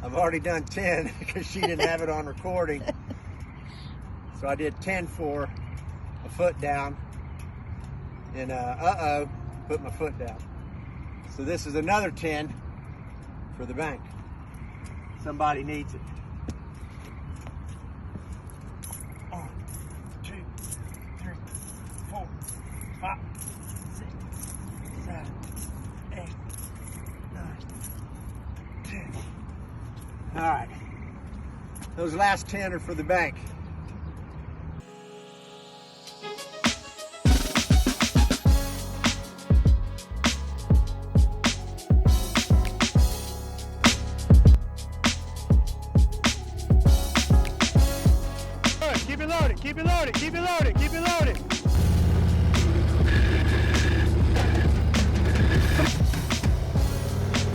I've already done 10 because she didn't have it on recording. So I did 10 for a foot down. And put my foot down. So this is another 10 for the bank. Somebody needs it. 1, 2, 3, 4, 5, 6, 7, 8, 9, 10. All right. Those last 10 are for the bank. Keep it loaded, keep it loaded, keep it loaded.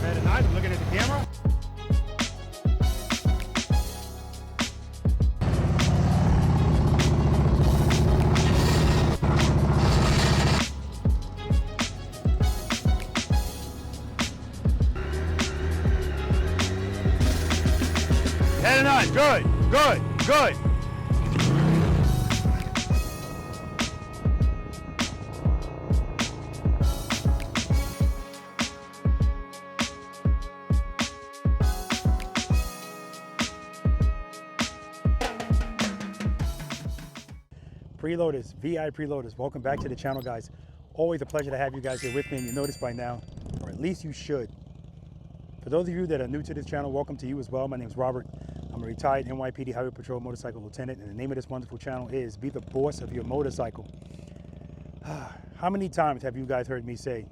Very nice, I'm looking at the camera. Very nice, good, good, good. Preloaders, V.I.Preloaders, welcome back to the channel, guys. Always a pleasure to have you guys here with me, and you notice by now, or at least you should. For those of you that are new to this channel, welcome to you as well. My name is Robert. I'm a retired NYPD Highway Patrol motorcycle lieutenant, and the name of this wonderful channel is Be the Boss of Your Motorcycle. How many times have you guys heard me say,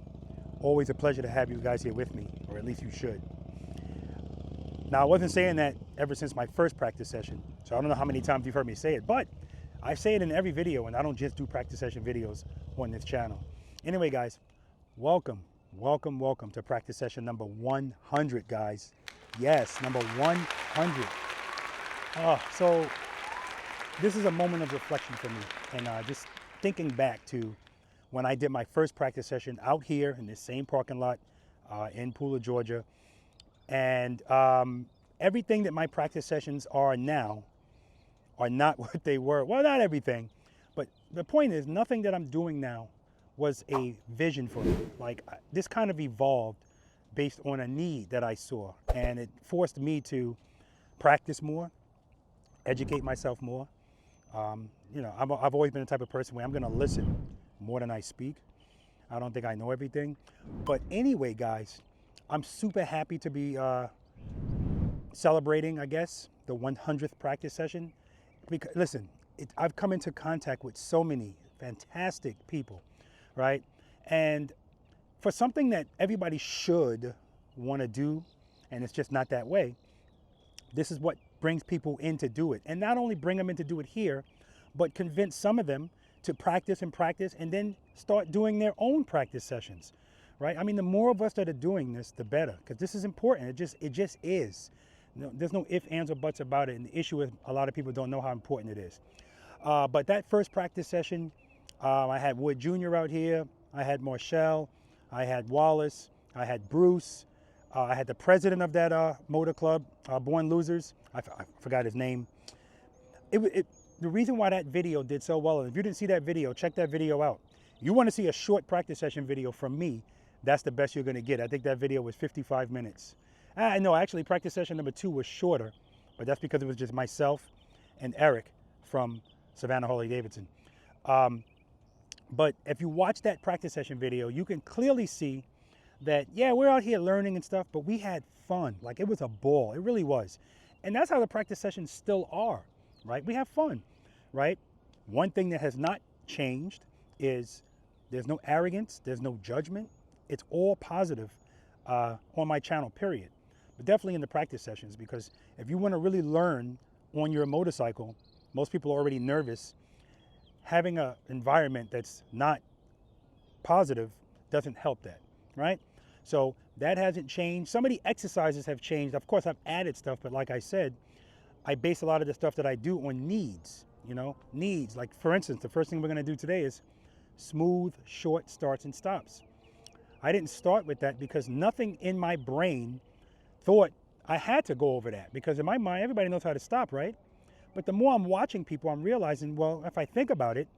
always a pleasure to have you guys here with me, or at least you should. Now, I wasn't saying that ever since my first practice session, so I don't know how many times you've heard me say it, but I say it in every video, and I don't just do practice session videos on this channel. Anyway, guys, welcome, welcome, welcome to practice session number 100, guys. Yes, number 100. So this is a moment of reflection for me, and just thinking back to when I did my first practice session out here in this same parking lot in Pooler, Georgia, and everything that my practice sessions are now are not what they were. Well, not everything, but the point is nothing that I'm doing now was a vision for me. Like, this kind of evolved based on a need that I saw, and it forced me to practice more, educate myself more. You know, I've always been the type of person where I'm gonna listen more than I speak. I don't think I know everything. But anyway, guys, I'm super happy to be celebrating, I guess, the 100th practice session. Because, listen, I've come into contact with so many fantastic people, right? And for something that everybody should want to do, and it's just not that way, this is what brings people in to do it. And not only bring them in to do it here, but convince some of them to practice and then start doing their own practice sessions, right? I mean, the more of us that are doing this, the better, because this is important. It just is. No, there's no ifs, ands, or buts about it. And the issue is a lot of people don't know how important it is. But that first practice session, I had Wood Jr. out here. I had Marshall. I had Wallace. I had Bruce. I had the president of that motor club, Born Losers. I forgot his name. The reason why that video did so well, and if you didn't see that video, check that video out. You want to see a short practice session video from me, that's the best you're going to get. I think that video was 55 minutes. No, actually, practice session number 2 was shorter, but that's because it was just myself and Eric from Savannah Harley-Davidson. But if you watch that practice session video, you can clearly see that, yeah, we're out here learning and stuff, but we had fun. Like, it was a ball. It really was. And that's how the practice sessions still are, right? We have fun, right? One thing that has not changed is there's no arrogance, there's no judgment. It's all positive on my channel, period. But definitely in the practice sessions, because if you want to really learn on your motorcycle, most people are already nervous. Having an environment that's not positive doesn't help that, right? So that hasn't changed. Some of the exercises have changed. Of course, I've added stuff, but like I said, I base a lot of the stuff that I do on needs, you know, needs. Like, for instance, the first thing we're going to do today is smooth, short starts and stops. I didn't start with that because nothing in my brain thought I had to go over that because in my mind, everybody knows how to stop, right? But the more I'm watching people, I'm realizing, well, if I think about it,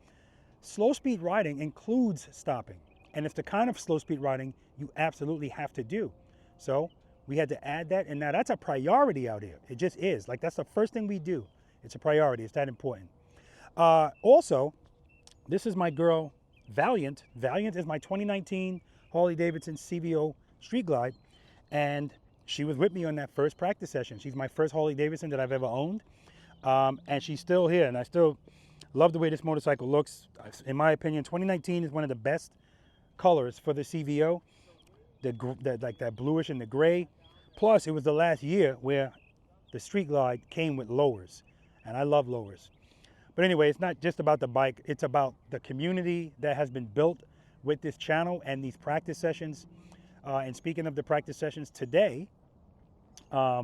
slow speed riding includes stopping. And it's the kind of slow speed riding you absolutely have to do. So we had to add that, and now that's a priority out here. It just is. Like, that's the first thing we do. It's a priority. It's that important. Also, this is my girl, Valiant. Valiant is my 2019 Harley-Davidson CVO Street Glide, and she was with me on that first practice session. She's my first Harley-Davidson that I've ever owned, and she's still here, and I still love the way this motorcycle looks. In my opinion, 2019 is one of the best colors for the CVO, like that bluish and the gray. Plus, it was the last year where the Street Glide came with lowers, and I love lowers. But anyway, it's not just about the bike. It's about the community that has been built with this channel and these practice sessions. And speaking of the practice sessions today, I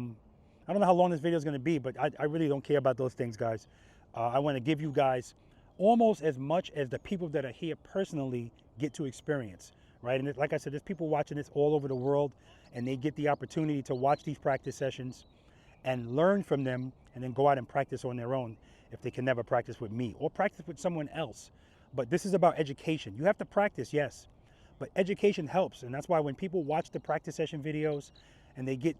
don't know how long this video is going to be, but I really don't care about those things, guys. I want to give you guys almost as much as the people that are here personally get to experience, right? And like I said, there's people watching this all over the world, and they get the opportunity to watch these practice sessions and learn from them, and then go out and practice on their own if they can never practice with me or practice with someone else. But this is about education. You have to practice, yes, but education helps. And that's why when people watch the practice session videos and they get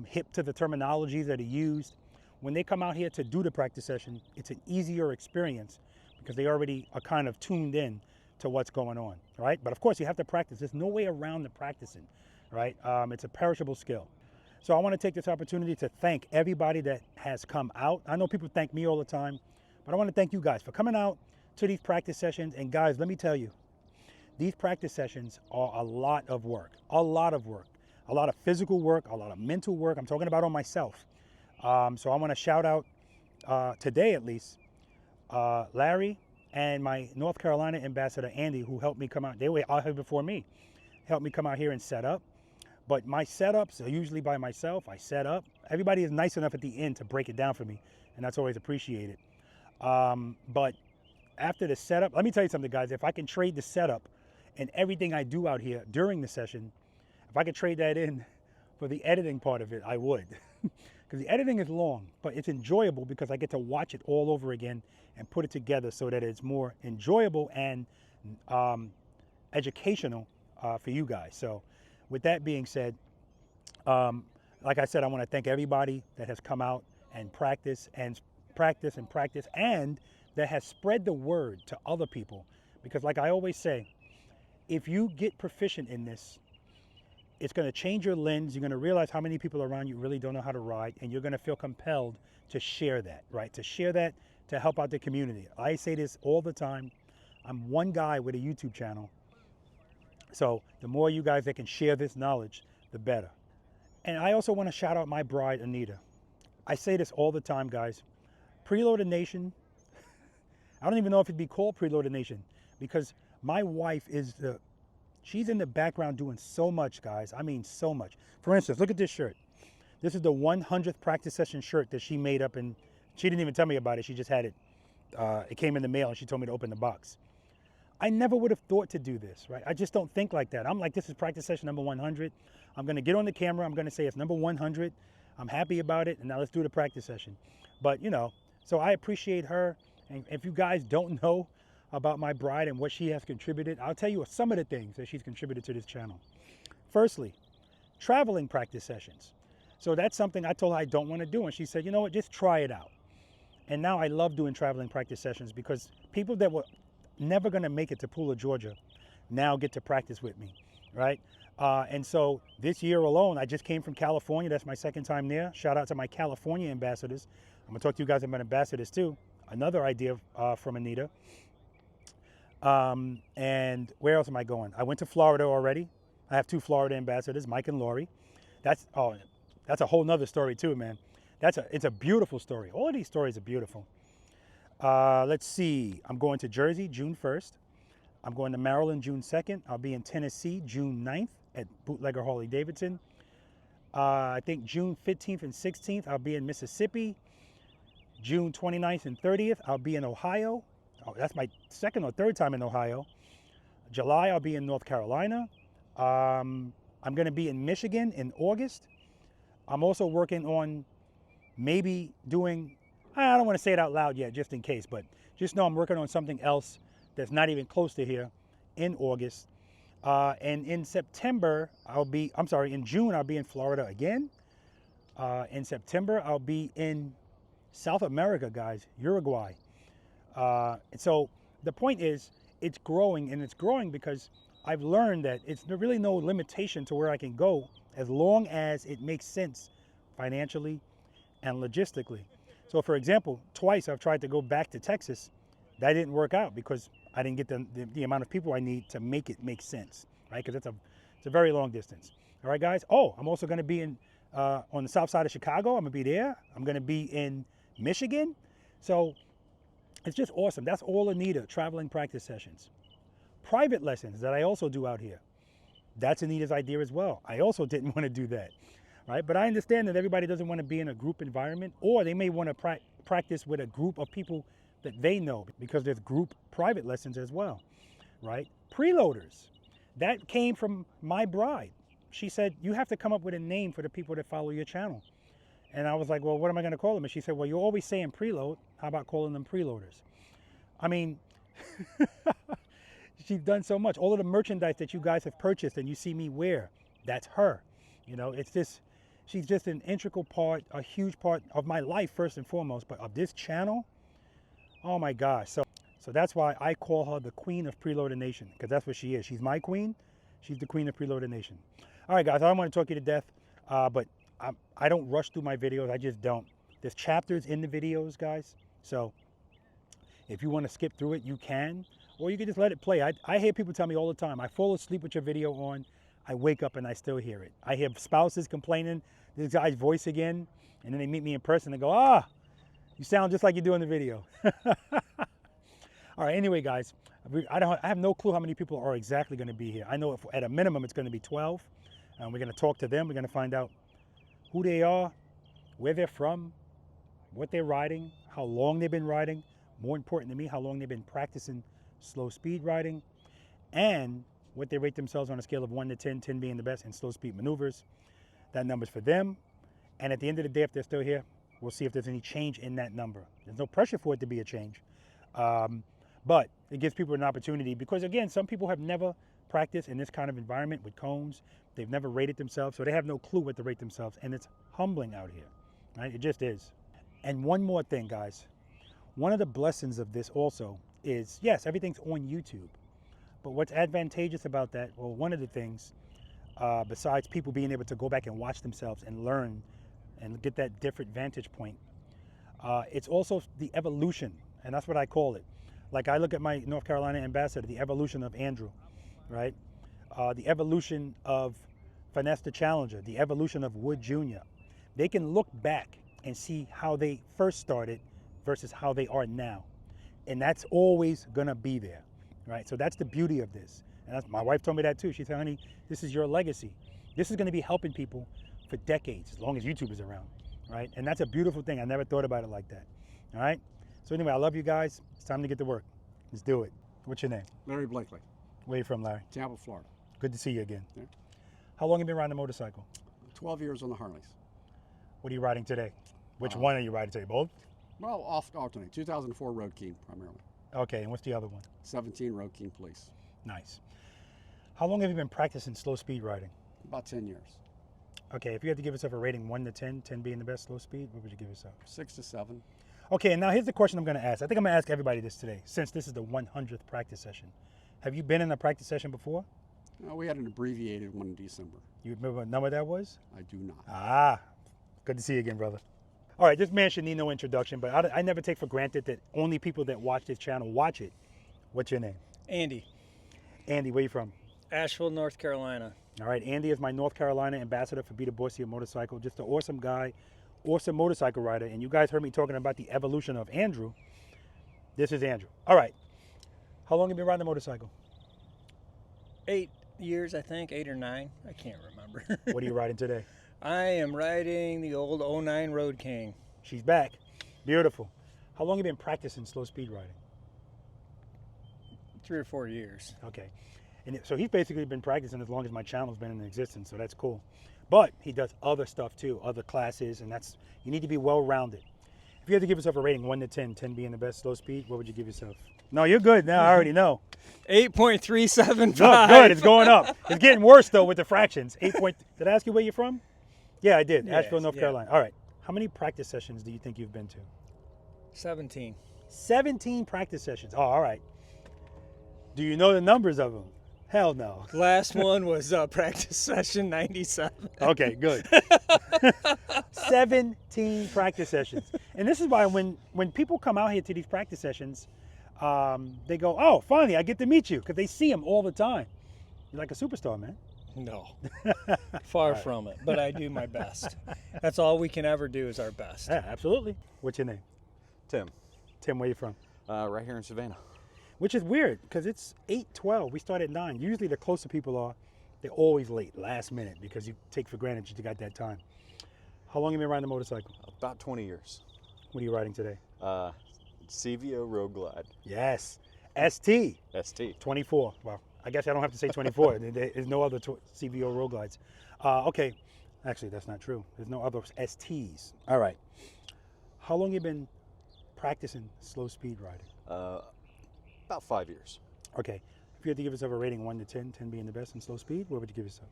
hip to the terminologies that are used, when they come out here to do the practice session, it's an easier experience because they already are kind of tuned in to what's going on, right? But of course, you have to practice. There's no way around the practicing, right? It's a perishable skill. So I want to take this opportunity to thank everybody that has come out. I know people thank me all the time, but I want to thank you guys for coming out to these practice sessions. And guys, let me tell you, these practice sessions are a lot of work, a lot of work, a lot of physical work, a lot of mental work. I'm talking about on myself. So I want to shout out today, at least, Larry and my North Carolina ambassador, Andy, who helped me come out. They were out here before me, helped me come out here and set up. But my setups are usually by myself. I set up. Everybody is nice enough at the end to break it down for me, and that's always appreciated. But after the setup, let me tell you something, guys. If I can trade the setup and everything I do out here during the session, if I could trade that in for the editing part of it, I would. Because the editing is long, but it's enjoyable because I get to watch it all over again and put it together so that it's more enjoyable and educational for you guys. So with that being said, like I said, I want to thank everybody that has come out and practice and practice and practice, and that has spread the word to other people. Because like I always say, if you get proficient in this, it's going to change your lens. You're going to realize how many people around you really don't know how to ride, and you're going to feel compelled to share that, right? To share that, to help out the community. I say this all the time. I'm one guy with a YouTube channel. So the more you guys that can share this knowledge, the better. And I also want to shout out my bride, Anita. I say this all the time, guys. Preloader Nation, I don't even know if it'd be called Preloader Nation, because my wife is she's in the background doing so much, guys. I mean, so much. For instance, look at this shirt. This is the 100th practice session shirt that she made up, and she didn't even tell me about it. She just had it. It came in the mail, and she told me to open the box. I never would have thought to do this, right? I just don't think like that. I'm like, this is practice session number 100. I'm going to get on the camera. I'm going to say it's number 100. I'm happy about it, and now let's do the practice session. But, you know, so I appreciate her. And if you guys don't know about my bride and what she has contributed, I'll tell you some of the things that she's contributed to this channel. Firstly, traveling practice sessions. So that's something I told her I don't want to do. And she said, you know what, just try it out. And now I love doing traveling practice sessions because people that were never going to make it to Pooler, Georgia, now get to practice with me, right? And so this year alone, I just came from California. That's my second time there. Shout out to my California ambassadors. I'm going to talk to you guys about ambassadors too. Another idea from Anita. And where else am I going? I went to Florida already. I have 2 Florida ambassadors, Mike and Lori. That's a whole nother story too, man. It's a beautiful story. All of these stories are beautiful. Let's see. I'm going to Jersey, June 1st. I'm going to Maryland, June 2nd. I'll be in Tennessee, June 9th at Bootlegger Harley-Davidson. I think June 15th and 16th, I'll be in Mississippi. June 29th and 30th, I'll be in Ohio. Oh, that's my second or third time in Ohio. July, I'll be in North Carolina. I'm going to be in Michigan in August. I'm also working on maybe doing, I don't want to say it out loud yet, just in case, but just know I'm working on something else that's not even close to here in August. And in September, in June, I'll be in Florida again. In September, I'll be in South America, guys, Uruguay. So the point is, it's growing, and it's growing because I've learned that it's really no limitation to where I can go as long as it makes sense financially and logistically. So for example, twice I've tried to go back to Texas. That didn't work out because I didn't get the amount of people I need to make it make sense, right? Because it's a very long distance. All right, guys. Oh, I'm also going to be in on the south side of Chicago. I'm going to be there. I'm going to be in Michigan. So it's just awesome. That's all Anita, traveling practice sessions. Private lessons that I also do out here. That's Anita's idea as well. I also didn't want to do that, right? But I understand that everybody doesn't want to be in a group environment, or they may want to practice with a group of people that they know, because there's group private lessons as well, right? Preloaders. That came from my bride. She said, you have to come up with a name for the people that follow your channel. And I was like, well, what am I going to call them? And she said, well, you're always saying preload. How about calling them preloaders? I mean, she's done so much. All of the merchandise that you guys have purchased and you see me wear, that's her. You know, it's just, she's just an integral part, a huge part of my life first and foremost, but of this channel, oh my gosh. So that's why I call her the Queen of Preloader Nation, because that's what she is. She's my queen. She's the Queen of Preloader Nation. All right, guys, I don't want to talk you to death, but I don't rush through my videos. I just don't. There's chapters in the videos, guys. So if you want to skip through it, you can, or you can just let it play. I hear people tell me all the time, I fall asleep with your video on. I wake up and I still hear it. I hear spouses complaining, this guy's voice again, and then they meet me in person and go, you sound just like you do in the video. All right, anyway, guys, I have no clue how many people are exactly going to be here. I know at a minimum it's going to be 12. And we're going to talk to them. We're going to find out who they are, where they're from, what they're riding, how long they've been riding. More important to me, how long they've been practicing slow speed riding, and what they rate themselves on a scale of 1 to 10, 10 being the best in slow speed maneuvers. That number's for them. And at the end of the day, if they're still here, we'll see if there's any change in that number. There's no pressure for it to be a change. But it gives people an opportunity because, again, some people have never practiced in this kind of environment with cones. They've never rated themselves, so they have no clue what to rate themselves. And it's humbling out here, right? It just is. And one more thing, guys. One of the blessings of this also is, yes, everything's on YouTube. But what's advantageous about that, well, one of the things, besides people being able to go back and watch themselves and learn and get that different vantage point, it's also the evolution, and that's what I call it. Like I look at my North Carolina ambassador, the evolution of Andrew, right? The evolution of Finesse the Challenger, the evolution of Wood Jr. They can look back and see how they first started versus how they are now. And that's always gonna be there, right? So that's the beauty of this. And my wife told me that too. She said, honey, this is your legacy. This is gonna be helping people for decades, as long as YouTube is around, right? And that's a beautiful thing. I never thought about it like that, all right? So anyway, I love you guys. It's time to get to work. Let's do it. What's your name? Larry Blakely. Where you from, Larry? Tampa, Florida. Good to see you again. Yeah. How long have you been riding a motorcycle? 12 years on the Harleys. What are you riding today? Which one are you riding today? Both? Well, alternate. 2004 Road King, primarily. Okay, and what's the other one? 17 Road King Police. Nice. How long have you been practicing slow speed riding? About 10 years. Okay, if you had to give yourself a rating 1 to 10, 10 being the best slow speed, what would you give yourself? 6 to 7. Okay, and now here's the question I'm going to ask. I think I'm going to ask everybody this today, since this is the 100th practice session. Have you been in a practice session before? We had an abbreviated one in December. You remember what number that was? I do not. Ah, good to see you again, brother. All right, this man should need no introduction, but I never take for granted that only people that watch this channel watch it. What's your name? Andy. Andy, where you from? Asheville, North Carolina. All right, Andy is my North Carolina ambassador for Be the Bossy of Motorcycle. Just an awesome guy, awesome motorcycle rider. And you guys heard me talking about the evolution of Andrew. This is Andrew. All right, how long have you been riding a motorcycle? 8 years, I think, 8 or 9. I can't remember. What are you riding today? I am riding the old 09 Road King. She's back. Beautiful. How long have you been practicing slow speed riding? 3 or 4 years. Okay. And so he's basically been practicing as long as my channel's been in existence, so that's cool. But he does other stuff too, other classes, and you need to be well-rounded. If you had to give yourself a rating 1 to 10, 10 being the best slow speed, what would you give yourself? No, you're good now. I already know. 8.375. Good. It's going up. It's getting worse though with the fractions. 8 point. Did I ask you where you're from? Yeah, I did. Yes, Asheville, North Carolina. All right. How many practice sessions do you think you've been to? 17. 17 practice sessions. Oh, all right. Do you know the numbers of them? Hell no. Last one was practice session 97. Okay, good. 17 practice sessions. And this is why when people come out here to these practice sessions, they go, oh, finally, I get to meet you, because they see him all the time. You're like a superstar, man. No, far from it, but I do my best. That's all we can ever do is our best. Yeah, absolutely. What's your name? Tim, Tim, where you from? right here in Savannah. Which is weird, because it's 8:12. We start at 9. Usually the closer people are, they're always late, last minute, because you take for granted you got that time. How long have you been riding a motorcycle? About 20 years. What are you riding today? CVO Road Glide. Yes, ST. ST. 24. Well, I guess I don't have to say 24. There's no other CVO road glides. Okay, actually that's not true. There's no other STs. All right. How long you been practicing slow speed riding? About 5 years. Okay. If you had to give yourself a rating 1 to 10, 10 being the best in slow speed, what would you give yourself?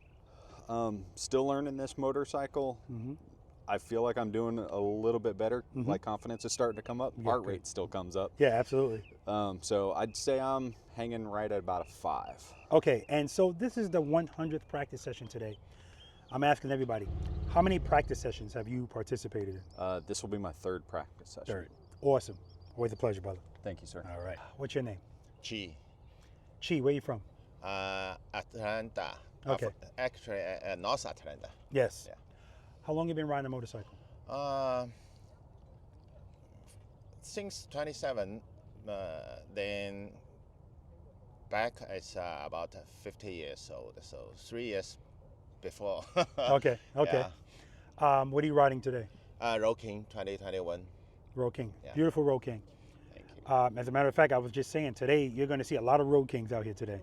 Still learning this motorcycle. I feel like I'm doing a little bit better. Like confidence is starting to come up. Yeah, Heart good. rate still comes up. Yeah, absolutely. So I'd say I'm hanging right at about a 5. Okay, and so this is the 100th practice session today. I'm asking everybody, how many practice sessions have you participated in? This will be my 3rd practice session. Third. Awesome. Always a pleasure, brother. Thank you, sir. All right. What's your name? Chi, Chi, where you from? Atlanta. Okay. Actually, North Atlanta. Yes. Yeah. How long you been riding a motorcycle? Since 27, then back is about 50 years old, so 3 years before. Okay, okay. Yeah. What are you riding today? Road King 2021. Road King. Yeah. Beautiful Road King. Thank you. As a matter of fact, I was just saying today, you're going to see a lot of Road Kings out here today.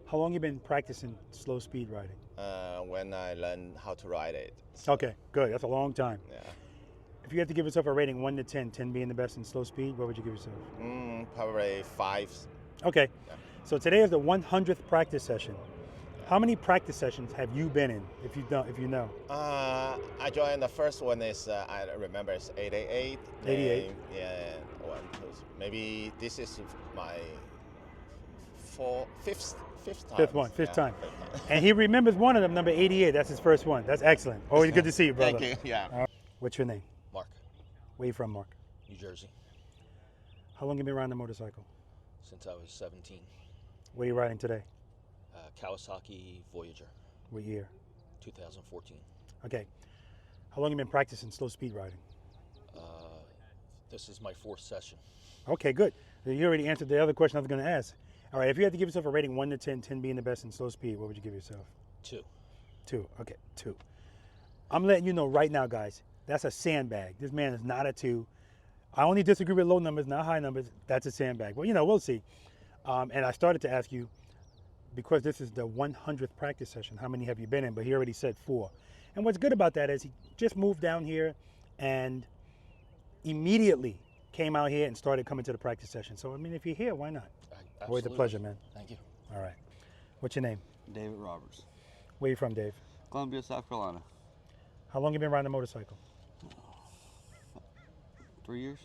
How long you been practicing slow speed riding? When I learned how to ride it. So, Okay, good. That's a long time. yeah. If you had to give yourself a rating 1 to 10, 10 being the best in slow speed, what would you give yourself? Probably 5. Okay. Yeah. So today is the 100th practice session. How many practice sessions have you been in, if you know? I joined the first one is I remember it's 88. 88. And, yeah, 1, 2, maybe this is my fifth time. Fifth one, fifth Yeah, time. fifth time. And he remembers one of them, number 88. That's his first one. That's excellent. Always good to see you, brother. Thank you. Yeah. What's your name? Mark, Where you from, Mark? New Jersey, How long you been riding a motorcycle? since I was 17. What are you riding today? Kawasaki Voyager, What year? 2014. Okay. How long you been practicing slow speed riding? This is my 4th session. Okay, good. You already answered the other question I was going to ask. All right, if you had to give yourself a rating 1 to 10, 10 being the best in slow speed, what would you give yourself? 2. 2. Okay, 2. I'm letting you know right now, guys, that's a sandbag. This man is not a 2. I only disagree with low numbers, not high numbers. That's a sandbag. Well, we'll see. And I started to ask you, because this is the 100th practice session, how many have you been in? But he already said 4. And what's good about that is he just moved down here and immediately came out here and started coming to the practice session. So, I mean, if you're here, why not? Always a Absolutely. pleasure, man. Thank you. All right. What's your name? David Roberts, Where you from, Dave? Columbia, South Carolina. How long you been riding a motorcycle? 3 years.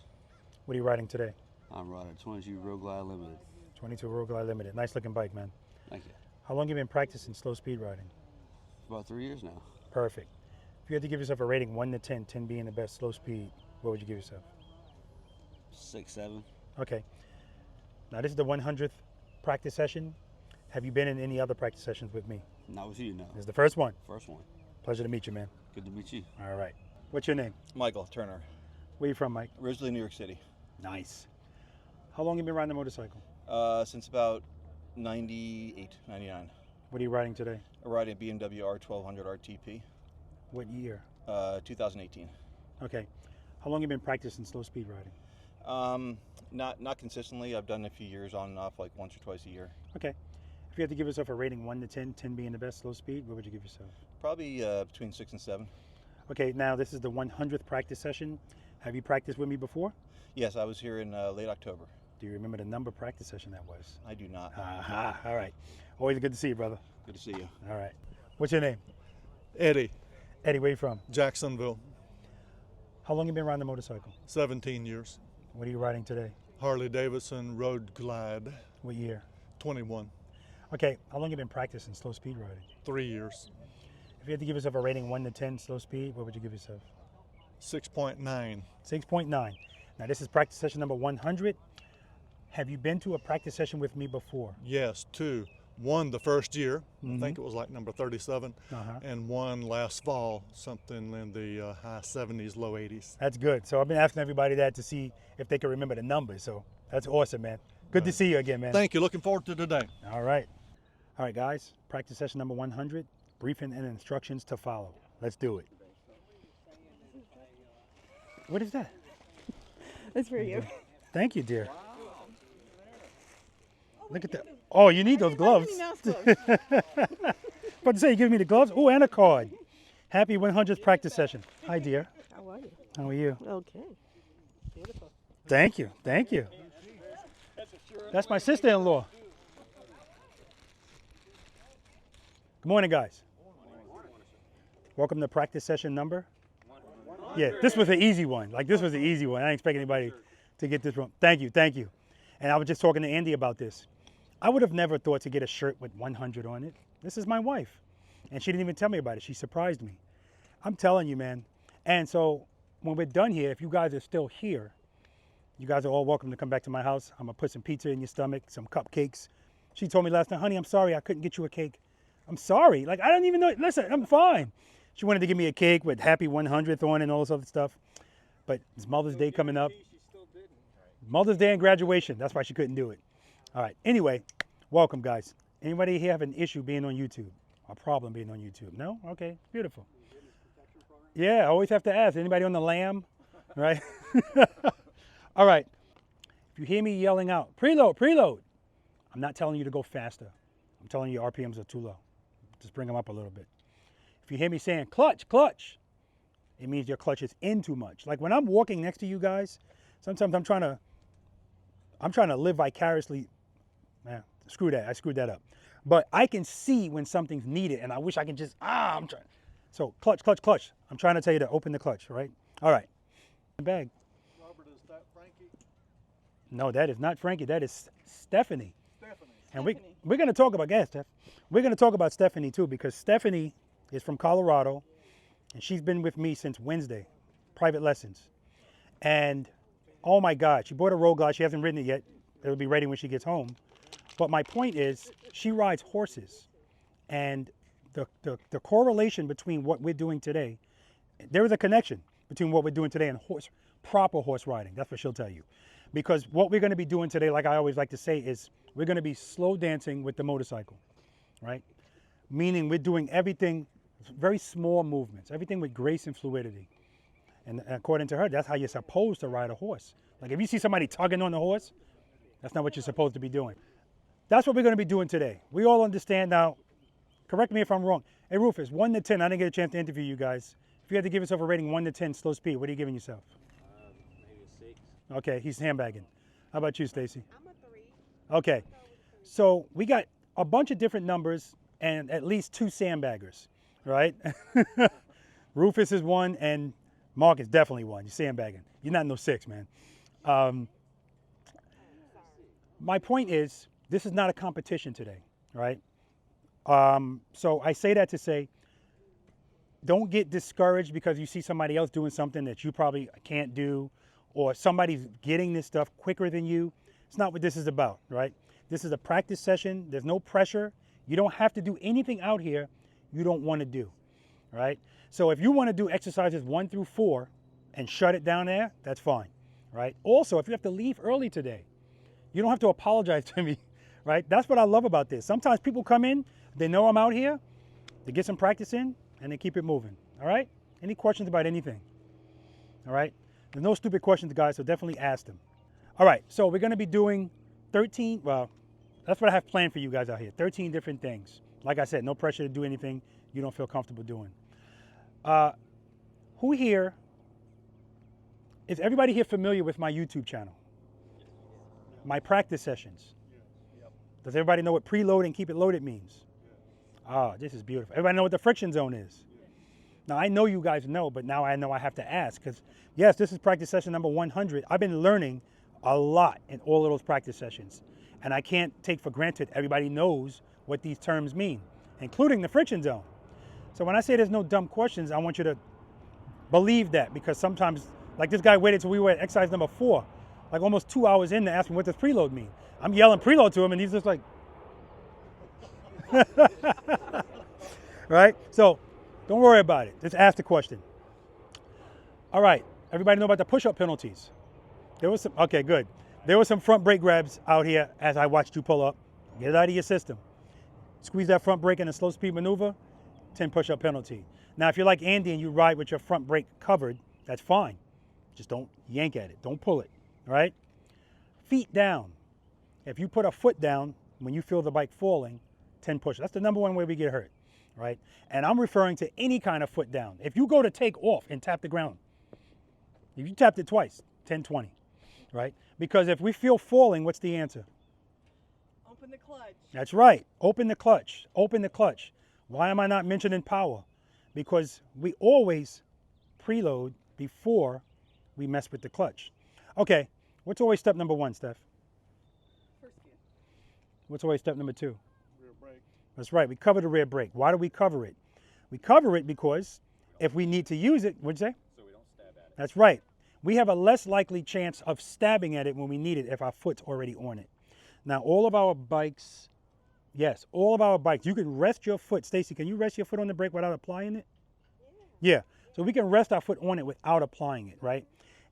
What are you riding today? I'm riding 22 Road Glide Limited. 22 Road Glide Limited. Nice looking bike, man. Thank you. How long you been practicing slow speed riding? About 3 years now. Perfect. If you had to give yourself a rating 1 to 10, 10 being the best slow speed, what would you give yourself? 6, 7. Okay. Now this is the 100th practice session. Have you been in any other practice sessions with me? Not with you, no. This is the first one. First one. Pleasure to meet you, man. Good to meet you. All right. What's your name? Michael Turner, Where you from, Mike? originally New York City. Nice. How long you been riding a motorcycle? Since about 98, 99. What are you riding today? I ride a BMW R1200 RTP, What year? 2018. Okay. How long you been practicing slow speed riding? Not consistently. I've done a few years on and off, like once or twice a year. Okay. If If you had to give yourself a rating 1 to 10, 10 being the best, slow speed, what would you give yourself? Probably between 6 and 7. Okay, now this is the 100th practice session. Have you practiced with me before? Yes, I was here in late October. Do you remember the number practice session that was? I do not. Aha, all right. Always good to see you, brother. Good to see you. All right. What's your name? Eddie, Eddie, where you from? Jacksonville, How long you been riding the motorcycle? 17 years. What are you riding today? Harley Davidson Road Glide, What year? 21, Okay, how long you been practicing slow speed riding? 3 years, If you had to give yourself a rating 1 to 10 slow speed, what would you give yourself? 6.9. 6.9. Now this is practice session number 100. Have you been to a practice session with me before? Yes, 2. One the first year, I think it was like number 37, and one last fall, something in the high 70s, low 80s. That's good. So I've been asking everybody that to see if they can remember the numbers. So that's awesome, man. Good to see you again, man. Thank you. Looking forward to today. All right. All right, guys. Practice session number 100. Briefing and instructions to follow. Let's do it. What is that? It's for you. Thank you, dear. Look at that. Oh, you need those gloves. About to say, you give me the gloves? Oh, and a card. Happy 100th practice session. Hi, dear. How are you? How are you? Okay. Beautiful. Thank you. Thank you. That's my sister-in-law. Good morning, guys. Welcome to practice session number. Yeah, this was an easy one. Like, this was an easy one. I didn't expect anybody to get this wrong. Thank you. Thank you. And I was just talking to Andy about this. I would have never thought to get a shirt with 100 on it. This is my wife. And she didn't even tell me about it. She surprised me. I'm telling you, man. And so when we're done here, if you guys are still here, you guys are all welcome to come back to my house. I'm going to put some pizza in your stomach, some cupcakes. She told me last night, honey, I'm sorry I couldn't get you a cake. I'm sorry. Like, I don't even know. Listen, I'm fine. She wanted to give me a cake with happy 100th on and all this other stuff. But it's Mother's Day coming up. Mother's Day and graduation. That's why she couldn't do it. All right. Anyway, welcome, guys. Anybody here have an issue being on YouTube? A problem being on YouTube? No? Okay. Beautiful. Yeah, I always have to ask. Anybody on the lam? Right? All right. If you hear me yelling out, preload, preload, I'm not telling you to go faster. I'm telling you RPMs are too low. Just bring them up a little bit. If you hear me saying clutch, clutch, it means your clutch is in too much. Like when I'm walking next to you guys, sometimes I'm trying to live vicariously. Man, screw that. I screwed that up. But I can see when something's needed, and I wish I can just, I'm trying. So clutch, clutch, clutch. I'm trying to tell you to open the clutch, right? All right. The bag. Robert, is that Frankie? No, that is not Frankie. That is Stephanie. Stephanie. And we're going to talk about, Steph. We're going to talk about Stephanie too, because Stephanie is from Colorado, and she's been with me since Wednesday, private lessons. And oh my God, she bought a road glide. She hasn't ridden it yet. It'll be ready when she gets home. But my point is, she rides horses, and the correlation between what we're doing today, there is a connection between what we're doing today and proper horse riding. That's what she'll tell you. Because what we're going to be doing today, like I always like to say, is we're going to be slow dancing with the motorcycle, right? Meaning we're doing everything, very small movements, everything with grace and fluidity. And according to her, that's how you're supposed to ride a horse. Like if you see somebody tugging on the horse, that's not what you're supposed to be doing. That's what we're going to be doing today. We all understand now. Correct me if I'm wrong. Hey, Rufus, 1 to 10. I didn't get a chance to interview you guys. If you had to give yourself a rating 1 to 10, slow speed, what are you giving yourself? Maybe a 6. Okay, he's handbagging. How about you, Stacy? I'm a 3. Okay, so we got a bunch of different numbers and at least 2 sandbaggers, right? Rufus is 1 and Mark is definitely 1. You're sandbagging. You're not no 6, man. My point is, this is not a competition today, right? So I say that to say, don't get discouraged because you see somebody else doing something that you probably can't do, or somebody's getting this stuff quicker than you. It's not what this is about, right? This is a practice session. There's no pressure. You don't have to do anything out here you don't want to do, right? So if you want to do exercises 1 through 4 and shut it down there, that's fine, right? Also, if you have to leave early today, you don't have to apologize to me, right? That's what I love about this. Sometimes people come in, they know I'm out here, they get some practice in, and they keep it moving, all right? Any questions about anything, all right? There's no stupid questions, guys, so definitely ask them. All right, so we're going to be doing that's what I have planned for you guys out here. 13 different things. Like I said, no pressure to do anything you don't feel comfortable doing. Who here, is everybody here familiar with my YouTube channel? My practice sessions. Does everybody know what preload and keep it loaded means? Ah, this is beautiful. Everybody know what the friction zone is? Now, I know you guys know, but now I know I have to ask because, yes, this is practice session number 100. I've been learning a lot in all of those practice sessions, and I can't take for granted everybody knows what these terms mean, including the friction zone. So when I say there's no dumb questions, I want you to believe that, because sometimes, like this guy waited till we were at exercise number 4, like almost 2 hours in to ask me what does preload mean. I'm yelling preload to him, and he's just like, right? So don't worry about it. Just ask the question. All right. Everybody know about the push-up penalties? There was some, okay, good. There was some front brake grabs out here as I watched you pull up. Get it out of your system. Squeeze that front brake in a slow speed maneuver, 10 push-up penalty. Now, if you're like Andy and you ride with your front brake covered, that's fine. Just don't yank at it. Don't pull it, all right? Feet down. If you put a foot down when you feel the bike falling, 10 push. That's the number one way we get hurt, right? And I'm referring to any kind of foot down. If you go to take off and tap the ground, if you tapped it twice, 10, 20, right? Because if we feel falling, what's the answer? Open the clutch. That's right. Open the clutch. Open the clutch. Why am I not mentioning power? Because we always preload before we mess with the clutch. Okay, what's always step number 1, Steph? First gear. What's always step number 2? Rear brake. That's right. We cover the rear brake. Why do we cover it? We cover it because if we need to use it, what'd you say? So we don't stab at it. That's right. We have a less likely chance of stabbing at it when we need it if our foot's already on it. Now, all of our bikes, yes, all of our bikes, you can rest your foot. Stacy, can you rest your foot on the brake without applying it? Yeah. So we can rest our foot on it without applying it, right?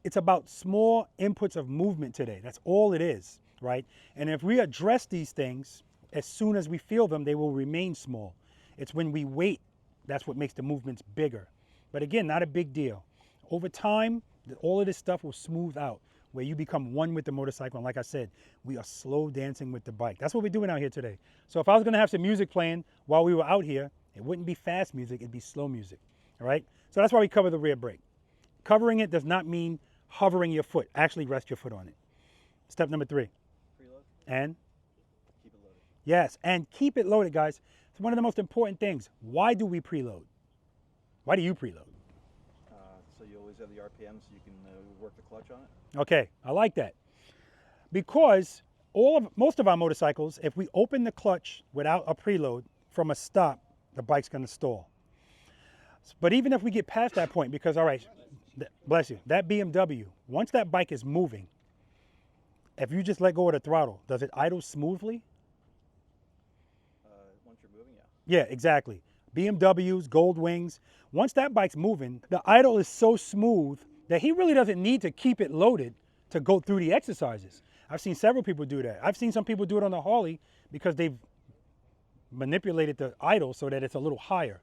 It's about small inputs of movement today. That's all it is, right? And if we address these things, as soon as we feel them, they will remain small. It's when we wait, that's what makes the movements bigger. But again, not a big deal. Over time, all of this stuff will smooth out where you become one with the motorcycle. And like I said, we are slow dancing with the bike. That's what we're doing out here today. So if I was gonna have some music playing while we were out here, it wouldn't be fast music, it'd be slow music, all right? So that's why we cover the rear brake. Covering it does not mean hovering your foot. Actually rest your foot on it. Step number 3. Preload. And? Keep it loaded. Yes, and keep it loaded, guys. It's one of the most important things. Why do we preload? Why do you preload? So you always have the RPM so you can work the clutch on it? Okay, I like that. Because most of our motorcycles, if we open the clutch without a preload from a stop, the bike's gonna stall. But even if we get past that point, because all right, bless you, that BMW, once that bike is moving, if you just let go of the throttle, does it idle smoothly? Once you're moving, yeah. Yeah, exactly. BMWs, Gold Wings, once that bike's moving, the idle is so smooth that he really doesn't need to keep it loaded to go through the exercises. I've seen several people do that. I've seen some people do it on the Harley because they've manipulated the idle so that it's a little higher.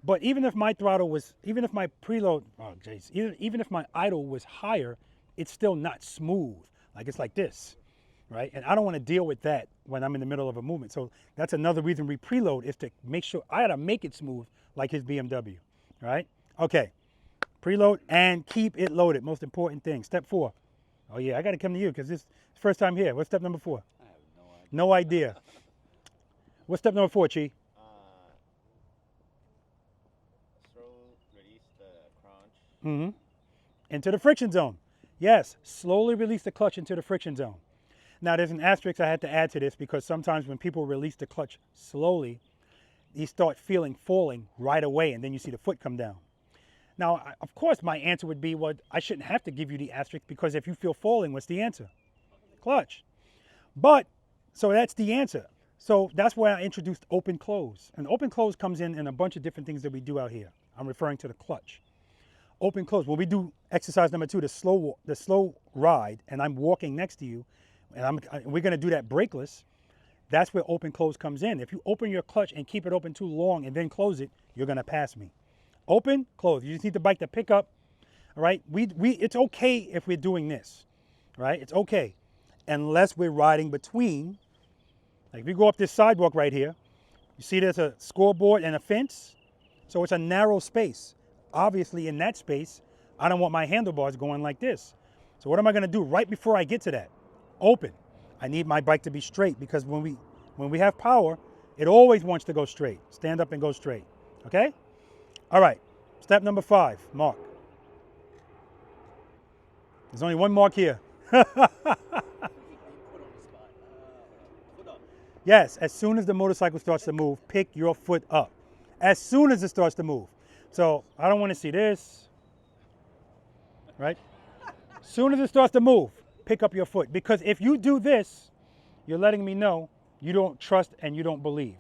But even if my throttle was, even if my preload, oh jeez, even if my idle was higher, it's still not smooth. Like it's like this, right? And I don't want to deal with that when I'm in the middle of a movement. So that's another reason we preload, is to make sure, I gotta make it smooth like his BMW, right? Okay, preload and keep it loaded. Most important thing. Step 4. Oh yeah, I gotta come to you because this is the first time here. What's step number 4? I have no idea. No idea. What's step number 4, Chi? Release the crunch. Mm-hmm. Into the friction zone. Yes, slowly release the clutch into the friction zone. Now there's an asterisk I had to add to this because sometimes when people release the clutch slowly, you start feeling falling right away and then you see the foot come down. Now, of course, my answer would be, well, I shouldn't have to give you the asterisk because if you feel falling, what's the answer? Clutch. But, so that's the answer. So that's why I introduced open close. And open close comes in a bunch of different things that we do out here. I'm referring to the clutch. Open close. When we do exercise number 2, the slow ride, and I'm walking next to you, and we're going to do that brakeless, that's where open close comes in. If you open your clutch and keep it open too long and then close it, you're going to pass me. Open, close. You just need the bike to pick up, all right? It's okay if we're doing this, right? It's okay, unless we're riding between Like if you go up this sidewalk right here, you see there's a scoreboard and a fence. So it's a narrow space. Obviously in that space, I don't want my handlebars going like this. So what am I gonna do right before I get to that? Open. I need my bike to be straight because when we have power, it always wants to go straight. Stand up and go straight, okay? All right, step number 5, mark. There's only one mark here. Yes, as soon as the motorcycle starts to move, pick your foot up. As soon as it starts to move. So I don't want to see this, right? As soon as it starts to move, pick up your foot. Because if you do this, you're letting me know you don't trust and you don't believe.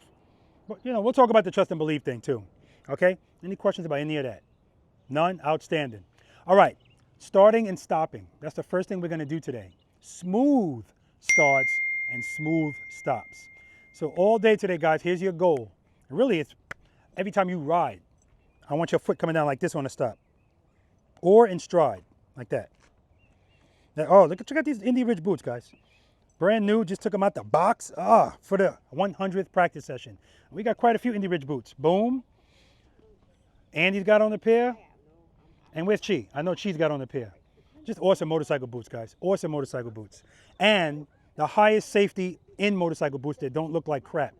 But, you know, we'll talk about the trust and believe thing too, okay? Any questions about any of that? None? Outstanding. All right, starting and stopping. That's the first thing we're going to do today. Smooth starts and smooth stops. So all day today, guys, here's your goal. Really, it's every time you ride, I want your foot coming down like this on the stop. Or in stride, like that. Now, oh, check out these Indy Ridge boots, guys. Brand new, just took them out the box. For the 100th practice session. We got quite a few Indy Ridge boots. Boom. Andy's got on the pair. And where's Chi? I know Chi's got on the pair. Just awesome motorcycle boots, guys. Awesome motorcycle boots. And the highest safety in motorcycle boots that don't look like crap.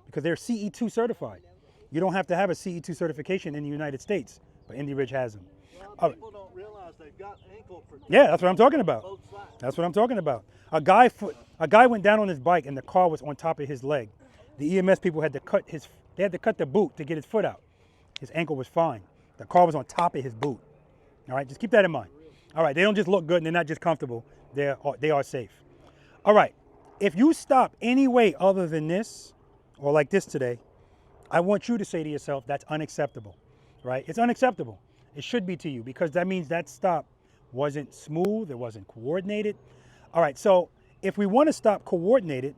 Because they're CE2 certified. You don't have to have a CE2 certification in the United States, but Indy Ridge has them. People don't realize they've got ankle protection. Yeah, that's what I'm talking about. That's what I'm talking about. A guy went down on his bike and the car was on top of his leg. The EMS people had to cut the boot to get his foot out. His ankle was fine. The car was on top of his boot. All right, just keep that in mind. All right, they don't just look good and they're not just comfortable. They are safe. All right, if you stop any way other than this, or like this today, I want you to say to yourself, that's unacceptable, right? It's unacceptable. It should be to you because that means that stop wasn't smooth, it wasn't coordinated. All right, so if we want to stop coordinated,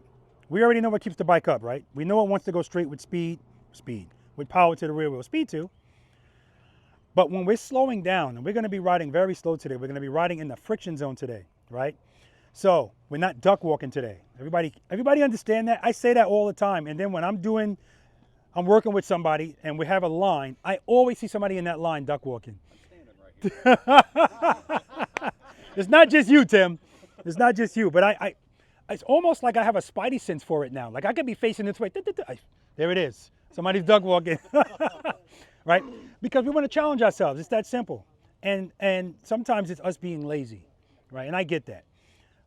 we already know what keeps the bike up, right? We know it wants to go straight with speed, with power to the rear wheel, speed too. But when we're slowing down, and we're going to be riding very slow today, we're going to be riding in the friction zone today, right? So we're not duck walking today. Everybody understand that? I say that all the time. And then when I'm working with somebody and we have a line, I always see somebody in that line duck walking. I'm standing right here. It's not just you, Tim. It's not just you. But it's almost like I have a spidey sense for it now. Like I could be facing this way. There it is. Somebody's duck walking. Right? Because we want to challenge ourselves. It's that simple. And sometimes it's us being lazy. Right? And I get that.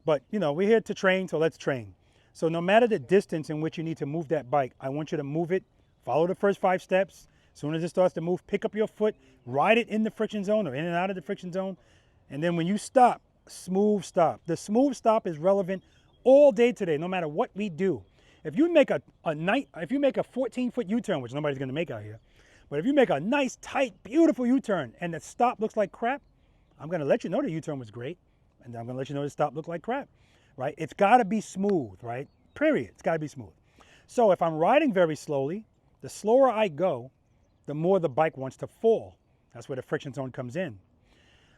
But, you know, we're here to train, so let's train. So no matter the distance in which you need to move that bike, I want you to move it, follow the first 5 steps. As soon as it starts to move, pick up your foot, ride it in the friction zone or in and out of the friction zone. And then when you stop, smooth stop. The smooth stop is relevant all day today, no matter what we do. If you make a 14-foot U-turn, which nobody's going to make out here, but if you make a nice, tight, beautiful U-turn and the stop looks like crap, I'm going to let you know the U-turn was great. And I'm going to let you know the stop looked like crap, right? It's got to be smooth, right? Period. It's got to be smooth. So if I'm riding very slowly, the slower I go, the more the bike wants to fall. That's where the friction zone comes in.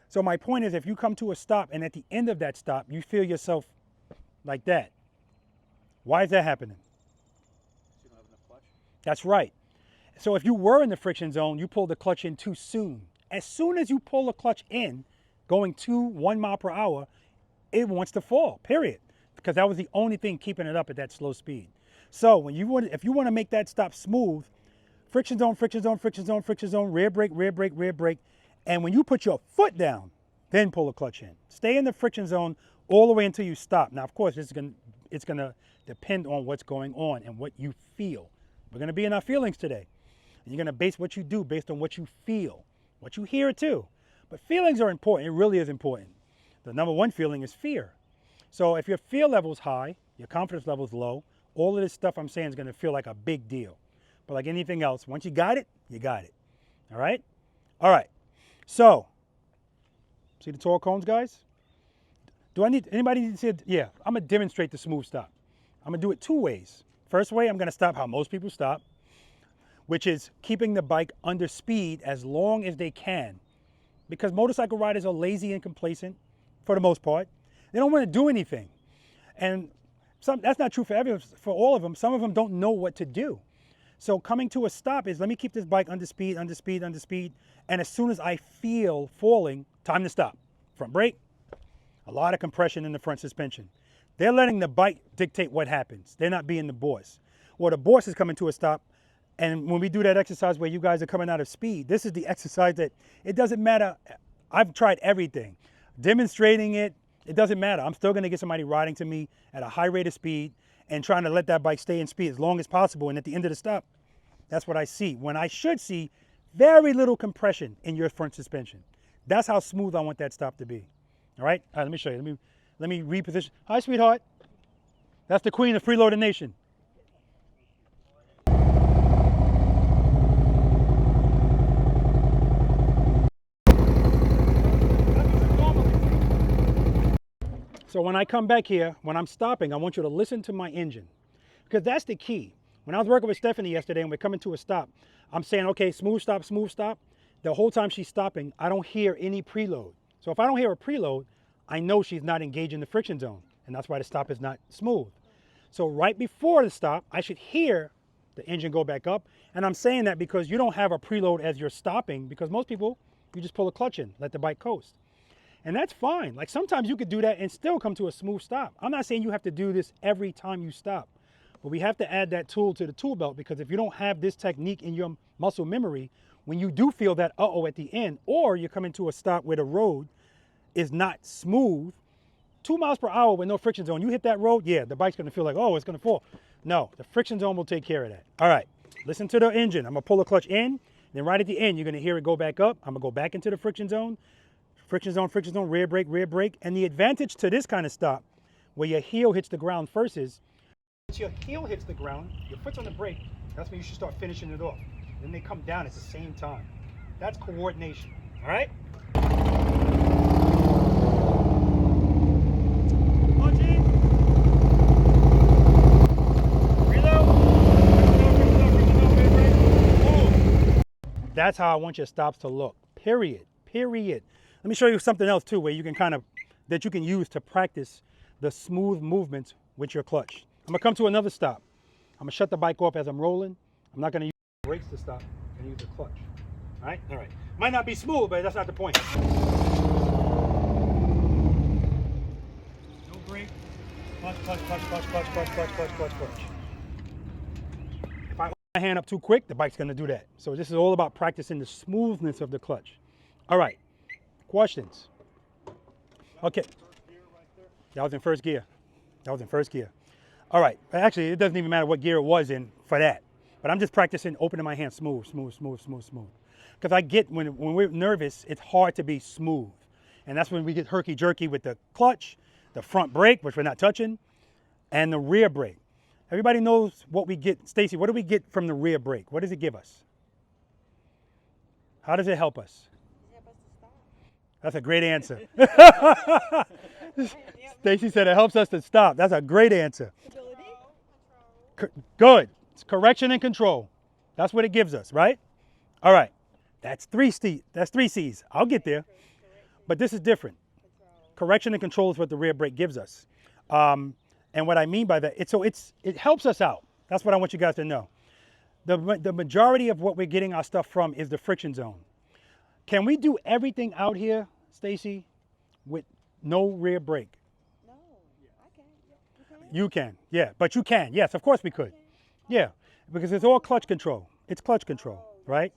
So my point is, if you come to a stop and at the end of that stop, you feel yourself like that, why is that happening? You don't have enough clutch? That's right. So if you were in the friction zone, you pulled the clutch in too soon. As soon as you pull the clutch in, going 1 mile per hour, it wants to fall, period. Because that was the only thing keeping it up at that slow speed. So if you want to make that stop smooth, friction zone, friction zone, friction zone, friction zone, rear brake, rear brake, rear brake. And when you put your foot down, then pull the clutch in. Stay in the friction zone all the way until you stop. Now, of course, it's going to depend on what's going on and what you feel. We're going to be in our feelings today. And you're going to base what you do based on what you feel, what you hear too. But feelings are important. It really is important. The number one feeling is fear. So if your fear level is high, your confidence level is low, all of this stuff I'm saying is going to feel like a big deal. But like anything else, once you got it, you got it. All right? All right. So, see the tall cones, guys? Anybody need to see it? Yeah, I'm going to demonstrate the smooth stop. I'm going to do it 2 ways. First way, I'm going to stop how most people stop, which is keeping the bike under speed as long as they can. Because motorcycle riders are lazy and complacent for the most part. They don't want to do anything. And That's not true for everyone, for all of them. Some of them don't know what to do. So coming to a stop is, let me keep this bike under speed, under speed, under speed. And as soon as I feel falling, time to stop. Front brake, a lot of compression in the front suspension. They're letting the bike dictate what happens. They're not being the boss. Well, the boss is coming to a stop. And when we do that exercise where you guys are coming out of speed, this is the exercise that it doesn't matter. I've tried everything. Demonstrating it, it doesn't matter. I'm still going to get somebody riding to me at a high rate of speed and trying to let that bike stay in speed as long as possible. And at the end of the stop, that's what I see. When I should see very little compression in your front suspension. That's how smooth I want that stop to be. All right, let me show you. Let me reposition. Hi, sweetheart. That's the queen of Freeloader Nation. So when I come back here, when I'm stopping, I want you to listen to my engine, because that's the key. When I was working with Stephanie yesterday and we're coming to a stop, I'm saying, okay, smooth stop, smooth stop. The whole time she's stopping, I don't hear any preload. So if I don't hear a preload, I know she's not engaging the friction zone, and that's why the stop is not smooth. So right before the stop, I should hear the engine go back up. And I'm saying that because you don't have a preload as you're stopping, because most people, you just pull a clutch in, let the bike coast. And that's fine. Like sometimes you could do that and still come to a smooth stop. I'm not saying you have to do this every time you stop, but we have to add that tool to the tool belt, because if you don't have this technique in your muscle memory, when you do feel that uh-oh at the end, or you're coming to a stop where the road is not smooth, 2 miles per hour with no friction zone, you hit that road, yeah, the bike's gonna feel like, oh, it's gonna fall. No, the friction zone will take care of that. All right, listen to the engine. I'm gonna pull the clutch in, then right at the end, you're gonna hear it go back up. I'm gonna go back into the friction zone, rear brake. And the advantage to this kind of stop, where your heel hits the ground first, is once your heel hits the ground, your foot's on the brake, that's when you should start finishing it off. Then they come down at the same time. That's coordination, all right? That's how I want your stops to look, period. Let me show you something else too, where you can that you can use to practice the smooth movements with your clutch. I'm gonna come to another stop. I'm gonna shut the bike off as I'm rolling. I'm not gonna use brakes to stop. I'm gonna use the clutch. All right. Might not be smooth, but that's not the point. No brake. Clutch. If I hold my hand up too quick, the bike's gonna do that. So this is all about practicing the smoothness of the clutch. All right. Questions? Okay. That was in first gear. All right. Actually, it doesn't even matter what gear it was in for that. But I'm just practicing opening my hand smooth. Because I get, when we're nervous, it's hard to be smooth. And that's when we get herky-jerky with the clutch, the front brake, which we're not touching, and the rear brake. Everybody knows what we get. Stacy, what do we get from the rear brake? What does it give us? How does it help us? That's a great answer. Stacy said it helps us to stop. That's a great answer. Good. It's correction and control. That's what it gives us, right? All right. That's three C's. I'll get there. But this is different. Correction and control is what the rear brake gives us. And what I mean by that, it helps us out. That's what I want you guys to know. The majority of what we're getting our stuff from is the friction zone. Can we do everything out here, Stacy, with no rear brake? No, I can't. You can, yeah, but you can. Yes, of course we could. Yeah, because it's all clutch control. It's clutch control, right?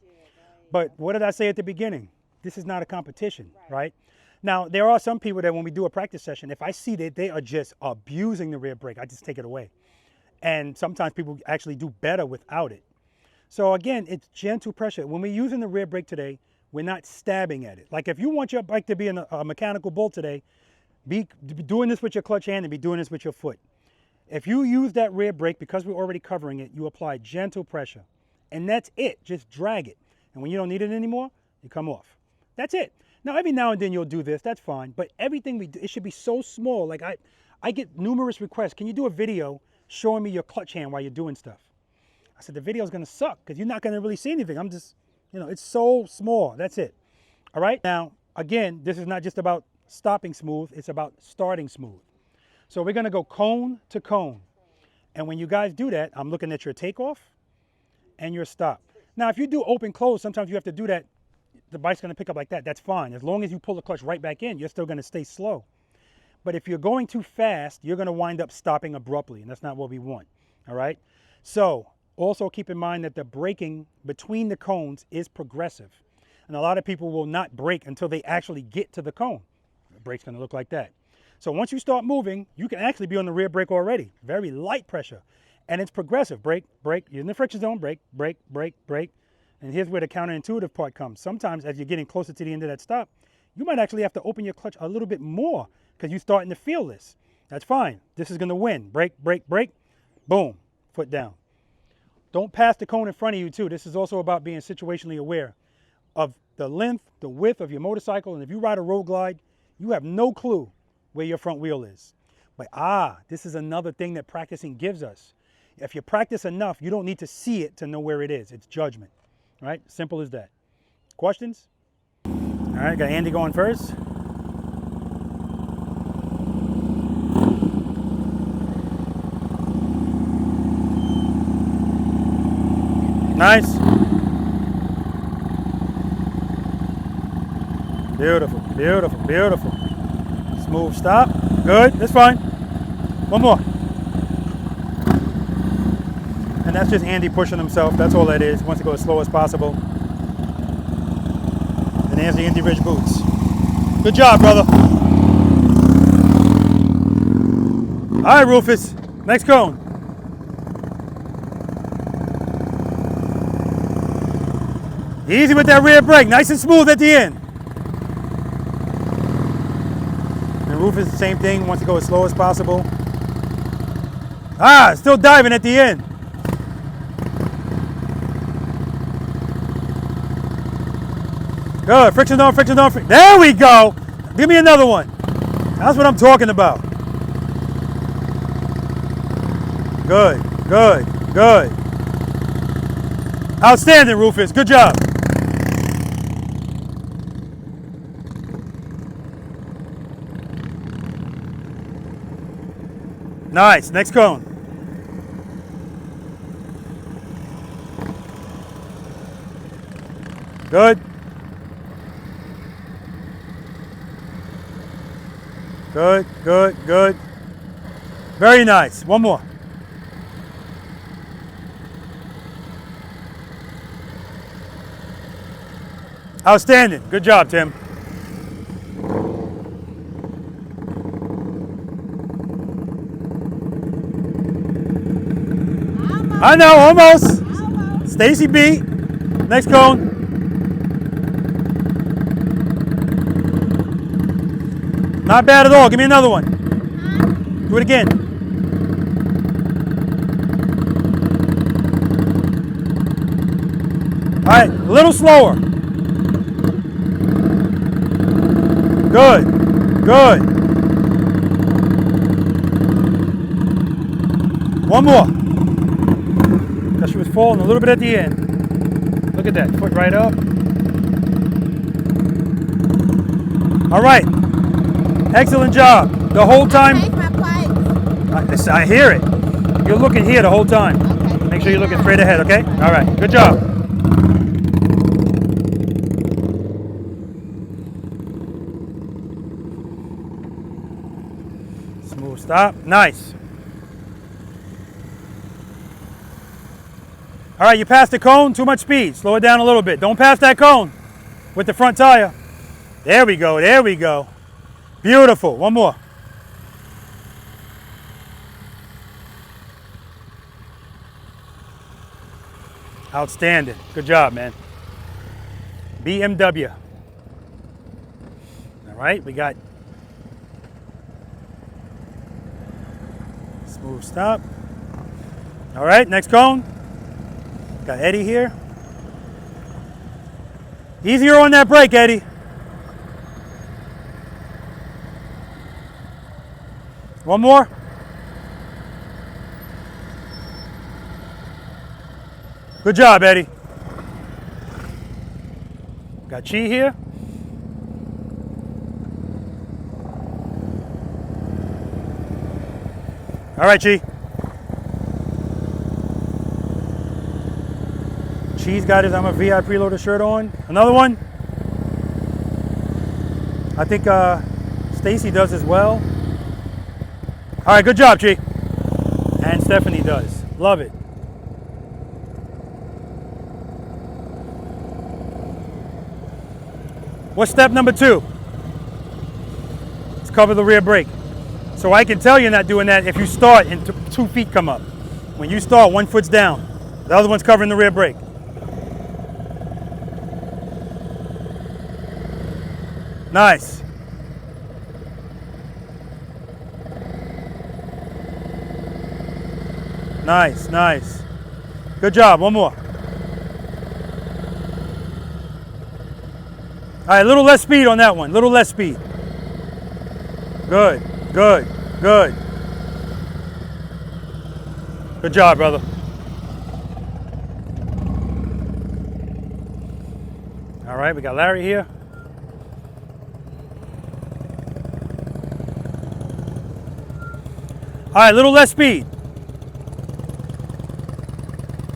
But what did I say at the beginning? This is not a competition, right? Now, there are some people that when we do a practice session, if I see that they are just abusing the rear brake, I just take it away. And sometimes people actually do better without it. So again, it's gentle pressure. When we're using the rear brake today, we're not stabbing at it. Like if you want your bike to be in a mechanical bull today, be doing this with your clutch hand and be doing this with your foot. If you use that rear brake, because we're already covering it, you apply gentle pressure. And that's it. Just drag it. And when you don't need it anymore, you come off. That's it. Now, every now and then you'll do this. That's fine. But everything we do, it should be so small. Like I get numerous requests. Can you do a video showing me your clutch hand while you're doing stuff? I said, the video's going to suck because you're not going to really see anything. I'm just, it's so small. That's it. All right. Now, again, this is not just about stopping smooth. It's about starting smooth. So we're gonna go cone to cone. And when you guys do that, I'm looking at your takeoff and your stop. Now, if you do open close, sometimes you have to do that. The bike's gonna pick up like that. That's fine. As long as you pull the clutch right back in, you're still gonna stay slow. But if you're going too fast, you're gonna wind up stopping abruptly, and that's not what we want, all right? So also keep in mind that the braking between the cones is progressive. And a lot of people will not brake until they actually get to the cone. The brake's gonna look like that. So once you start moving, you can actually be on the rear brake already. Very light pressure. And it's progressive. Brake, brake, you're in the friction zone, brake, brake, brake, brake. And here's where the counterintuitive part comes. Sometimes as you're getting closer to the end of that stop, you might actually have to open your clutch a little bit more because you're starting to feel this. That's fine. This is gonna win. Brake, brake, brake, boom, foot down. Don't pass the cone in front of you too. This is also about being situationally aware of the length, the width of your motorcycle. And if you ride a road glide, you have no clue where your front wheel is. But this is another thing that practicing gives us. If you practice enough, you don't need to see it to know where it is. It's judgment, right? Simple as that. Questions? All right, got Andy going first. Nice. Beautiful, beautiful, beautiful. Smooth stop. Good, that's fine. One more. And that's just Andy pushing himself. That's all that is. Wants to go as slow as possible. And there's the Indy Ridge boots. Good job, brother. All right, Rufus. Next cone. Easy with that rear brake. Nice and smooth at the end. And Rufus, the same thing. Wants to go as slow as possible. Still diving at the end. Good. Friction on, friction on. There we go. Give me another one. That's what I'm talking about. Good, good, good. Outstanding, Rufus. Good job. Nice. Next cone. Good. Good, good, good. Very nice. One more. Outstanding. Good job, Tim. I know, almost. Stacy B. Next cone. Not bad at all. Give me another one. Do it again. All right, a little slower. Good, good. One more. Because she was falling a little bit at the end. Look at that, foot right up. All right, excellent job. The whole time. I hear it. You're looking here the whole time. Okay. Make sure you're looking straight ahead, okay? All right, good job. Smooth stop, nice. All right, you passed the cone, too much speed. Slow it down a little bit. Don't pass that cone with the front tire. There we go, there we go. Beautiful, one more. Outstanding, good job, man. BMW. All right, we got smooth stop. All right, next cone. Got Eddie here. Easier on that brake, Eddie. One more. Good job, Eddie. Got Chi here. All right, Chi. Chi's got his I'm a V.I.Preloader shirt on. Another one. I think Stacy does as well. All right, good job, Chi. And Stephanie does. Love it. What's step number 2? Let's cover the rear brake. So I can tell you're not doing that if you start and 2 feet come up. When you start, 1 foot's down. The other one's covering the rear brake. Nice. Nice, nice. Good job, one more. All right, a little less speed on that one, little less speed. Good, good, good. Good job, brother. All right, we got Larry here. All right, a little less speed.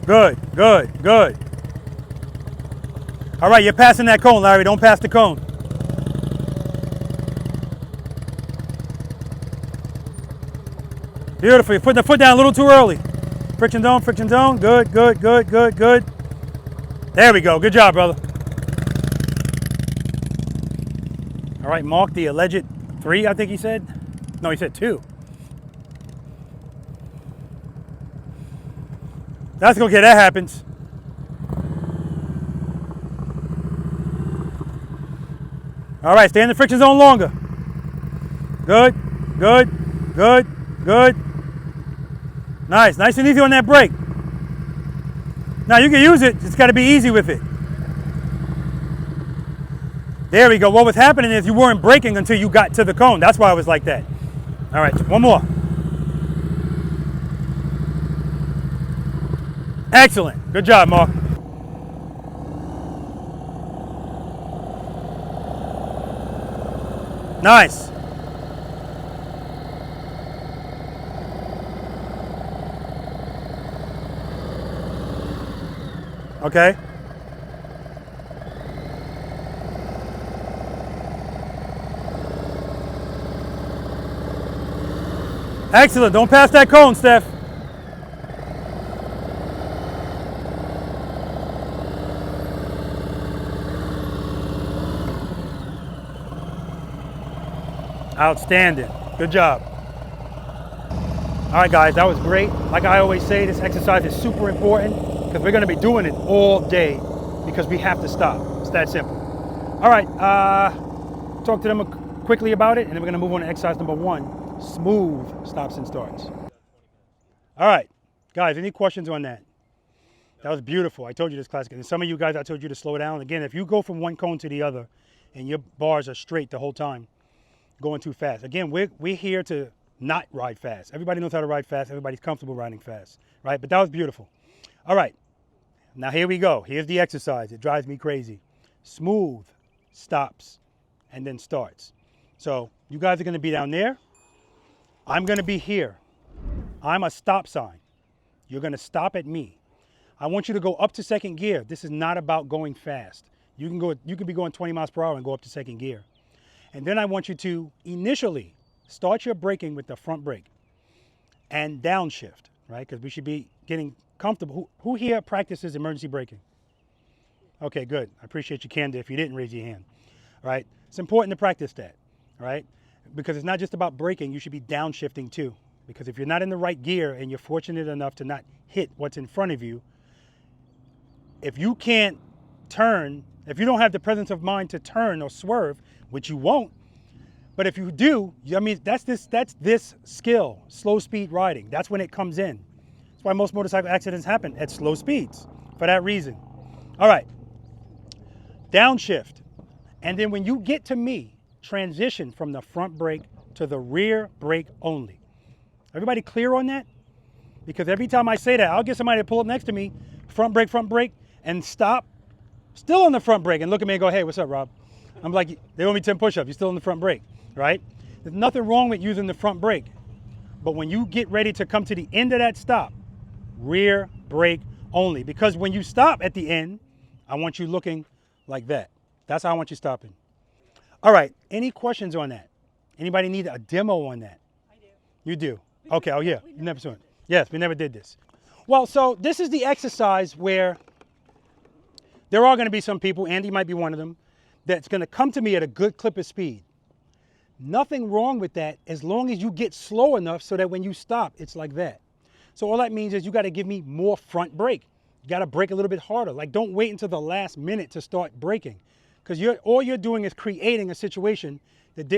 Good, good, good. All right, you're passing that cone, Larry. Don't pass the cone. Beautiful. You're putting the foot down a little too early. Friction zone, friction zone. Good, good, good, good, good. There we go. Good job, brother. All right, Mark, the alleged 3, I think he said. No, he said 2. That's okay, that happens. All right, stay in the friction zone longer. Good, good, good, good. Nice, nice and easy on that brake. Now you can use it, just gotta be easy with it. There we go. What was happening is you weren't braking until you got to the cone. That's why it was like that. All right, one more. Excellent. Good job, Mark. Nice. Okay. Excellent. Don't pass that cone, Steph. Outstanding. Good job. All right, guys, that was great. Like I always say, this exercise is super important because we're going to be doing it all day because we have to stop. It's that simple. All right, talk to them quickly about it, and then we're going to move on to exercise number 1, smooth stops and starts. All right, guys, any questions on that? That was beautiful. I told you this class. And some of you guys, I told you to slow down. Again, if you go from one cone to the other and your bars are straight the whole time, going too fast. Again, we're here to not ride fast. Everybody knows how to ride fast. Everybody's comfortable riding fast, right? But that was beautiful. All right, now here we go. Here's the exercise. It drives me crazy. Smooth stops and then starts. So you guys are going to be down there. I'm going to be here. I'm a stop sign. You're going to stop at me. I want you to go up to second gear. This is not about going fast. You can be going 20 miles per hour and go up to second gear. And then I want you to initially start your braking with the front brake and downshift, right? Because we should be getting comfortable. Who here practices emergency braking? Okay, good. I appreciate your candor if you didn't raise your hand, right? It's important to practice that, right? Because it's not just about braking, you should be downshifting too. Because if you're not in the right gear and you're fortunate enough to not hit what's in front of you, if you can't turn, if you don't have the presence of mind to turn or swerve, which you won't, but if you do, I mean, that's this skill, slow speed riding. That's when it comes in. That's why most motorcycle accidents happen at slow speeds, for that reason. All right, downshift. And then when you get to me, transition from the front brake to the rear brake only. Everybody clear on that? Because every time I say that, I'll get somebody to pull up next to me, front brake, and stop, still on the front brake, and look at me and go, hey, what's up, Rob? I'm like, they owe me 10 push-ups. You're still in the front brake, right? There's nothing wrong with using the front brake. But when you get ready to come to the end of that stop, rear brake only. Because when you stop at the end, I want you looking like that. That's how I want you stopping. All right, any questions on that? Anybody need a demo on that? I do. You do? Okay, oh yeah, you never saw it. Yes, we never did this. Well, so this is the exercise where there are gonna be some people, Andy might be one of them, that's gonna come to me at a good clip of speed. Nothing wrong with that as long as you get slow enough so that when you stop, it's like that. So all that means is you gotta give me more front brake. You gotta brake a little bit harder. Like don't wait until the last minute to start braking. Because all you're doing is creating a situation that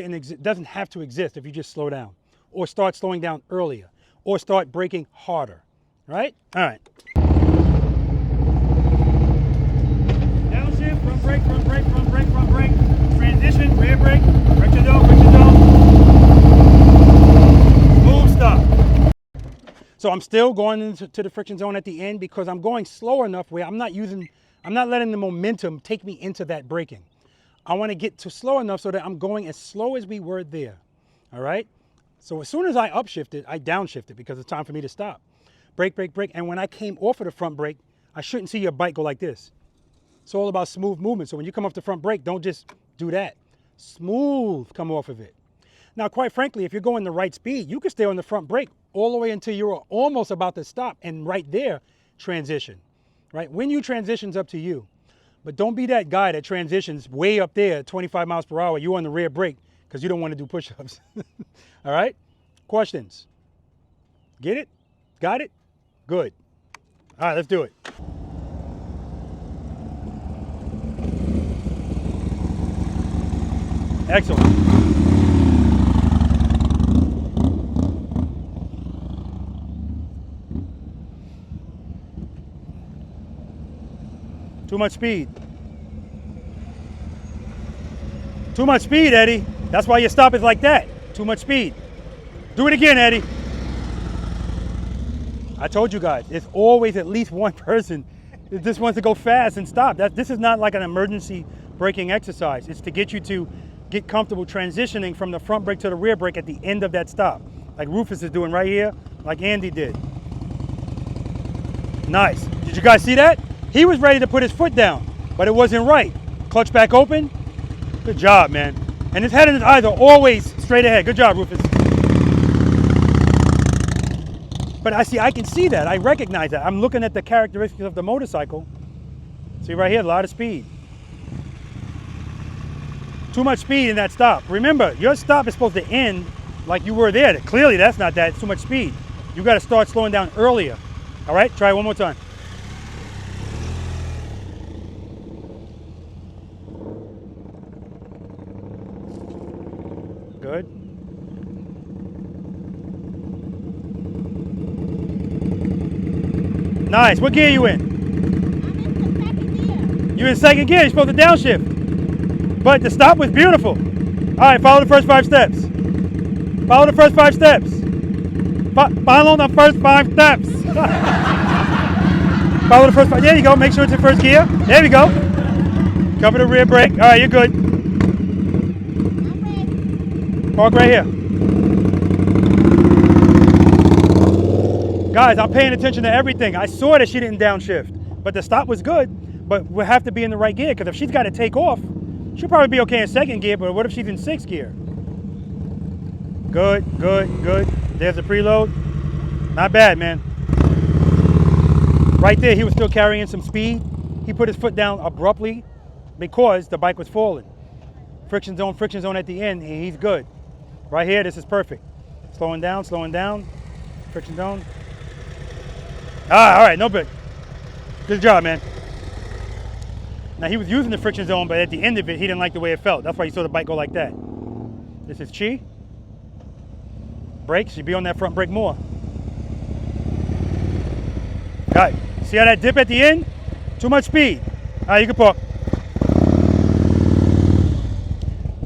doesn't have to exist if you just slow down. Or start slowing down earlier. Or start braking harder, right? All right. Downshift, front brake, front brake, front brake, front brake. Transition, rear brake, friction zone, friction zone. Smooth stop. So I'm still going into the friction zone at the end because I'm going slow enough where I'm not letting the momentum take me into that braking. I want to get to slow enough so that I'm going as slow as we were there, all right? So as soon as I upshifted, I downshifted because it's time for me to stop. Brake, brake, brake, and when I came off of the front brake, I shouldn't see your bike go like this. It's all about smooth movement. So when you come off the front brake, don't just do that. Smooth come off of it. Now, quite frankly, if you're going the right speed, you can stay on the front brake all the way until you're almost about to stop, and right there, transition, right? When you transition's up to you, but don't be that guy that transitions way up there, 25 miles per hour, you on the rear brake because you don't want to do push-ups. All right? Questions? Get it? Got it? Good. All right, let's do it. Excellent. Too much speed. Too much speed, Eddie. That's why your stop is like that. Too much speed. Do it again, Eddie. I told you guys, it's always at least one person that just wants to go fast and stop. This is not like an emergency braking exercise. It's to get you to get comfortable transitioning from the front brake to the rear brake at the end of that stop. Like Rufus is doing right here, like Andy did. Nice. Did you guys see that? He was ready to put his foot down, but it wasn't right. Clutch back open. Good job, man. And his head and his eyes are always straight ahead. Good job, Rufus. But I can see that. I recognize that. I'm looking at the characteristics of the motorcycle. See right here, a lot of speed. Too much speed in that stop. Remember, your stop is supposed to end like you were there. Clearly, that's not that. It's too much speed. You got to start slowing down earlier. All right, try it one more time. Good. Nice. What gear are you in? I'm in the second gear. You're in second gear. You're supposed to downshift. But the stop was beautiful. All right, follow the first 5 steps. Follow the first 5 steps. Follow the first 5 steps. Follow the first 5. There you go. Make sure it's in first gear. There we go. Cover the rear brake. All right, you're good. Park right here. Guys, I'm paying attention to everything. I saw that she didn't downshift, but the stop was good, but we'll have to be in the right gear because if she's got to take off, she'll probably be okay in second gear, but what if she's in 6th gear? Good, good, good. There's the preload. Not bad, man. Right there, he was still carrying some speed. He put his foot down abruptly because the bike was falling. Friction zone at the end, and he's good. Right here, this is perfect. Slowing down, friction zone. Ah, all right, no big. Good job, man. Now, he was using the friction zone, but at the end of it, he didn't like the way it felt. That's why you saw the bike go like that. This is Chi. Brakes, you be on that front brake more. All right, see how that dip at the end? Too much speed. All right, you can park.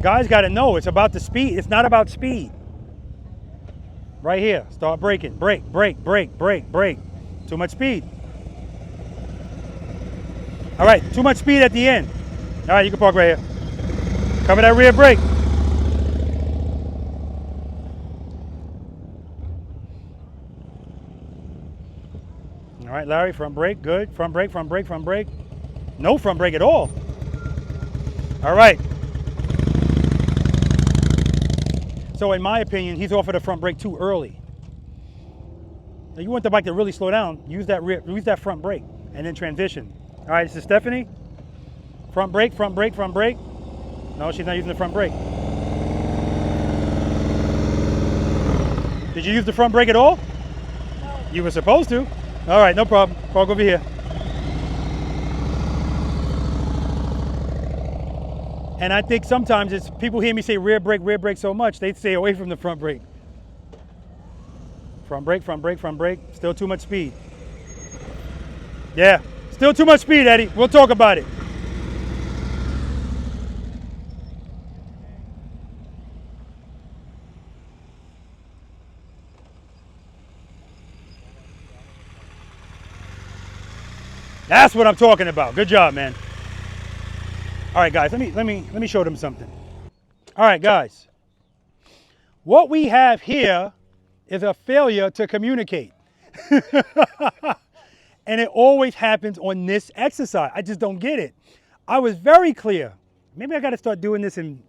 Guys got to know it's about the speed. It's not about speed. Right here, start braking. Brake, brake, brake, brake, brake. Too much speed. All right, too much speed at the end. All right, you can park right here. Cover that rear brake. All right, Larry, front brake, good. Front brake, front brake, front brake. No front brake at all. All right. So in my opinion, he's offered a front brake too early. Now you want the bike to really slow down, use that front brake and then transition. All right, this is Stephanie. Front brake, front brake, front brake. No, she's not using the front brake. Did you use the front brake at all? No. You were supposed to. All right, no problem. Park over here. And I think sometimes it's people hear me say rear brake so much, they stay away from the front brake. Front brake, front brake, front brake. Still too much speed. Yeah, still too much speed, Eddie. We'll talk about it. That's what I'm talking about. Good job, man. All right, guys, let me show them something. All right, guys. What we have here is a failure to communicate. And it always happens on this exercise. I just don't get it. I was very clear. Maybe I got to start doing this in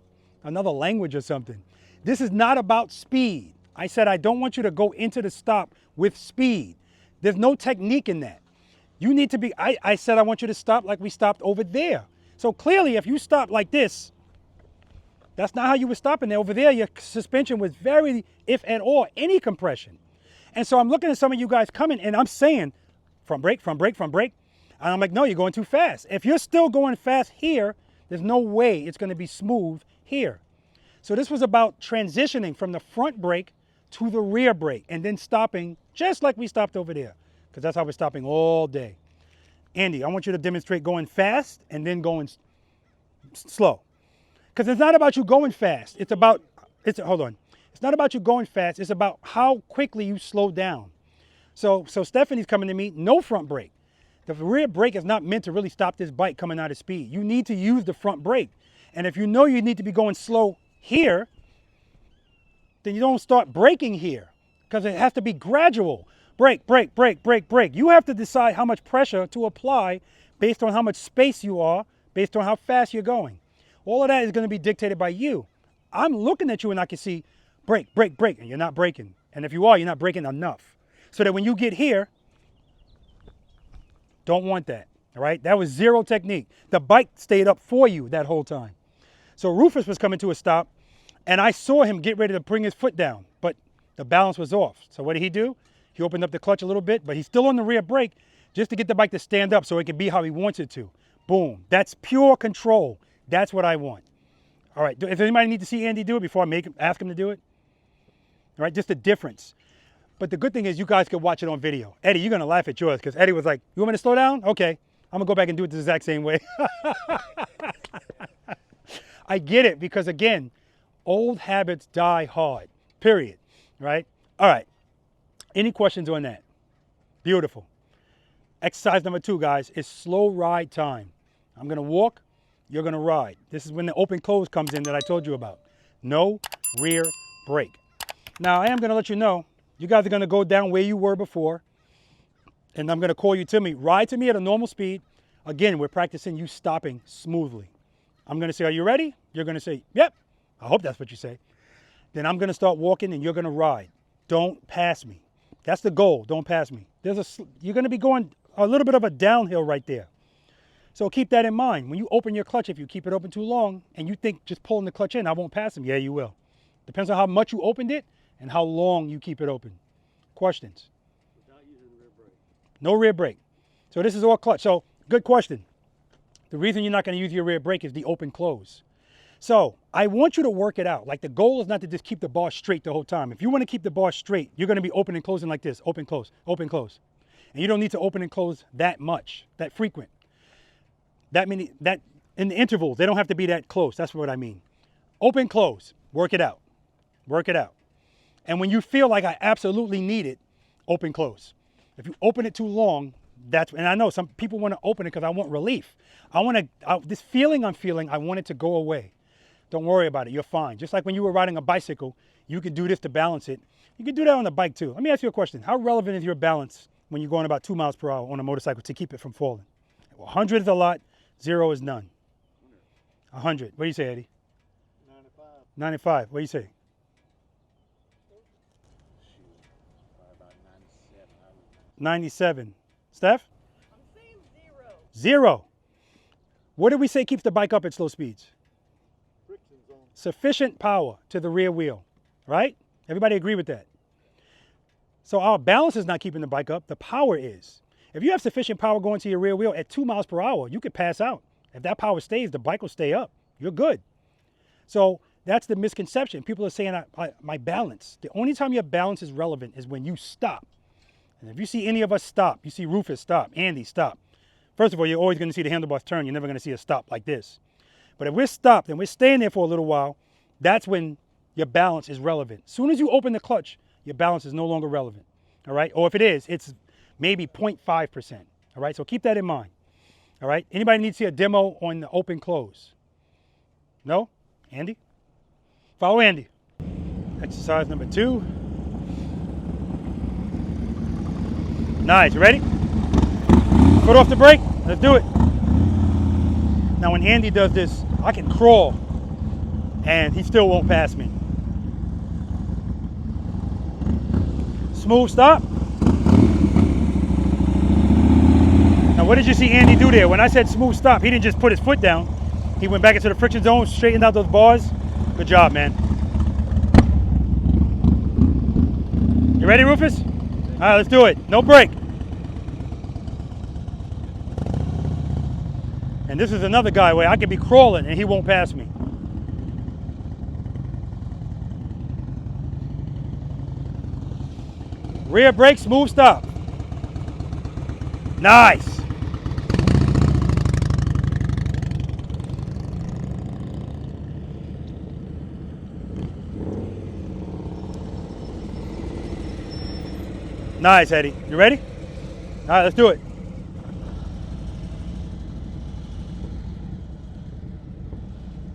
another language or something. This is not about speed. I said I don't want you to go into the stop with speed. There's no technique in that. You need to be, I said I want you to stop like we stopped over there. So clearly if you stop like this, that's not how you were stopping there. Over there, your suspension was very, if at all, any compression. And so I'm looking at some of you guys coming and I'm saying, front brake, front brake, front brake. And I'm like, no, you're going too fast. If you're still going fast here, there's no way it's going to be smooth here. So this was about transitioning from the front brake to the rear brake and then stopping just like we stopped over there, because that's how we're stopping all day. Andy, I want you to demonstrate going fast and then going slow. Because it's not about you going fast. Hold on. It's not about you going fast. It's about how quickly you slow down. So Stephanie's coming to me, no front brake. The rear brake is not meant to really stop this bike coming out of speed. You need to use the front brake. And if you know you need to be going slow here, then you don't start braking here, because it has to be gradual. Brake, brake, brake, brake, brake. You have to decide how much pressure to apply based on how much space you are, based on how fast you're going. All of that is going to be dictated by you. I'm looking at you and I can see brake, brake, brake, and you're not braking. And if you are, you're not braking enough. So that when you get here, don't want that, all right? That was zero technique. The bike stayed up for you that whole time. So Rufus was coming to a stop, and I saw him get ready to bring his foot down, but the balance was off. So what did he do? He opened up the clutch a little bit, but he's still on the rear brake just to get the bike to stand up so it can be how he wants it to. Boom. That's pure control. That's what I want. All right. Does anybody need to see Andy do it before I ask him to do it? All right. Just the difference. But the good thing is you guys can watch it on video. Eddie, you're going to laugh at yours because Eddie was like, you want me to slow down? Okay. I'm going to go back and do it the exact same way. I get it because, again, old habits die hard. Period. Right? All right. Any questions on that? Beautiful. Exercise number 2, guys, is slow ride time. I'm going to walk. You're going to ride. This is when the open close comes in that I told you about. No rear brake. Now, I am going to let you know, you guys are going to go down where you were before, and I'm going to call you to me. Ride to me at a normal speed. Again, we're practicing you stopping smoothly. I'm going to say, are you ready? You're going to say, yep. I hope that's what you say. Then I'm going to start walking, and you're going to ride. Don't pass me. That's the goal. Don't pass me. You're going to be going a little bit of a downhill right there. So keep that in mind. When you open your clutch, if you keep it open too long and you think just pulling the clutch in, I won't pass him. Yeah, you will. Depends on how much you opened it and how long you keep it open. Questions? Without using rear brake. No rear brake. So this is all clutch. So good question. The reason you're not going to use your rear brake is the open close. So I want you to work it out. Like the goal is not to just keep the bar straight the whole time. If you want to keep the bar straight, you're going to be open and closing like this. Open, close, open, close. And you don't need to open and close that much, that frequent. That in the intervals, they don't have to be that close. That's what I mean. Open, close, work it out. Work it out. And when you feel like I absolutely need it, open, close. If you open it too long, and I know some people want to open it because I want relief. This feeling I'm feeling, I want it to go away. Don't worry about it, you're fine. Just like when you were riding a bicycle, you could do this to balance it. You can do that on a bike too. Let me ask you a question. How relevant is your balance when you're going about 2 miles per hour on a motorcycle to keep it from falling. 100 is a lot, 0 is none. 100. What do you say, Eddie? 95. 95. What do you say? About 97. 97. Steph? I'm saying 0. 0. What did we say keeps the bike up at slow speeds? Friction zone. Sufficient power to the rear wheel, right? Everybody agree with that? So our balance is not keeping the bike up, the power is. If you have sufficient power going to your rear wheel at 2 miles per hour, you could pass out. If that power stays, the bike will stay up. You're good. So that's the misconception. People are saying, my balance. The only time your balance is relevant is when you stop. And if you see any of us stop, you see Rufus stop, Andy stop. First of all, you're always going to see the handlebars turn. You're never going to see a stop like this. But if we're stopped and we're staying there for a little while, that's when your balance is relevant. As soon as you open the clutch, your balance is no longer relevant. All right? Or if it is, it's maybe 0.5%. All right? So keep that in mind. All right? Anybody need to see a demo on the open close? No? Andy? Follow Andy. Exercise number 2. Nice. You ready? Foot off the brake. Let's do it. Now when Andy does this, I can crawl and he still won't pass me. Smooth stop. Now what did you see Andy do there? When I said smooth stop, he didn't just put his foot down. He went back into the friction zone, straightened out those bars. Good job, man. You ready, Rufus? All right, let's do it. No brake. And this is another guy where I could be crawling and he won't pass me. Rear brake, smooth stop. Nice. Nice, Eddie. You ready? All right, let's do it.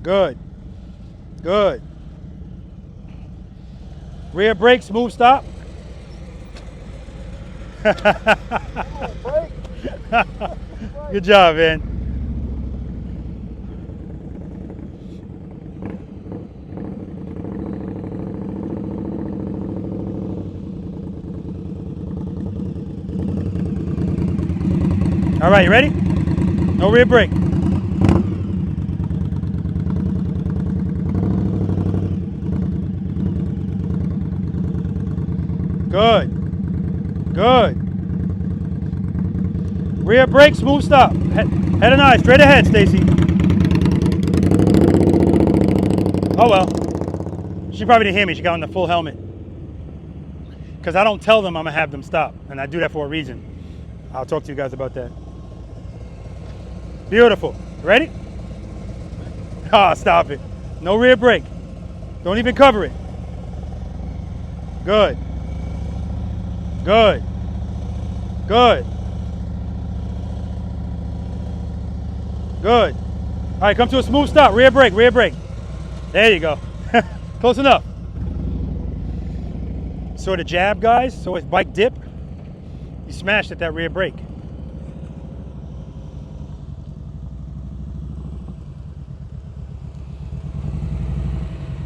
Good. Good. Rear brake, smooth stop. Good job, man. All right, you ready? No rear brake. Good. Good. Rear brake, smooth stop. Head and eye, straight ahead, Stacy. Oh well. She probably didn't hear me. She got on the full helmet. Because I don't tell them I'm going to have them stop. And I do that for a reason. I'll talk to you guys about that. Beautiful. Ready? Ah, stop it. No rear brake. Don't even cover it. Good. Good. Good. Good. All right, come to a smooth stop. Rear brake, rear brake. There you go. Close enough. Sort of jab, guys. So it's bike dip. You smashed at that rear brake.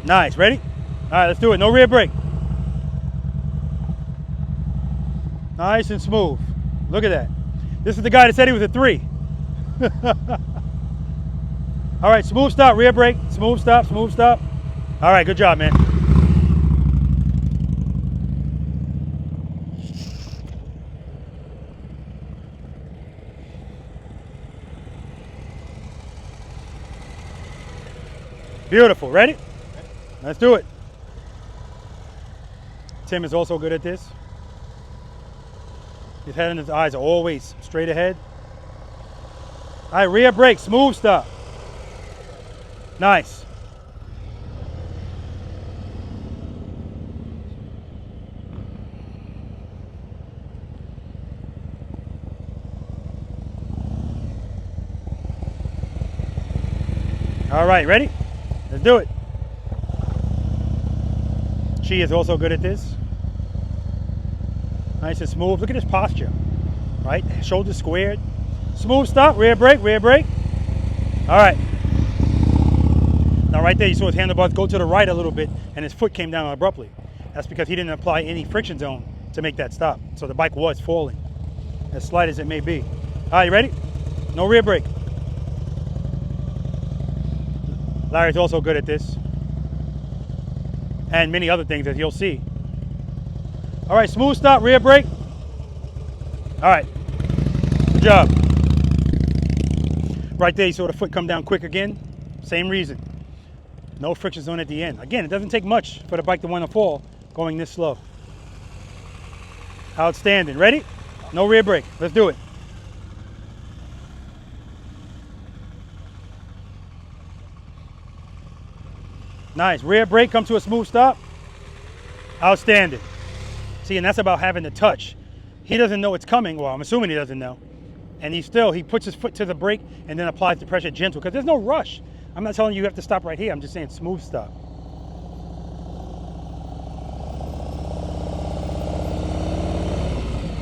Nice. Ready? All right, let's do it. No rear brake. Nice and smooth. Look at that. This is the guy that said he was a 3. All right, smooth stop, rear brake. Smooth stop, smooth stop. All right, good job, man. Beautiful. Ready? Let's do it. Tim is also good at this. His head and his eyes are always straight ahead. All right, rear brake, smooth stop. Nice. All right, ready? Let's do it. She is also good at this. All Nice and smooth. Look at his posture, right? Shoulders squared. Smooth stop, rear brake, rear brake. All right. Now right there, you saw his handlebars go to the right a little bit and his foot came down abruptly. That's because he didn't apply any friction zone to make that stop. So the bike was falling, as slight as it may be. All right, you ready? No rear brake. Larry's also good at this. And many other things, as you'll see. All right, smooth stop, rear brake. All right, good job. Right there, you saw the foot come down quick again. Same reason. No friction zone at the end. Again, it doesn't take much for the bike to want to fall going this slow. Outstanding. Ready? No rear brake. Let's do it. Nice. Rear brake, come to a smooth stop. Outstanding. See, and that's about having the touch. He doesn't know it's coming. Well, I'm assuming he doesn't know. And he puts his foot to the brake and then applies the pressure gentle because there's no rush. I'm not telling you have to stop right here. I'm just saying smooth stop.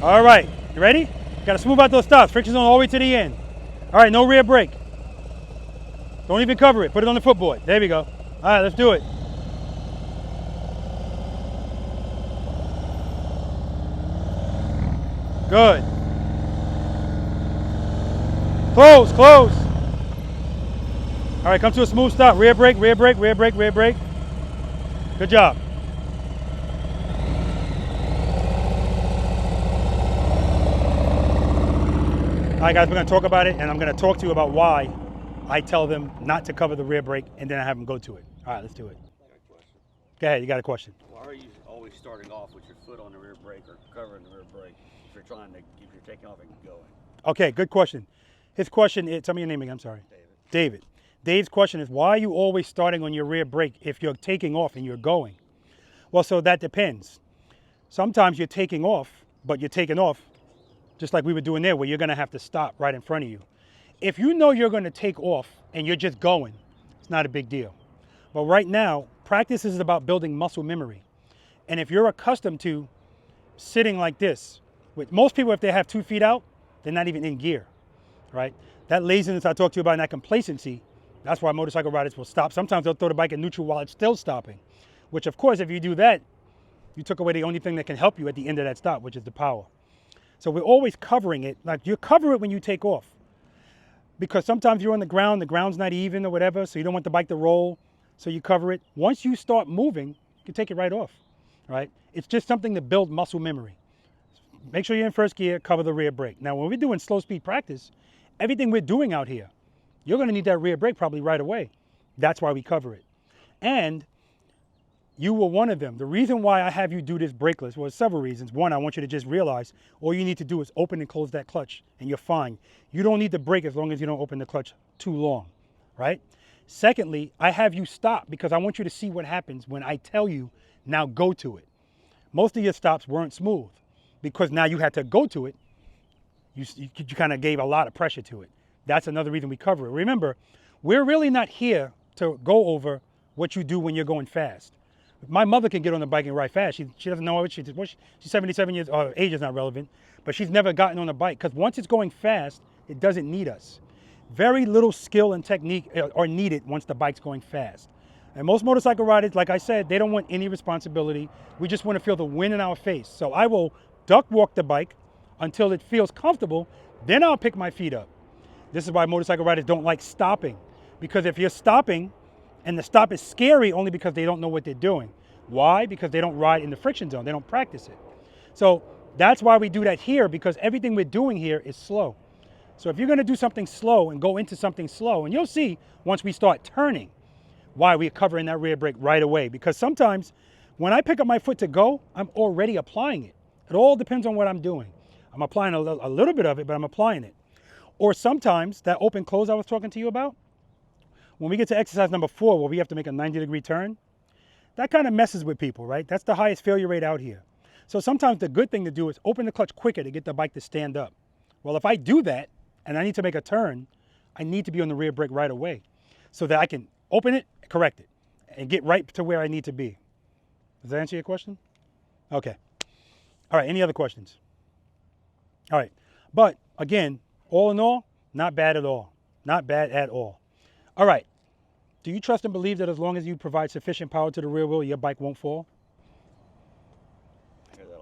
All right, you ready? Got to smooth out those stops. Friction zone all the way to the end. All right, no rear brake. Don't even cover it. Put it on the footboard. There we go. All right, let's do it. Good. Close, close. All right, come to a smooth stop. Rear brake, rear brake, rear brake, rear brake. Good job. All right, guys, we're going to talk about it, and I'm going to talk to you about why I tell them not to cover the rear brake, and then I have them go to it. All right, let's do it. Go ahead, you got a question. Why are you always starting off with your foot on the rear brake or covering the rear brake if you're trying to keep your taking off and going? Okay, good question. His question is, tell me your name again, I'm sorry. David. Dave's question is, why are you always starting on your rear brake if you're taking off and you're going? Well, so that depends. Sometimes you're taking off, but you're taking off just like we were doing there, where you're gonna have to stop right in front of you. If you know you're gonna take off and you're just going, it's not a big deal. But right now, practice is about building muscle memory. And if you're accustomed to sitting like this, with most people, if they have 2 feet out, they're not even in gear, right? That laziness I talked to you about and that complacency, that's why motorcycle riders will stop. Sometimes they'll throw the bike in neutral while it's still stopping, which of course, if you do that, you took away the only thing that can help you at the end of that stop, which is the power. So we're always covering it. Like you cover it when you take off, because sometimes you're on the ground's not even or whatever, so you don't want the bike to roll, so you cover it. Once you start moving, you can take it right off, right? It's just something to build muscle memory. Make sure you're in first gear, cover the rear brake. Now, when we're doing slow speed practice, everything we're doing out here, you're gonna need that rear brake probably right away. That's why we cover it. And you were one of them. The reason why I have you do this brakeless was several reasons. One, I want you to just realize all you need to do is open and close that clutch and you're fine. You don't need to brake as long as you don't open the clutch too long, right? Secondly, I have you stop because I want you to see what happens when I tell you, now go to it. Most of your stops weren't smooth because now you had to go to it. You kind of gave a lot of pressure to it. That's another reason we cover it. Remember, we're really not here to go over what you do when you're going fast. My mother can get on the bike and ride fast. She doesn't know what she's 77 years, age is not relevant, but she's never gotten on a bike because once it's going fast, it doesn't need us. Very little skill and technique are needed once the bike's going fast. And most motorcycle riders, like I said, they don't want any responsibility. We just want to feel the wind in our face. So I will duck walk the bike until it feels comfortable, then I'll pick my feet up. This is why motorcycle riders don't like stopping, because if you're stopping, and the stop is scary only because they don't know what they're doing. Why? Because they don't ride in the friction zone. They don't practice it. So that's why we do that here, because everything we're doing here is slow. So if you're going to do something slow and go into something slow, and you'll see once we start turning why we're covering that rear brake right away. Because sometimes when I pick up my foot to go, I'm already applying it. It all depends on what I'm doing. I'm applying a little bit of it, but I'm applying it. Or sometimes that open close I was talking to you about, when we get to exercise number 4, where we have to make a 90-degree turn, that kind of messes with people, right? That's the highest failure rate out here. So sometimes the good thing to do is open the clutch quicker to get the bike to stand up. Well, if I do that and I need to make a turn, I need to be on the rear brake right away so that I can open it, correct it, and get right to where I need to be. Does that answer your question? Okay. All right, any other questions? All right, but again, all in all, not bad at all. Not bad at all. All right, do you trust and believe that as long as you provide sufficient power to the rear wheel, your bike won't fall? I hear that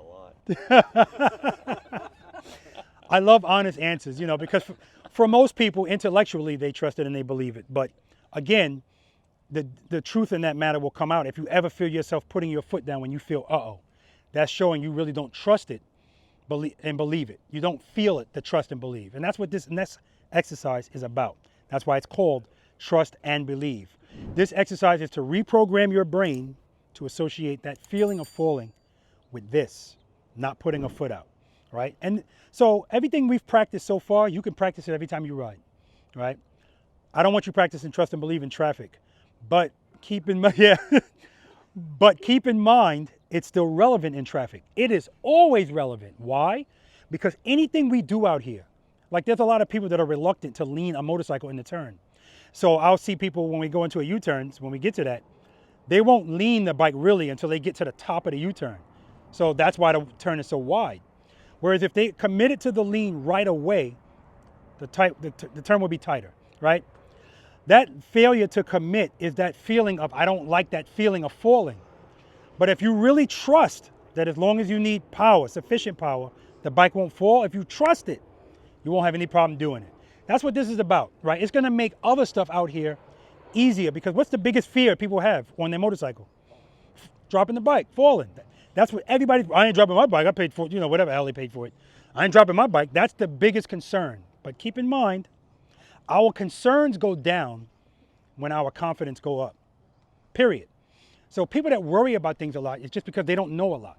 a lot. I love honest answers, you know, because for most people, intellectually, they trust it and they believe it. But again, the truth in that matter will come out if you ever feel yourself putting your foot down when you feel, uh-oh. That's showing you really don't trust it and believe it. You don't feel it, the trust and believe. And that's what this next exercise is about. That's why it's called Trust and Believe. This exercise is to reprogram your brain to associate that feeling of falling with this, not putting a foot out, right? And so everything we've practiced so far, you can practice it every time you ride, right? I don't want you practicing trust and believe in traffic, but keep in mind, yeah, but keep in mind, it's still relevant in traffic. It is always relevant. Why? Because anything we do out here, like there's a lot of people that are reluctant to lean a motorcycle in the turn. So I'll see people when we go into a U-turn, when we get to that, they won't lean the bike really until they get to the top of the U-turn. So that's why the turn is so wide. Whereas if they committed to the lean right away, the turn will be tighter, right? That failure to commit is that feeling of, I don't like that feeling of falling. But if you really trust that as long as you need power, sufficient power, the bike won't fall, if you trust it, you won't have any problem doing it. That's what this is about, right? It's gonna make other stuff out here easier, because what's the biggest fear people have on their motorcycle? Dropping the bike, falling. That's what everybody, I ain't dropping my bike, I paid for it, you know, whatever the hell they paid for it. I ain't dropping my bike, that's the biggest concern. But keep in mind, our concerns go down when our confidence go up, period. So people that worry about things a lot, it's just because they don't know a lot.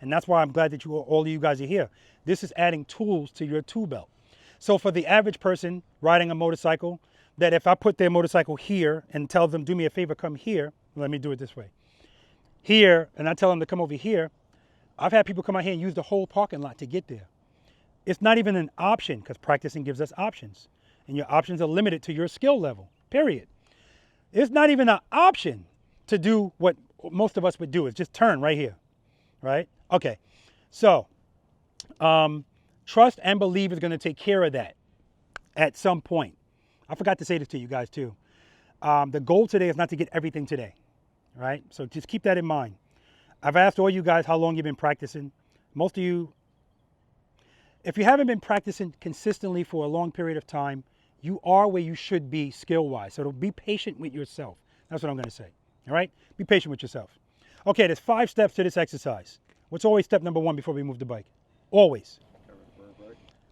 And that's why I'm glad that all of you guys are here. This is adding tools to your tool belt. So for the average person riding a motorcycle, that if I put their motorcycle here and tell them, do me a favor, come here, let me do it this way. Here, and I tell them to come over here, I've had people come out here and use the whole parking lot to get there. It's not even an option, because practicing gives us options. And your options are limited to your skill level, period. It's not even an option to do what most of us would do, is just turn right here, right? Okay, so trust and believe is gonna take care of that at some point. I forgot to say this to you guys too. The goal today is not to get everything today, right? So just keep that in mind. I've asked all you guys how long you've been practicing. Most of you, if you haven't been practicing consistently for a long period of time, you are where you should be skill-wise. So be patient with yourself. That's what I'm gonna say, all right? Be patient with yourself. Okay, there's 5 steps to this exercise. What's always step number 1 before we move the bike? Always.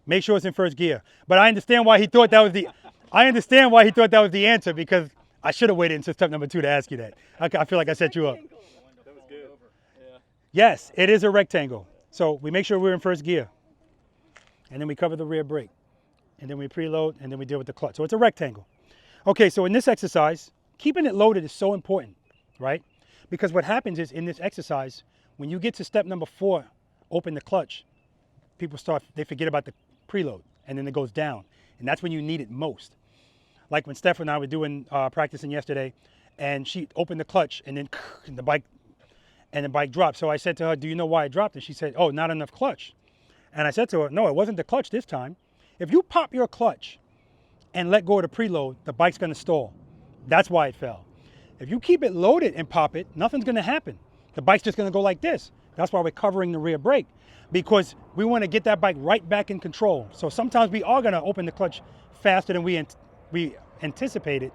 Make sure it's in first gear. But I understand why he thought that was the answer, because I should have waited until step number 2 to ask you that. I feel like I set you up. That was good. Yeah. Yes, it is a rectangle. So we make sure we're in first gear. And then we cover the rear brake. And then we preload, and then we deal with the clutch. So it's a rectangle. Okay, so in this exercise, keeping it loaded is so important, right? Because what happens is in this exercise, when you get to step number 4, open the clutch, they forget about the preload, and then it goes down. And that's when you need it most. Like when Steph and I were doing practicing yesterday, and she opened the clutch, and then the bike dropped. So I said to her, do you know why it dropped? And she said, oh, not enough clutch. And I said to her, no, it wasn't the clutch this time. If you pop your clutch and let go of the preload, the bike's gonna stall. That's why it fell. If you keep it loaded and pop it, nothing's gonna happen. The bike's just gonna go like this. That's why we're covering the rear brake, because we wanna get that bike right back in control. So sometimes we are gonna open the clutch faster than we anticipated.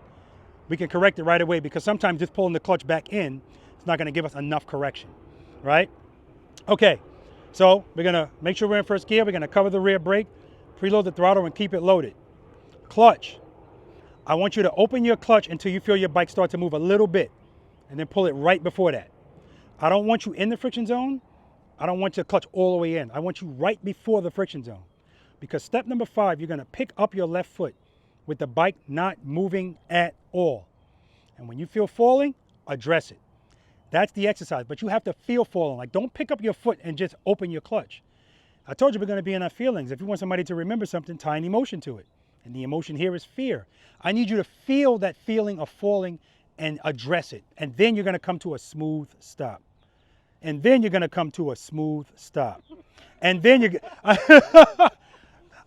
We can correct it right away, because sometimes just pulling the clutch back in is not gonna give us enough correction, right? Okay, so we're gonna make sure we're in first gear. We're gonna cover the rear brake, preload the throttle, and keep it loaded. Clutch. I want you to open your clutch until you feel your bike start to move a little bit, and then pull it right before that. I don't want you in the friction zone. I don't want your clutch all the way in. I want you right before the friction zone. Because step number 5, you're gonna pick up your left foot with the bike not moving at all. And when you feel falling, address it. That's the exercise, but you have to feel falling. Like, don't pick up your foot and just open your clutch. I told you we're gonna be in our feelings. If you want somebody to remember something, tie an emotion to it. And the emotion here is fear. I need you to feel that feeling of falling and address it. And then you're gonna come to a smooth stop. and then you're going to come to a smooth stop. And then you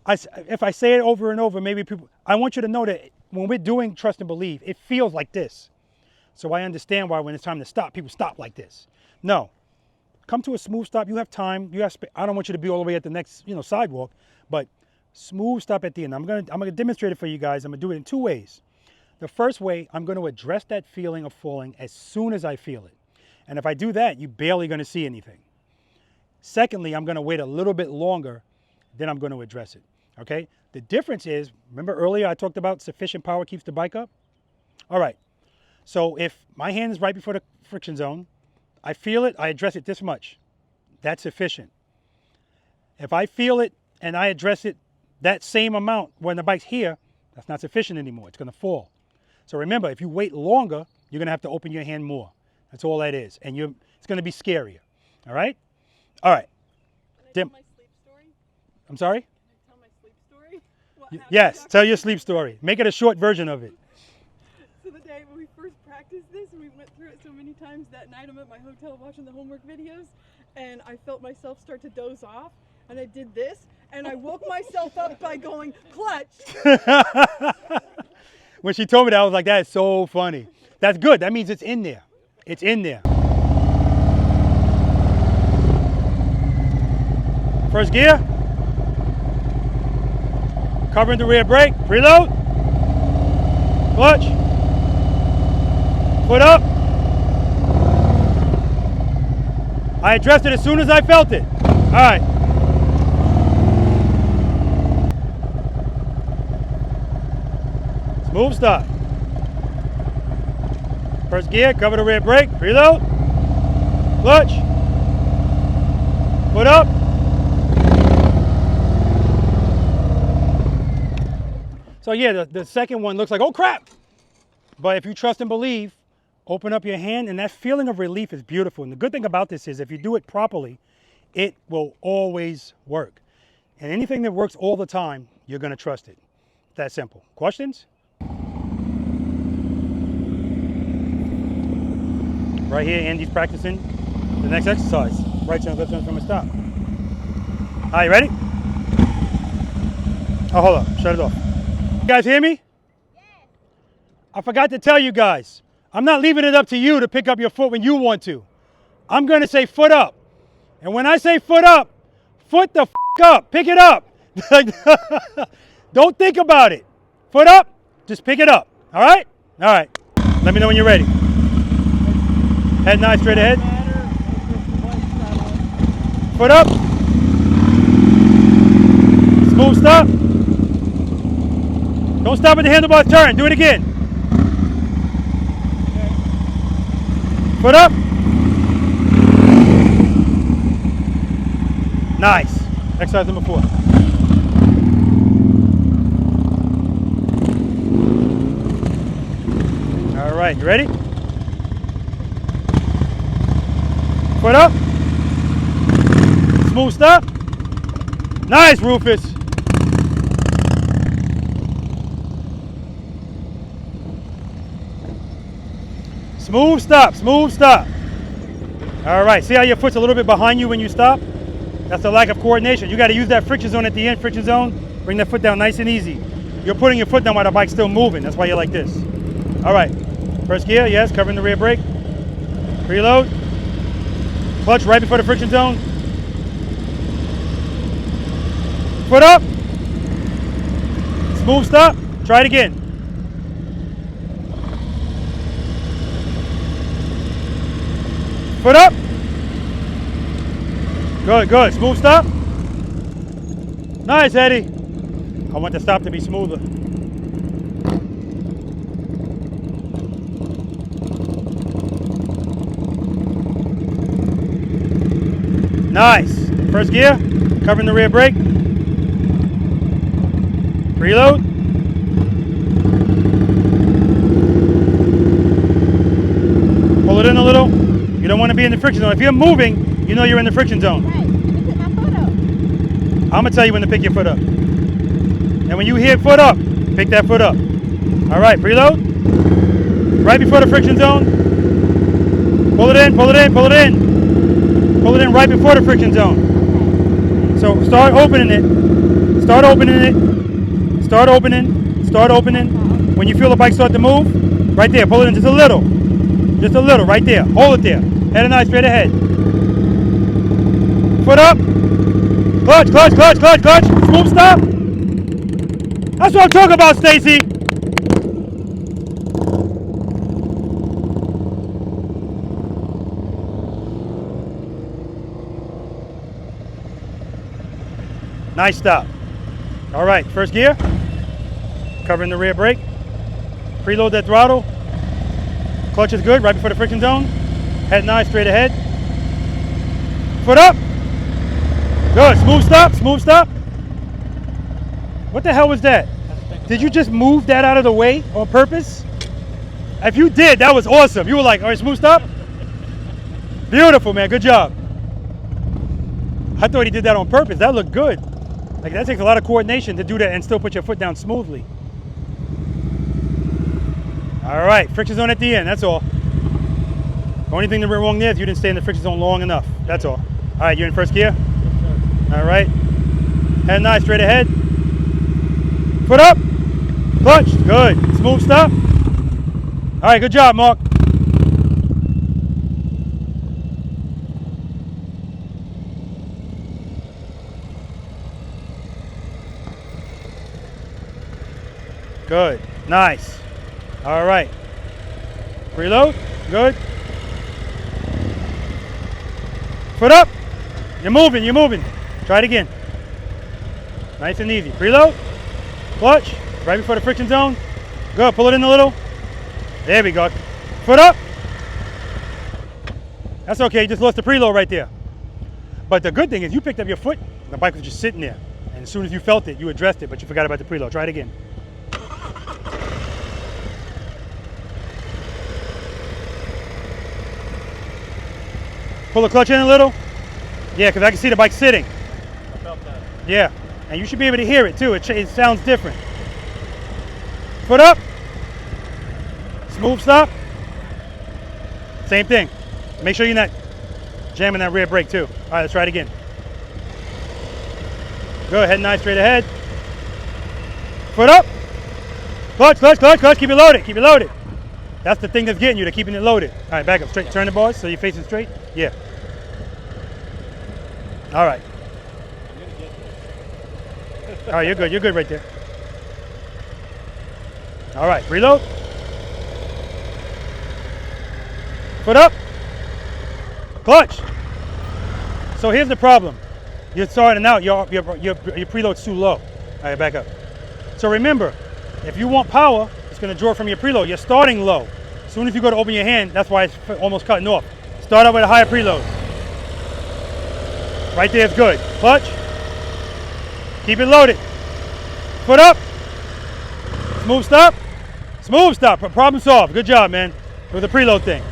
if I say it over and over, maybe people, I want you to know that when we're doing trust and believe, it feels like this. So I understand why when it's time to stop, people stop like this. No, come to a smooth stop. You have time. You have I don't want you to be all the way at the next, sidewalk, but smooth stop at the end. I'm gonna demonstrate it for you guys. I'm gonna do it in 2 ways. The first way, I'm going to address that feeling of falling as soon as I feel it. And if I do that, you're barely going to see anything. Secondly, I'm going to wait a little bit longer, then I'm going to address it. Okay? The difference is, remember earlier I talked about sufficient power keeps the bike up? All right. So if my hand is right before the friction zone, I feel it, I address it this much. That's sufficient. If I feel it and I address it that same amount when the bike's here, that's not sufficient anymore. It's going to fall. So remember, if you wait longer, you're going to have to open your hand more. That's all that is. And it's going to be scarier. All right? All right. Can I tell my sleep story? I'm sorry? Can I tell my sleep story? Yes, tell your sleep story. Make it a short version of it. So the day when we first practiced this, and we went through it so many times that night, I'm at my hotel watching the homework videos, and I felt myself start to doze off, and I did this, and I woke myself up by going, clutch. When she told me that, I was like, that is so funny. That's good. That means it's in there. It's in there. First gear. Covering the rear brake. Preload. Clutch. Foot up. I addressed it as soon as I felt it. All right. Smooth stop. First gear, cover the rear brake, preload, clutch, foot up. So yeah, the second one looks like, oh crap. But if you trust and believe, open up your hand, and that feeling of relief is beautiful. And the good thing about this is if you do it properly, it will always work. And anything that works all the time, you're going to trust it. That simple. Questions? Right here, Andy's practicing the next exercise. Right turn, left turn from a stop. All right, you ready? Oh, hold on. Shut it off. You guys hear me? Yes. I forgot to tell you guys. I'm not leaving it up to you to pick up your foot when you want to. I'm going to say foot up. And when I say foot up, foot the f up. Pick it up. Don't think about it. Foot up, just pick it up. All right? All right. Let me know when you're ready. Head nice, straight ahead. Foot up. Smooth stop. Don't stop at the handlebars, turn. Do it again. Foot up. Nice. Exercise number 4. All right, you ready? Foot up. Smooth stop. Nice, Rufus. Smooth stop, smooth stop. All right, see how your foot's a little bit behind you when you stop? That's the lack of coordination. You got to use that friction zone at the end, friction zone. Bring that foot down nice and easy. You're putting your foot down while the bike's still moving. That's why you're like this. All right, first gear, yes, covering the rear brake. Preload. Clutch right before the friction zone. Foot up. Smooth stop. Try it again. Foot up. Good, good. Smooth stop. Nice, Eddie. I want the stop to be smoother. Nice. First gear, covering the rear brake. Preload. Pull it in a little. You don't want to be in the friction zone. If you're moving, you know you're in the friction zone. Right, let me put my foot up. I'm going to tell you when to pick your foot up. And when you hear foot up, pick that foot up. All right, preload. Right before the friction zone. Pull it in, pull it in, pull it in. right before the friction zone. So start opening it. Start opening it. Start opening. Start opening. When you feel the bike start to move, right there, pull it in just a little. Just a little, right there. Hold it there. Head and eye straight ahead. Foot up. Clutch, clutch, clutch, clutch, clutch. Smooth stop. That's what I'm talking about, Stacy. Nice stop. All right, first gear. Covering the rear brake. Preload that throttle. Clutch is good, right before the friction zone. Head and eye straight ahead. Foot up. Good, smooth stop, smooth stop. What the hell was that? Did you just move that out of the way on purpose? If you did, that was awesome. You were like, all right, smooth stop. Beautiful, man, good job. I thought he did that on purpose. That looked good. Like, that takes a lot of coordination to do that and still put your foot down smoothly. All right, friction zone at the end, that's all. The only thing that went wrong there is you didn't stay in the friction zone long enough. That's all. All right, you're in first gear? Yes, sir. All right. Head and eye straight ahead. Foot up. Clutch. Good. Smooth stop. All right, good job, Mark. Good. Nice. All right. Preload. Good. Foot up. You're moving, you're moving. Try it again. Nice and easy. Preload. Clutch. Right before the friction zone. Good. Pull it in a little. There we go. Foot up. That's okay. You just lost the preload right there. But the good thing is you picked up your foot. The bike was just sitting there. And as soon as you felt it, you addressed it, but you forgot about the preload. Try it again. Pull the clutch in a little. Yeah, because I can see the bike sitting. I felt that. Yeah, and you should be able to hear it too. It sounds different. Foot up. Smooth stop. Same thing. Make sure you're not jamming that rear brake too. All right, let's try it again. Go ahead, nice, straight ahead. Foot up. Clutch, clutch, clutch, clutch. Keep it loaded. Keep it loaded. That's the thing that's getting you, to keeping it loaded. All right, back up. Straight. Turn the bars so you're facing straight. Yeah. All right. All right, you're good. You're good right there. All right, reload. Foot up. Clutch. So here's the problem. You're starting out, your preload's too low. All right, back up. So remember, if you want power, it's going to draw from your preload. You're starting low. As soon as you go to open your hand, that's why it's almost cutting off. Start out with a higher preload. Right there is good. Clutch. Keep it loaded. Foot up. Smooth stop. Smooth stop. Problem solved. Good job, man. With the preload thing.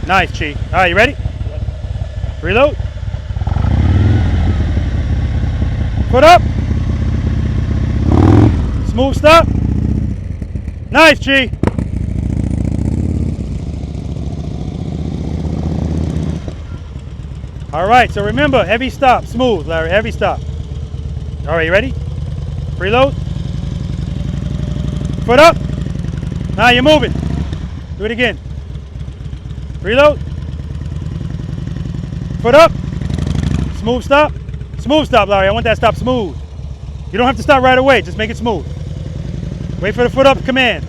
Nice, Chi. All right, you ready? Yep. Reload. Foot up. Smooth stop. Nice, Chi. All right, so remember, heavy stop, smooth, Larry, heavy stop. All right, you ready? Preload. Foot up. Now you're moving. Do it again. Reload. Foot up. Smooth stop. Smooth stop, Larry. I want that stop smooth. You don't have to stop right away. Just make it smooth. Wait for the foot up command.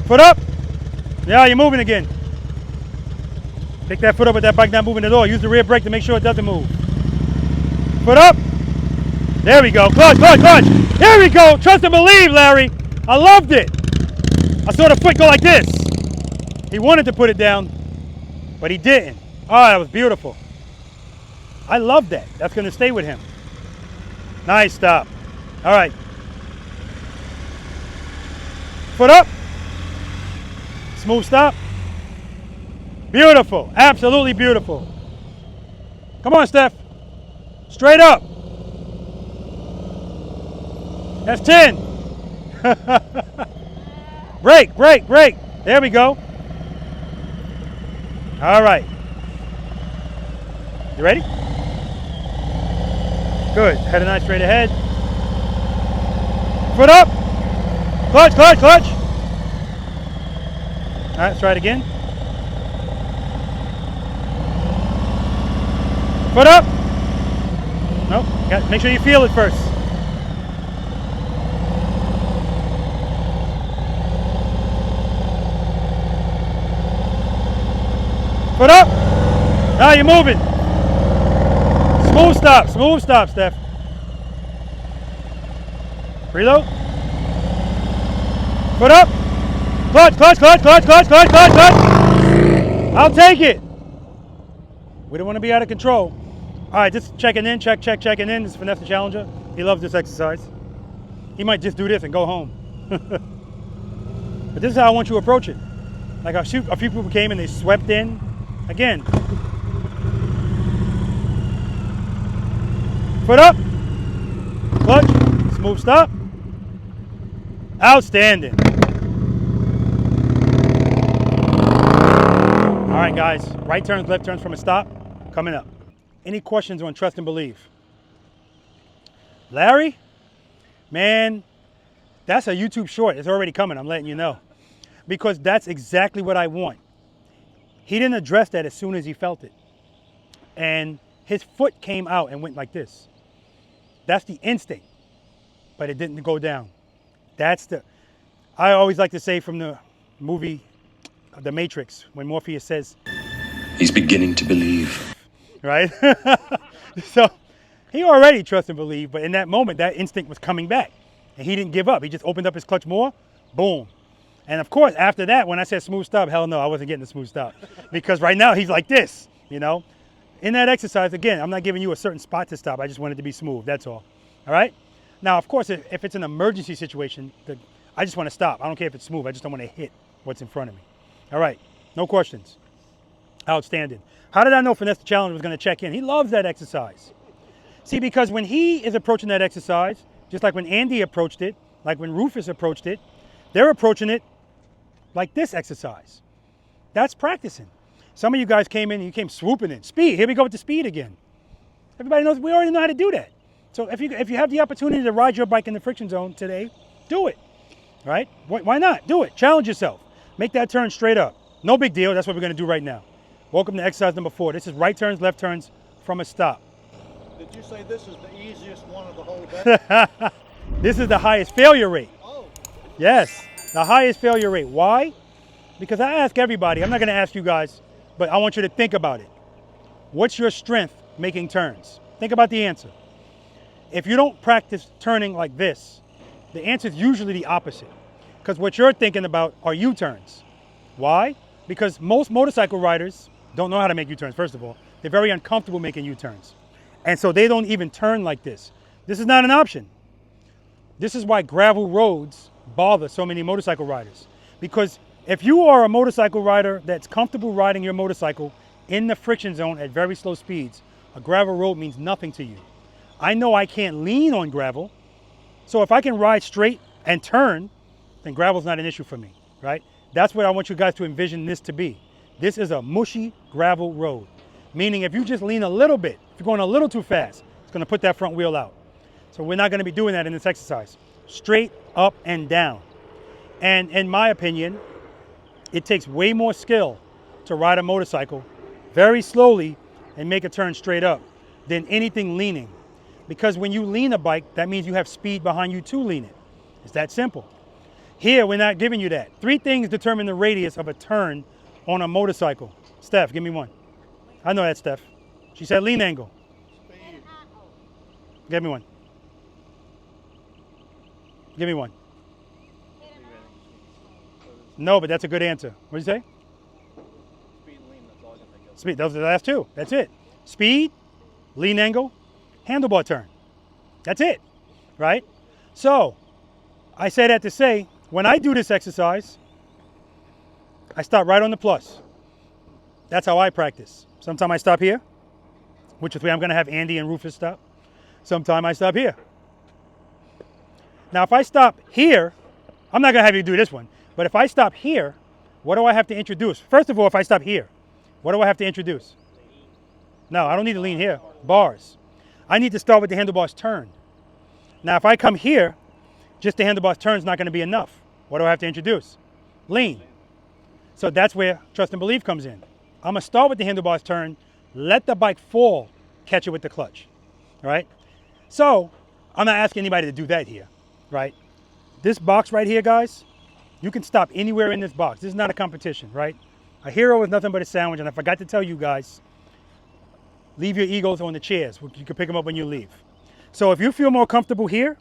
Foot up. Yeah, you're moving again. Pick that foot up with that bike not moving at all. Use the rear brake to make sure it doesn't move. Foot up. There we go. Clutch, clutch, clutch. There we go. Trust and believe, Larry. I loved it. I saw the foot go like this. He wanted to put it down, but he didn't. Oh, that was beautiful. I love that. That's going to stay with him. Nice stop. All right. Foot up. Smooth stop. Beautiful. Absolutely beautiful. Come on, Steph. Straight up. That's 10. Brake, brake, brake. There we go. All right. You ready? Good. Head and eye straight ahead. Foot up. Clutch, clutch, clutch. All right, let's try it again. Foot up. Nope. Make sure you feel it first. Foot up. Now you're moving. Smooth stop, Steph. Preload. Foot up. Clutch, clutch, clutch, clutch, clutch, clutch, clutch, clutch. I'll take it. We don't want to be out of control. All right, just checking in, checking in. This is Finesse the Challenger. He loves this exercise. He might just do this and go home. But this is how I want you to approach it. Like a few people came and they swept in. Again. Foot up. Clutch. Smooth stop. Outstanding. All right, guys. Right turns, left turns from a stop. Coming up. Any questions on trust and believe? Larry? Man, that's a YouTube short. It's already coming. I'm letting you know. Because that's exactly what I want. He didn't address that as soon as he felt it. And his foot came out and went like this. That's the instinct. But it didn't go down. I always like to say from the movie The Matrix, when Morpheus says, he's beginning to believe. Right? So he already trusted and believed, but in that moment, that instinct was coming back. And he didn't give up. He just opened up his clutch more. Boom. And of course, after that, when I said smooth stop, hell no, I wasn't getting the smooth stop. Because right now, he's like this, you know? In that exercise, again, I'm not giving you a certain spot to stop. I just want it to be smooth, that's all. All right? Now, of course, if it's an emergency situation, I just want to stop. I don't care if it's smooth. I just don't want to hit what's in front of me. All right, no questions. Outstanding. How did I know Finesse the Challenger was going to check in? He loves that exercise. See, because when he is approaching that exercise, just like when Andy approached it, like when Rufus approached it, they're approaching it like this exercise. That's practicing. Some of you guys came in and you came swooping in. Speed, here we go with the speed again. Everybody knows, we already know how to do that. So if you have the opportunity to ride your bike in the friction zone today, do it, right? Why not? Do it, challenge yourself. Make that turn straight up. No big deal, that's what we're gonna do right now. Welcome to exercise number 4. This is right turns, left turns from a stop. Did you say this is the easiest one of the whole day? This is the highest failure rate. Oh. Yes, the highest failure rate. Why? Because I ask everybody, I'm not gonna ask you guys, but I want you to think about it. What's your strength making turns? Think about the answer. If you don't practice turning like this, the answer is usually the opposite. Because what you're thinking about are U-turns. Why? Because most motorcycle riders don't know how to make U-turns, first of all. They're very uncomfortable making U-turns. And so they don't even turn like this. This is not an option. This is why gravel roads bother so many motorcycle riders. Because if you are a motorcycle rider that's comfortable riding your motorcycle in the friction zone at very slow speeds, a gravel road means nothing to you. I know I can't lean on gravel, so if I can ride straight and turn, then gravel's not an issue for me, right? That's what I want you guys to envision this to be. This is a mushy gravel road, meaning if you just lean a little bit, if you're going a little too fast, it's gonna put that front wheel out. So we're not gonna be doing that in this exercise. Straight up and down. And in my opinion, it takes way more skill to ride a motorcycle very slowly and make a turn straight up than anything leaning. Because when you lean a bike, that means you have speed behind you to lean it. It's that simple. Here, we're not giving you that. 3 things determine the radius of a turn on a motorcycle. Steph, give me one. I know that, Steph. She said lean angle. Speed. Give me one. Give me one. No, but that's a good answer. What did you say? Speed and lean, that's all I can think of. Speed, those are the last 2. That's it. Speed, lean angle, handlebar turn. That's it, right? So, I say that to say, when I do this exercise, I stop right on the plus. That's how I practice. Sometimes I stop here, which is where I'm gonna have Andy and Rufus stop. Sometime I stop here. Now, if I stop here, I'm not gonna have you do this one, but if I stop here, what do I have to introduce? First of all, if I stop here, what do I have to introduce? No, I don't need to lean here. Bars. I need to start with the handlebars turn. Now, if I come here, just the handlebars turn is not gonna be enough. What do I have to introduce? Lean. So that's where trust and belief comes in. I'm gonna start with the handlebars turn, let the bike fall, catch it with the clutch, right? So I'm not asking anybody to do that here, right? This box right here, guys, you can stop anywhere in this box. This is not a competition, right? A hero is nothing but a sandwich, and I forgot to tell you guys, leave your egos on the chairs. You can pick them up when you leave. So if you feel more comfortable here,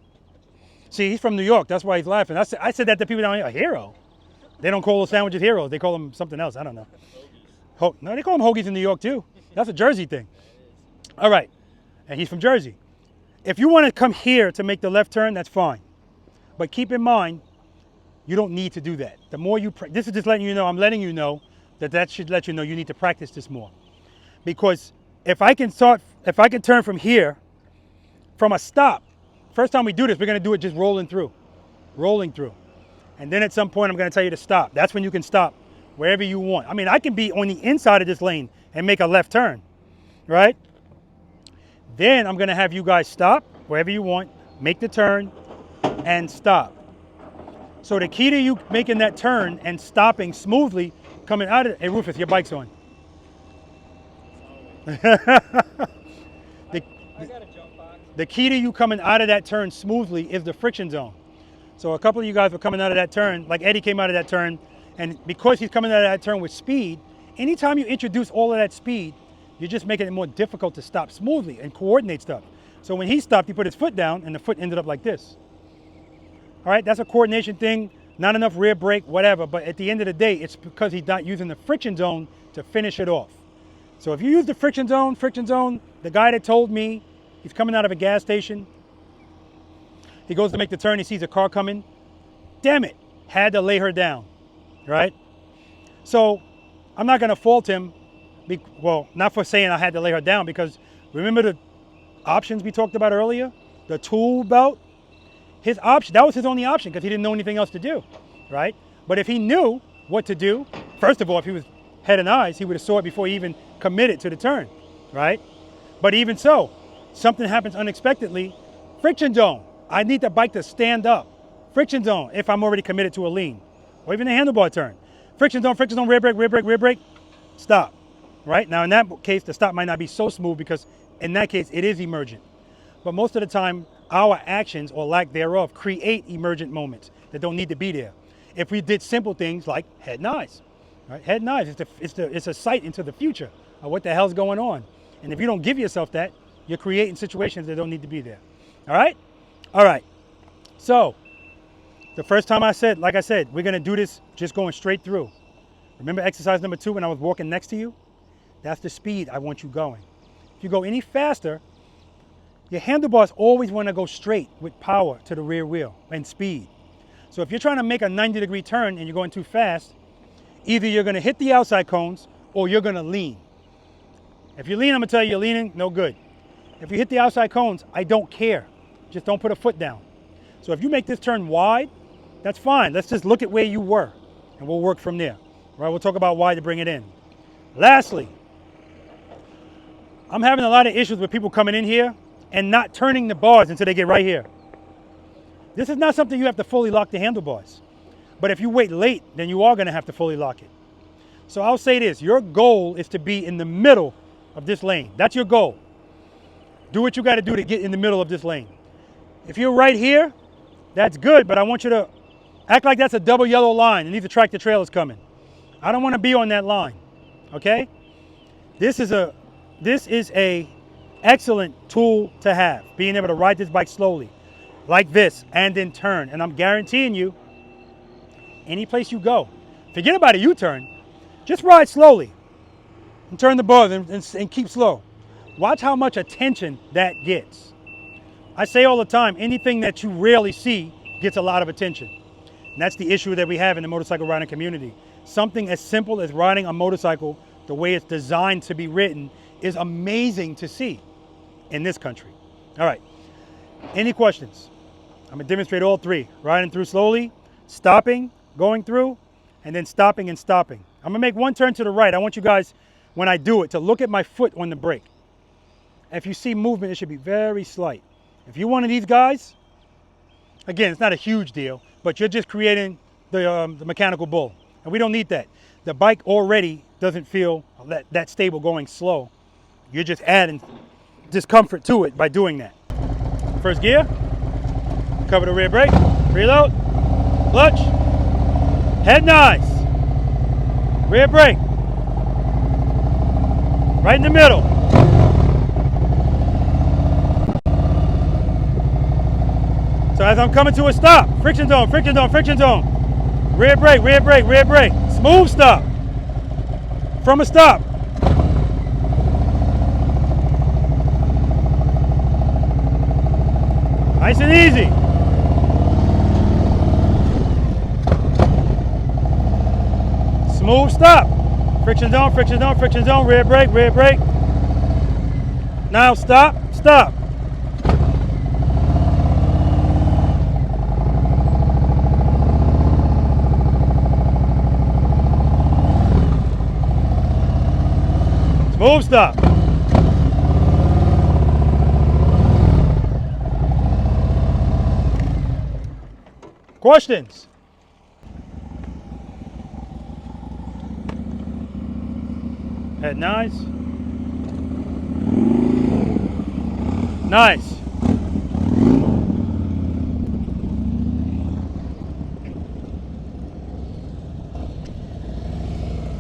see, he's from New York, that's why he's laughing. I said that to people down here, a hero? They don't call those sandwiches heroes, they call them something else, I don't know. No, they call them hoagies in New York too. That's a Jersey thing. All right, and he's from Jersey. If you want to come here to make the left turn, that's fine. But keep in mind, you don't need to do that. The more you, this is just letting you know, I'm letting you know that should let you know you need to practice this more. Because if I can turn from here, from a stop, first time we do this, we're gonna do it just rolling through. And then at some point, I'm gonna tell you to stop. That's when you can stop wherever you want. I mean, I can be on the inside of this lane and make a left turn, right? Then I'm gonna have you guys stop wherever you want, make the turn, and stop. So the key to you making that turn and stopping smoothly, coming out of it, hey Rufus, your bike's on. The key to you coming out of that turn smoothly is the friction zone. So a couple of you guys were coming out of that turn, like Eddie came out of that turn, and because he's coming out of that turn with speed, anytime you introduce all of that speed, you're just making it more difficult to stop smoothly and coordinate stuff. So when he stopped, he put his foot down and the foot ended up like this. All right, that's a coordination thing, not enough rear brake, whatever, but at the end of the day, it's because he's not using the friction zone to finish it off. So if you use the friction zone, the guy that told me, he's coming out of a gas station, he goes to make the turn, he sees a car coming, damn it, had to lay her down, right? So I'm not gonna fault him, well, not for saying I had to lay her down, because remember the options we talked about earlier? The tool belt? His option, that was his only option because he didn't know anything else to do, right? But if he knew what to do, first of all, if he was head and eyes, he would have saw it before he even committed to the turn, right? But even so, something happens unexpectedly, friction zone. I need the bike to stand up. Friction zone if I'm already committed to a lean, or even a handlebar turn. Friction zone, rear brake, stop, right? Now in that case, the stop might not be so smooth because in that case, it is emergent. But most of the time, our actions or lack thereof create emergent moments that don't need to be there. If we did simple things like head and eyes, right? Head and eyes, it's a sight into the future of what the hell's going on. And if you don't give yourself that, you're creating situations that don't need to be there. All right? All right. So the first time I said, like I said, we're gonna do this just going straight through. Remember exercise number 2 when I was walking next to you? That's the speed I want you going. If you go any faster, your handlebars always want to go straight with power to the rear wheel and speed. So if you're trying to make a 90-degree turn and you're going too fast, either you're going to hit the outside cones or you're going to lean. If you lean, I'm going to tell you you're leaning, no good. If you hit the outside cones, I don't care. Just don't put a foot down. So if you make this turn wide, that's fine. Let's just look at where you were and we'll work from there. All right, we'll talk about why to bring it in. Lastly, I'm having a lot of issues with people coming in here and not turning the bars until they get right here. This is not something you have to fully lock the handlebars. But if you wait late, then you are gonna have to fully lock it. So I'll say this, your goal is to be in the middle of this lane. That's your goal. Do what you gotta do to get in the middle of this lane. If you're right here, that's good, but I want you to act like that's a double yellow line and these are tractor trailers coming. I don't wanna be on that line, okay? This is a excellent tool to have, being able to ride this bike slowly, like this, and then turn. And I'm guaranteeing you, any place you go, forget about a U-turn, just ride slowly and turn the bars and keep slow. Watch how much attention that gets. I say all the time, anything that you rarely see gets a lot of attention. And that's the issue that we have in the motorcycle riding community. Something as simple as riding a motorcycle the way it's designed to be ridden is amazing to see in this country. All right, any questions? I'm gonna demonstrate all three. Riding through slowly, stopping, going through, and then stopping and stopping. I'm gonna make one turn to the right. I want you guys, when I do it, to look at my foot on the brake. If you see movement, it should be very slight. If you're one of these guys, again, it's not a huge deal, but you're just creating the mechanical bull, and we don't need that. The bike already doesn't feel that stable going slow. You're just adding discomfort to it by doing that. First gear, cover the rear brake, preload, clutch, head nice, rear brake, right in the middle. So as I'm coming to a stop, friction zone, friction zone, friction zone, rear brake, rear brake, rear brake, smooth stop, from a stop. Nice and easy. Smooth stop. Friction zone, friction zone, friction zone, rear brake, rear brake. Now stop, stop. Smooth stop. Questions? Head nice. Nice.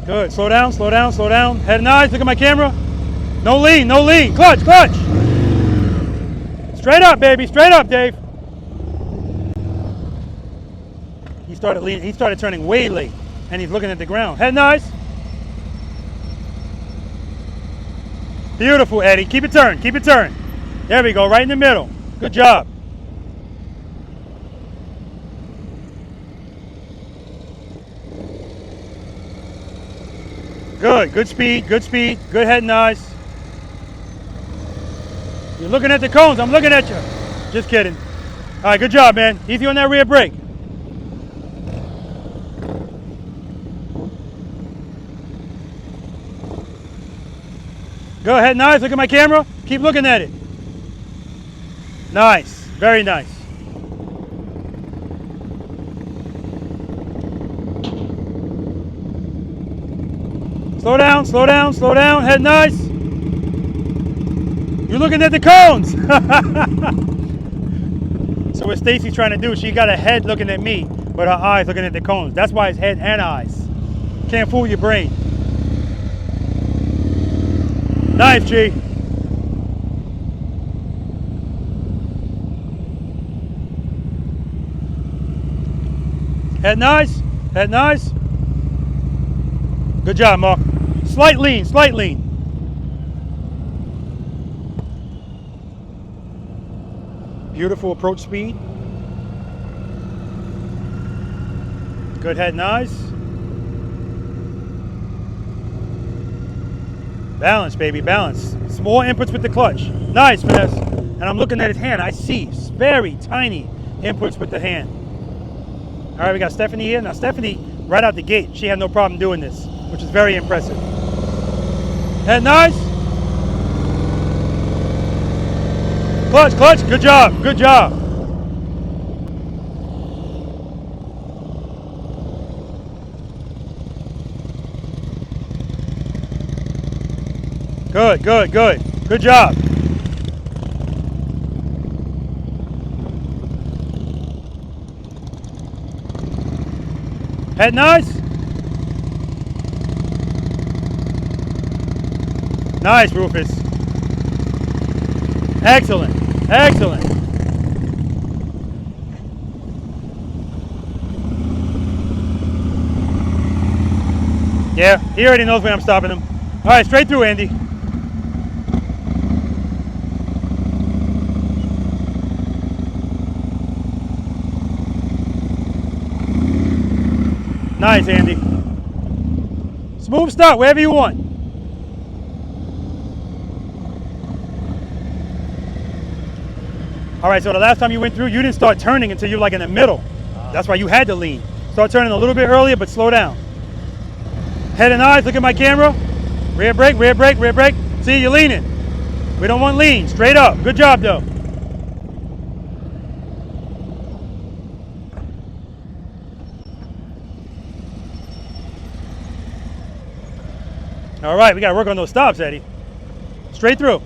Good. Slow down, slow down, slow down. Head nice. Look at my camera. No lean, no lean. Clutch, clutch. Straight up, baby. Straight up, Dave. He started leaning. He started turning way late, and he's looking at the ground. Head nice. Beautiful, Eddie. Keep it turned. Keep it turned. There we go. Right in the middle. Good job. Good. Good speed. Good speed. Good head nice. You're looking at the cones. I'm looking at you. Just kidding. All right. Good job, man. Easy on that rear brake. Go ahead, nice. Look at my camera. Keep looking at it. Nice. Very nice. Slow down, slow down, slow down. Head nice. You're looking at the cones. So what Stacy's trying to do, she got a head looking at me, but her eyes looking at the cones. That's why it's head and eyes. Can't fool your brain. Nice, G. Head nice. Head nice. Good job, Mark. Slight lean, slight lean. Beautiful approach speed. Good head nice. Balance, baby, balance. Small inputs with the clutch. Nice, finesse. And I'm looking at his hand. I see very tiny inputs with the hand. All right, we got Stephanie here. Now, Stephanie, right out the gate, she had no problem doing this, which is very impressive. Head nice. Clutch, clutch. Good job, good job. Good, good, good. Good job. Head nice. Nice, Rufus. Excellent, excellent. Yeah, he already knows when I'm stopping him. All right, straight through, Andy. Nice, Andy. Smooth start, wherever you want. All right, so the last time you went through, you didn't start turning until you were like in the middle. That's why you had to lean. Start turning a little bit earlier, but slow down. Head and eyes, look at my camera. Rear brake, rear brake, rear brake. See, you're leaning. We don't want lean, straight up. Good job, though. All right, we gotta work on those stops, Eddie. Straight through.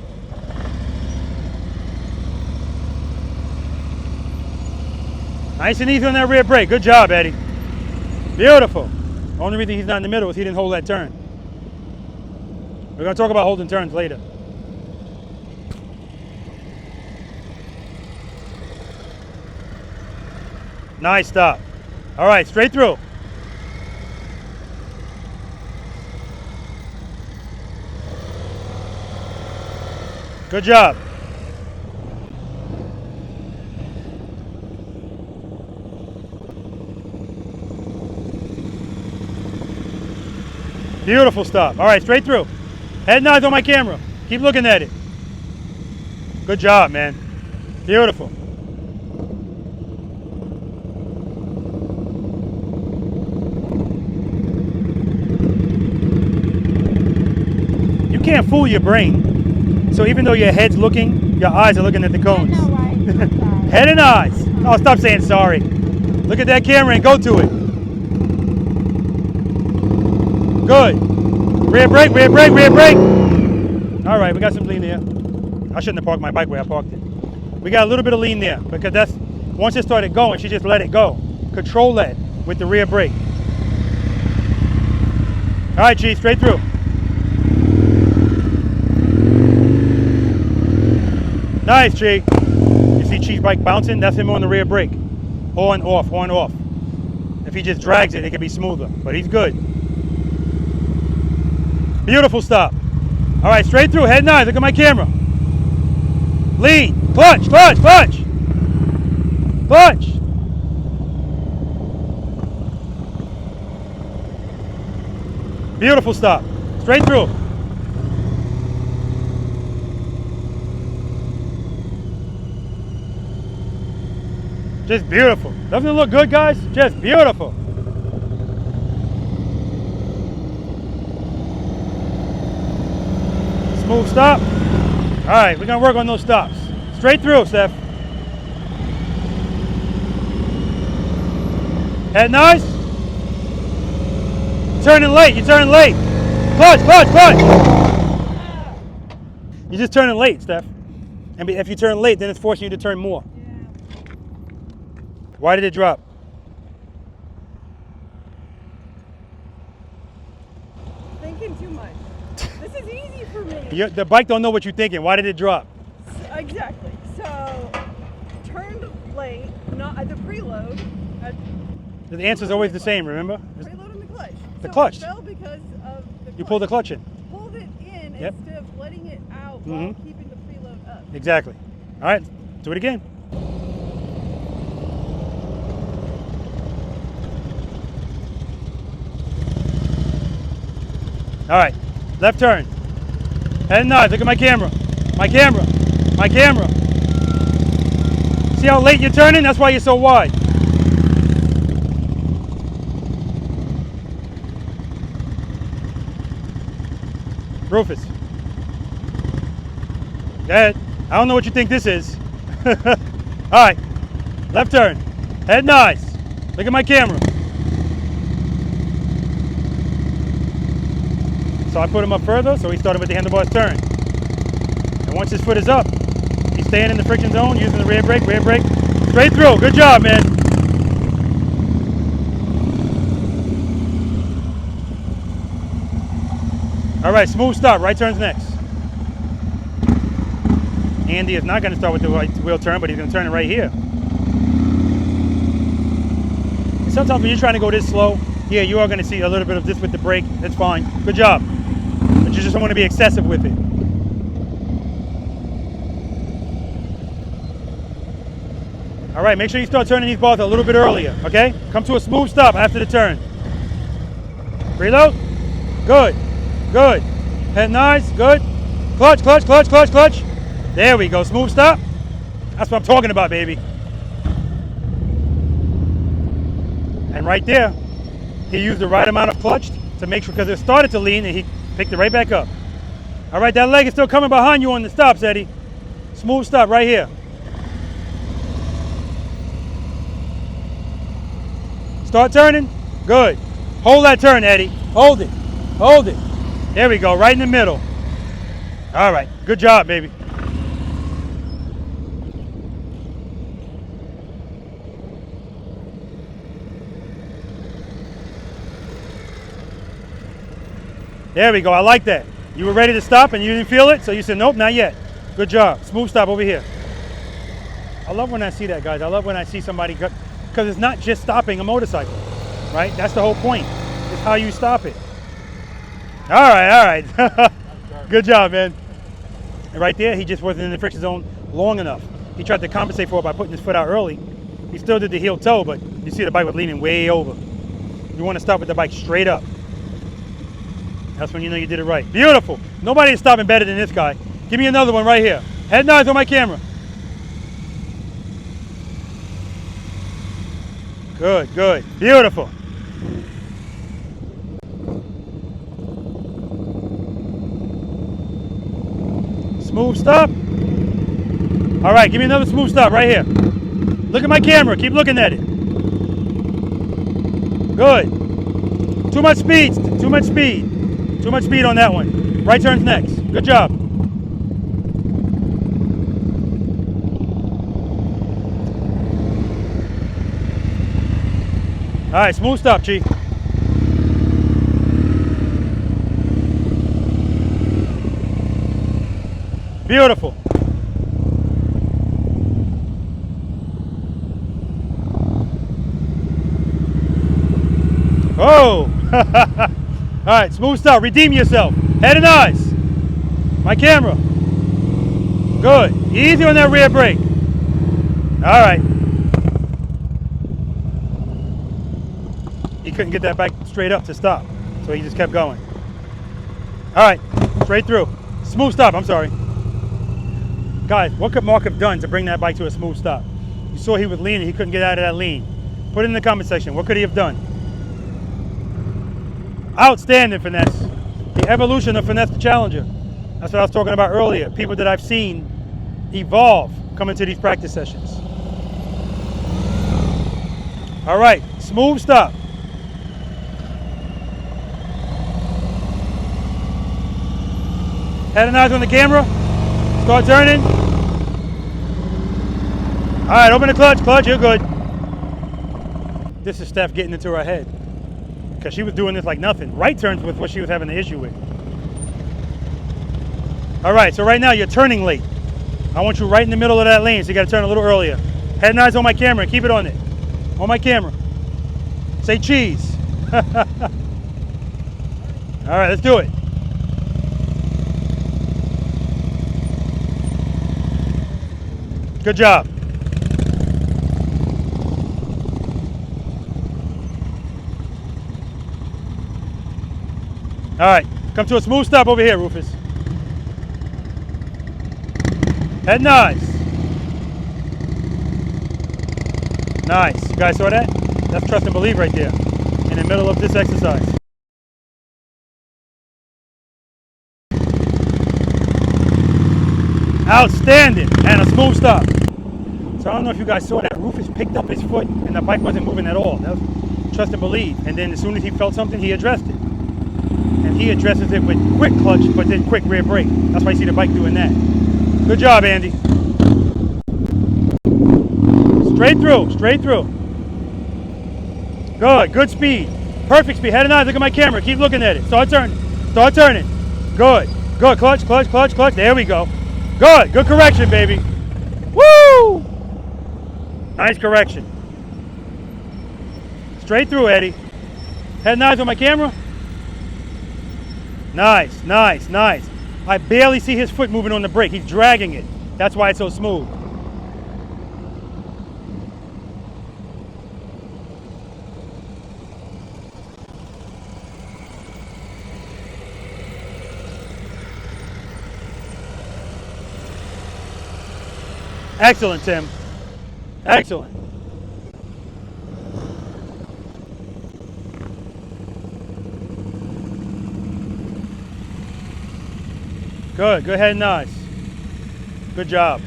Nice and easy on that rear brake. Good job, Eddie. Beautiful. The only reason he's not in the middle is he didn't hold that turn. We're gonna talk about holding turns later. Nice stop. All right, straight through. Good job. Beautiful stop. All right, straight through. Head and eyes on my camera. Keep looking at it. Good job, man. Beautiful. You can't fool your brain. So even though your head's looking, your eyes are looking at the cones. Head and eyes. Oh, stop saying sorry. Look at that camera and go to it. Good. Rear brake, rear brake, rear brake. All right, we got some lean there. I shouldn't have parked my bike where I parked it. We got a little bit of lean there because that's, once it started going, she just let it go. Control that with the rear brake. All right, G, straight through. Nice, G. You see Chi's bike bouncing? That's him on the rear brake. On, off, on, off. If he just drags it, it can be smoother, but he's good. Beautiful stop. All right, straight through, head and eyes. Look at my camera. Lean, clutch, clutch, clutch. Clutch. Beautiful stop. Straight through. Just beautiful. Doesn't it look good, guys? Just beautiful. Smooth stop. All right, we're gonna work on those stops. Straight through, Steph. Head nice. Turning late, you're turning late. Clutch, clutch, clutch. You're just turning late, Steph. And if you turn late, then it's forcing you to turn more. Why did it drop? Thinking too much. This is easy for me. The bike don't know what you're thinking. Why did it drop? Exactly. So, turned late, not the preload. The answer's always the same, remember? Preload and the clutch. The so clutch. It fell because of the clutch. You pulled the clutch in. Pulled it in Yep. instead of letting it out while keeping the preload up. Exactly. All right, do it again. All right, left turn. Head and eyes, look at my camera. My camera, my camera. See how late you're turning? That's why you're so wide. Rufus. Go ahead. I don't know what you think this is. All right, left turn. Head and eyes. Look at my camera. So I put him up further, so he started with the handlebars turn. And once his foot is up, he's staying in the friction zone, using the rear brake, straight through. Good job, man. All right, smooth stop, right turn's next. Andy is not gonna start with the right wheel turn, but he's gonna turn it right here. And sometimes when you're trying to go this slow, yeah, you are gonna see a little bit of this with the brake. That's fine, good job. But you just don't want to be excessive with it. All right, make sure you start turning these bars a little bit earlier, okay? Come to a smooth stop after the turn. Preload. Good, good. Head nice, good. Clutch, clutch, clutch, clutch, clutch. There we go, smooth stop. That's what I'm talking about, baby. And right there, he used the right amount of clutch to make sure, because it started to lean and he picked it right back up. All right, that leg is still coming behind you on the stops, Eddie. Smooth stop right here. Start turning. Good. Hold that turn, Eddie. Hold it. Hold it. There we go, right in the middle. All right, good job, baby. There we go, I like that. You were ready to stop and you didn't feel it, so you said, nope, not yet. Good job. Smooth stop over here. I love when I see that, guys. I love when I see somebody, because it's not just stopping a motorcycle, right? That's the whole point. It's how you stop it. All right. Good job, man. And right there, he just wasn't in the friction zone long enough. He tried to compensate for it by putting his foot out early. He still did the heel toe, but you see the bike was leaning way over. You want to stop with the bike straight up. That's when you know you did it right. Beautiful. Nobody is stopping better than this guy. Give me another one right here. Head nods on my camera. Good, good. Beautiful. Smooth stop. All right, give me another smooth stop right here. Look at my camera. Keep looking at it. Good. Too much speed. Too much speed. Too much speed on that one. Right turns next. Good job. All right, smooth stop, Chi. Beautiful. Oh! All right, smooth stop. Redeem yourself. Head and eyes. My camera. Good. Easy on that rear brake. All right. He couldn't get that bike straight up to stop, so he just kept going. All right, straight through. Smooth stop, I'm sorry. Guys, what could Mark have done to bring that bike to a smooth stop? You saw he was leaning, he couldn't get out of that lean. Put it in the comment section. What could he have done? Outstanding finesse. The evolution of Finesse the Challenger. That's what I was talking about earlier. People that I've seen evolve coming to these practice sessions. All right, smooth stop. Head and eyes on the camera. Start turning. All right, open the clutch. Clutch, you're good. This is Steph getting into her head, because she was doing this like nothing. Right turns with what she was having the issue with. All right, so right now you're turning late. I want you right in the middle of that lane, so you got to turn a little earlier. Head and eyes on my camera. Keep it on it. On my camera. Say cheese. All right, let's do it. Good job. All right, come to a smooth stop over here, Rufus. Head nice. Nice. You guys saw that? That's trust and believe right there in the middle of this exercise. Outstanding. And a smooth stop. So I don't know if you guys saw that. Rufus picked up his foot and the bike wasn't moving at all. That was trust and believe. And then as soon as he felt something, he addressed it. And he addresses it with quick clutch, but then quick rear brake. That's why you see the bike doing that. Good job, Andy. Straight through, straight through. Good, good speed. Perfect speed. Head and eyes, look at my camera. Keep looking at it. Start turning. Start turning. Good. Good. Clutch, clutch, clutch, clutch. There we go. Good. Good correction, baby. Woo! Nice correction. Straight through, Eddie. Head and eyes on my camera. Nice, nice, nice. I barely see his foot moving on the brake. He's dragging it. That's why it's so smooth. Excellent, Tim. Excellent. Good, good head, nice. Good job.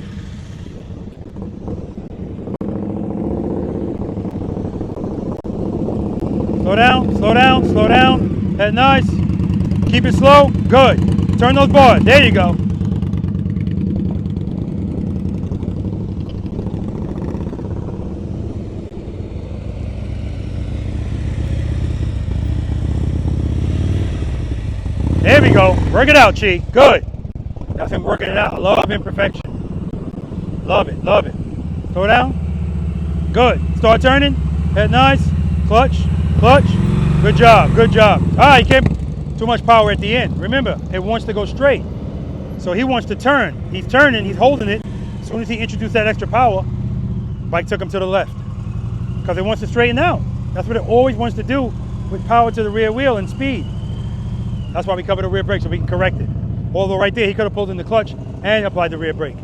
Slow down, slow down, slow down. Head nice. Keep it slow. Good. Turn those bars. There you go. There we go. Work it out, Chi. Good. That's him working it out. I love imperfection. Love it, love it. Slow down. Good. Start turning. Head nice. Clutch, clutch. Good job, good job. All right, Kim. Too much power at the end. Remember, it wants to go straight. So he wants to turn. He's turning, he's holding it. As soon as he introduced that extra power, bike took him to the left. Because it wants to straighten out. That's what it always wants to do with power to the rear wheel and speed. That's why we cover the rear brake, so we can correct it. Although right there, he could have pulled in the clutch and applied the rear brake.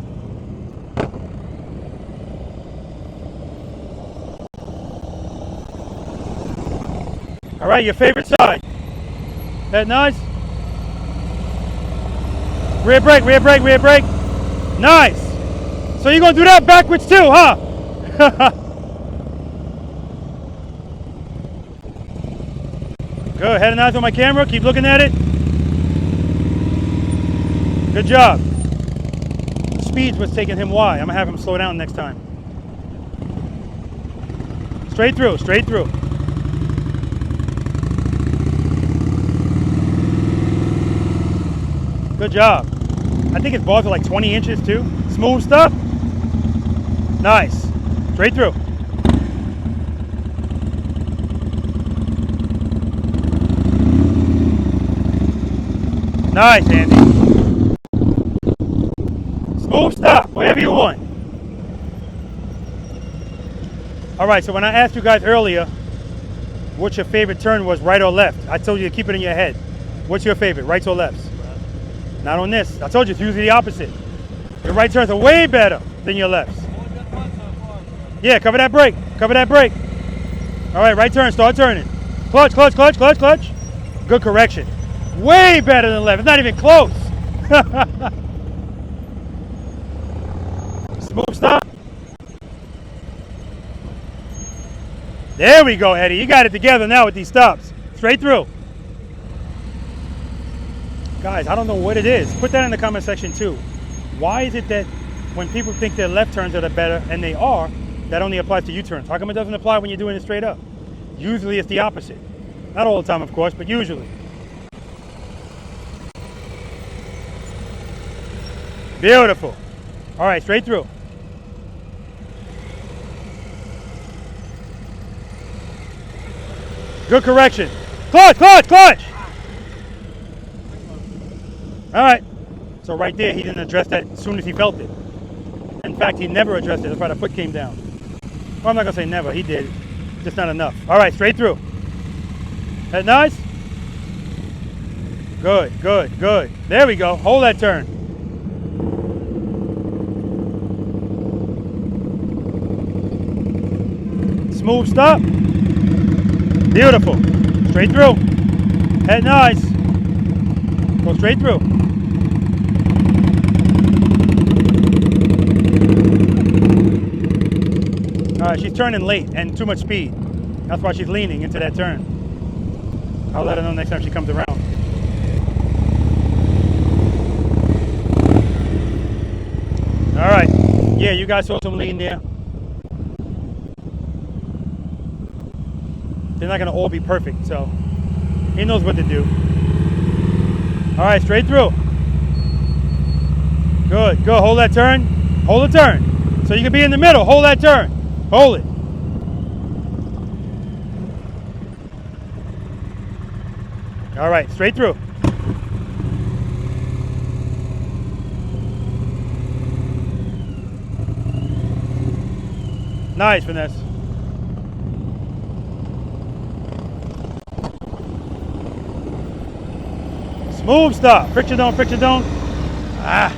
All right, your favorite side. Head nice. Rear brake, rear brake, rear brake. Nice. So you're gonna do that backwards too, huh? Good, head nice on my camera. Keep looking at it. Good job. Speed's what's taking him wide. I'm gonna have him slow down next time. Straight through, straight through. Good job. I think his balls are like 20 inches too. Smooth stuff. Nice. Straight through. Nice, Andy. Smooth stuff. Whatever you want. All right, so when I asked you guys earlier what your favorite turn was, right or left, I told you to keep it in your head. What's your favorite, rights or lefts? Not on this. I told you it's usually the opposite. Your right turns are way better than your lefts. Yeah, cover that brake. Cover that brake. All right, right turn. Start turning. Clutch, clutch, clutch, clutch, clutch. Good correction. Way better than left. It's not even close. Smooth stop. There we go, Eddie. You got it together now with these stops. Straight through. Guys, I don't know what it is. Put that in the comment section too. Why is it that when people think their left turns are the better, and they are, that only applies to U-turns? How come it doesn't apply when you're doing it straight up? Usually it's the opposite. Not all the time, of course, but usually. Beautiful. All right, straight through. Good correction. Clutch, clutch, clutch. All right. So right there, he didn't address that as soon as he felt it. In fact, he never addressed it. That's why the foot came down. Well, I'm not going to say never. He did. Just not enough. All right, straight through. Head nice. Good, good, good. There we go. Hold that turn. Smooth stop. Beautiful. Straight through. Head nice. Go straight through. All right, she's turning late and too much speed. That's why she's leaning into that turn. I'll let her know next time she comes around. All right. Yeah, you guys saw some lean there. They're not going to all be perfect, so he knows what to do. All right, straight through. Good, good. Hold that turn. Hold the turn. So you can be in the middle. Hold that turn. Hold it. All right, straight through. Nice, Finesse. Smooth stop. Friction don't, friction don't. Ah.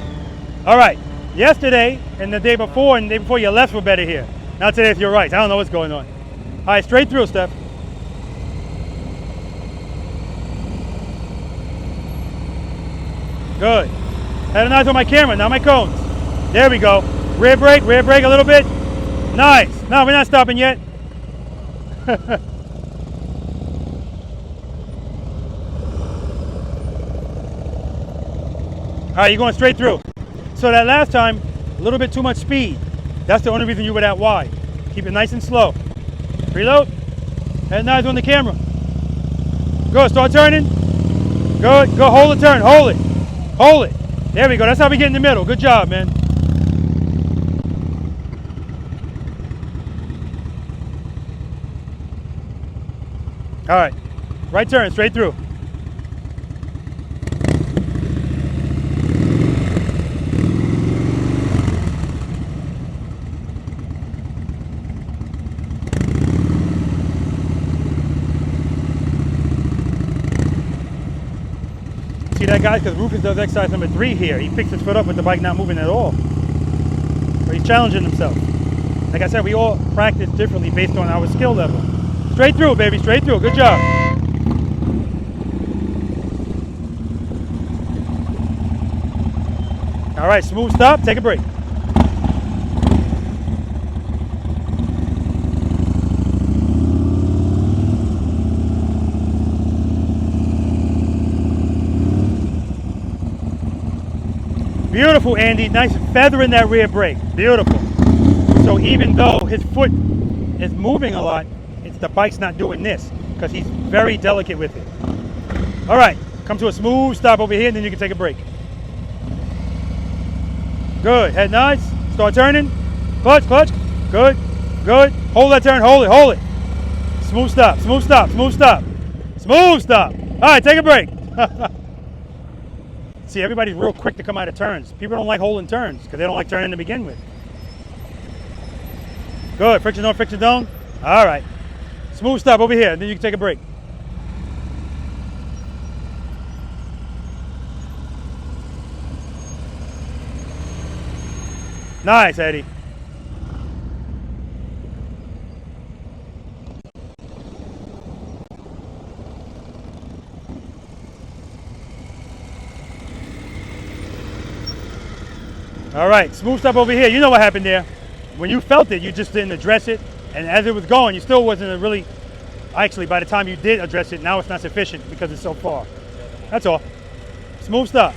All right. Yesterday and the day before your lefts were better here. Now today it's your rights. I don't know what's going on. All right, straight through, Steph. Good. Had an eyes on my camera, not my cones. There we go. Rear brake a little bit. Nice. No, we're not stopping yet. All right, you're going straight through. So that last time, a little bit too much speed. That's the only reason you were that wide. Keep it nice and slow. Reload. Had an eyes on the camera. Good, start turning. Good, go, hold the turn, hold it. Hold it. There we go, that's how we get in the middle. Good job, man. All right, right turn, straight through. See that, guys? Because Rufus does exercise number 3 here. He picks his foot up with the bike not moving at all. So he's challenging himself. Like I said, we all practice differently based on our skill level. Straight through, baby, straight through. Good job. All right, smooth stop, take a break. Beautiful, Andy. Nice feather in that rear brake. Beautiful. So even though his foot is moving a lot, it's the bike's not doing this because he's very delicate with it. All right, come to a smooth stop over here, and then you can take a break. Good. Head nice. Start turning. Clutch, clutch. Good. Good. Hold that turn. Hold it. Hold it. Smooth stop. Smooth stop. Smooth stop. Smooth stop. All right, take a break. See, everybody's real quick to come out of turns. People don't like holding turns because they don't like turning to begin with. Good. Friction zone, friction zone. All right. Smooth stop over here, and then you can take a break. Nice, Eddie. All right, smooth stop over here. You know what happened there. When you felt it, you just didn't address it. And as it was going, you still wasn't really, actually, by the time you did address it, now it's not sufficient because it's so far. That's all. Smooth stop.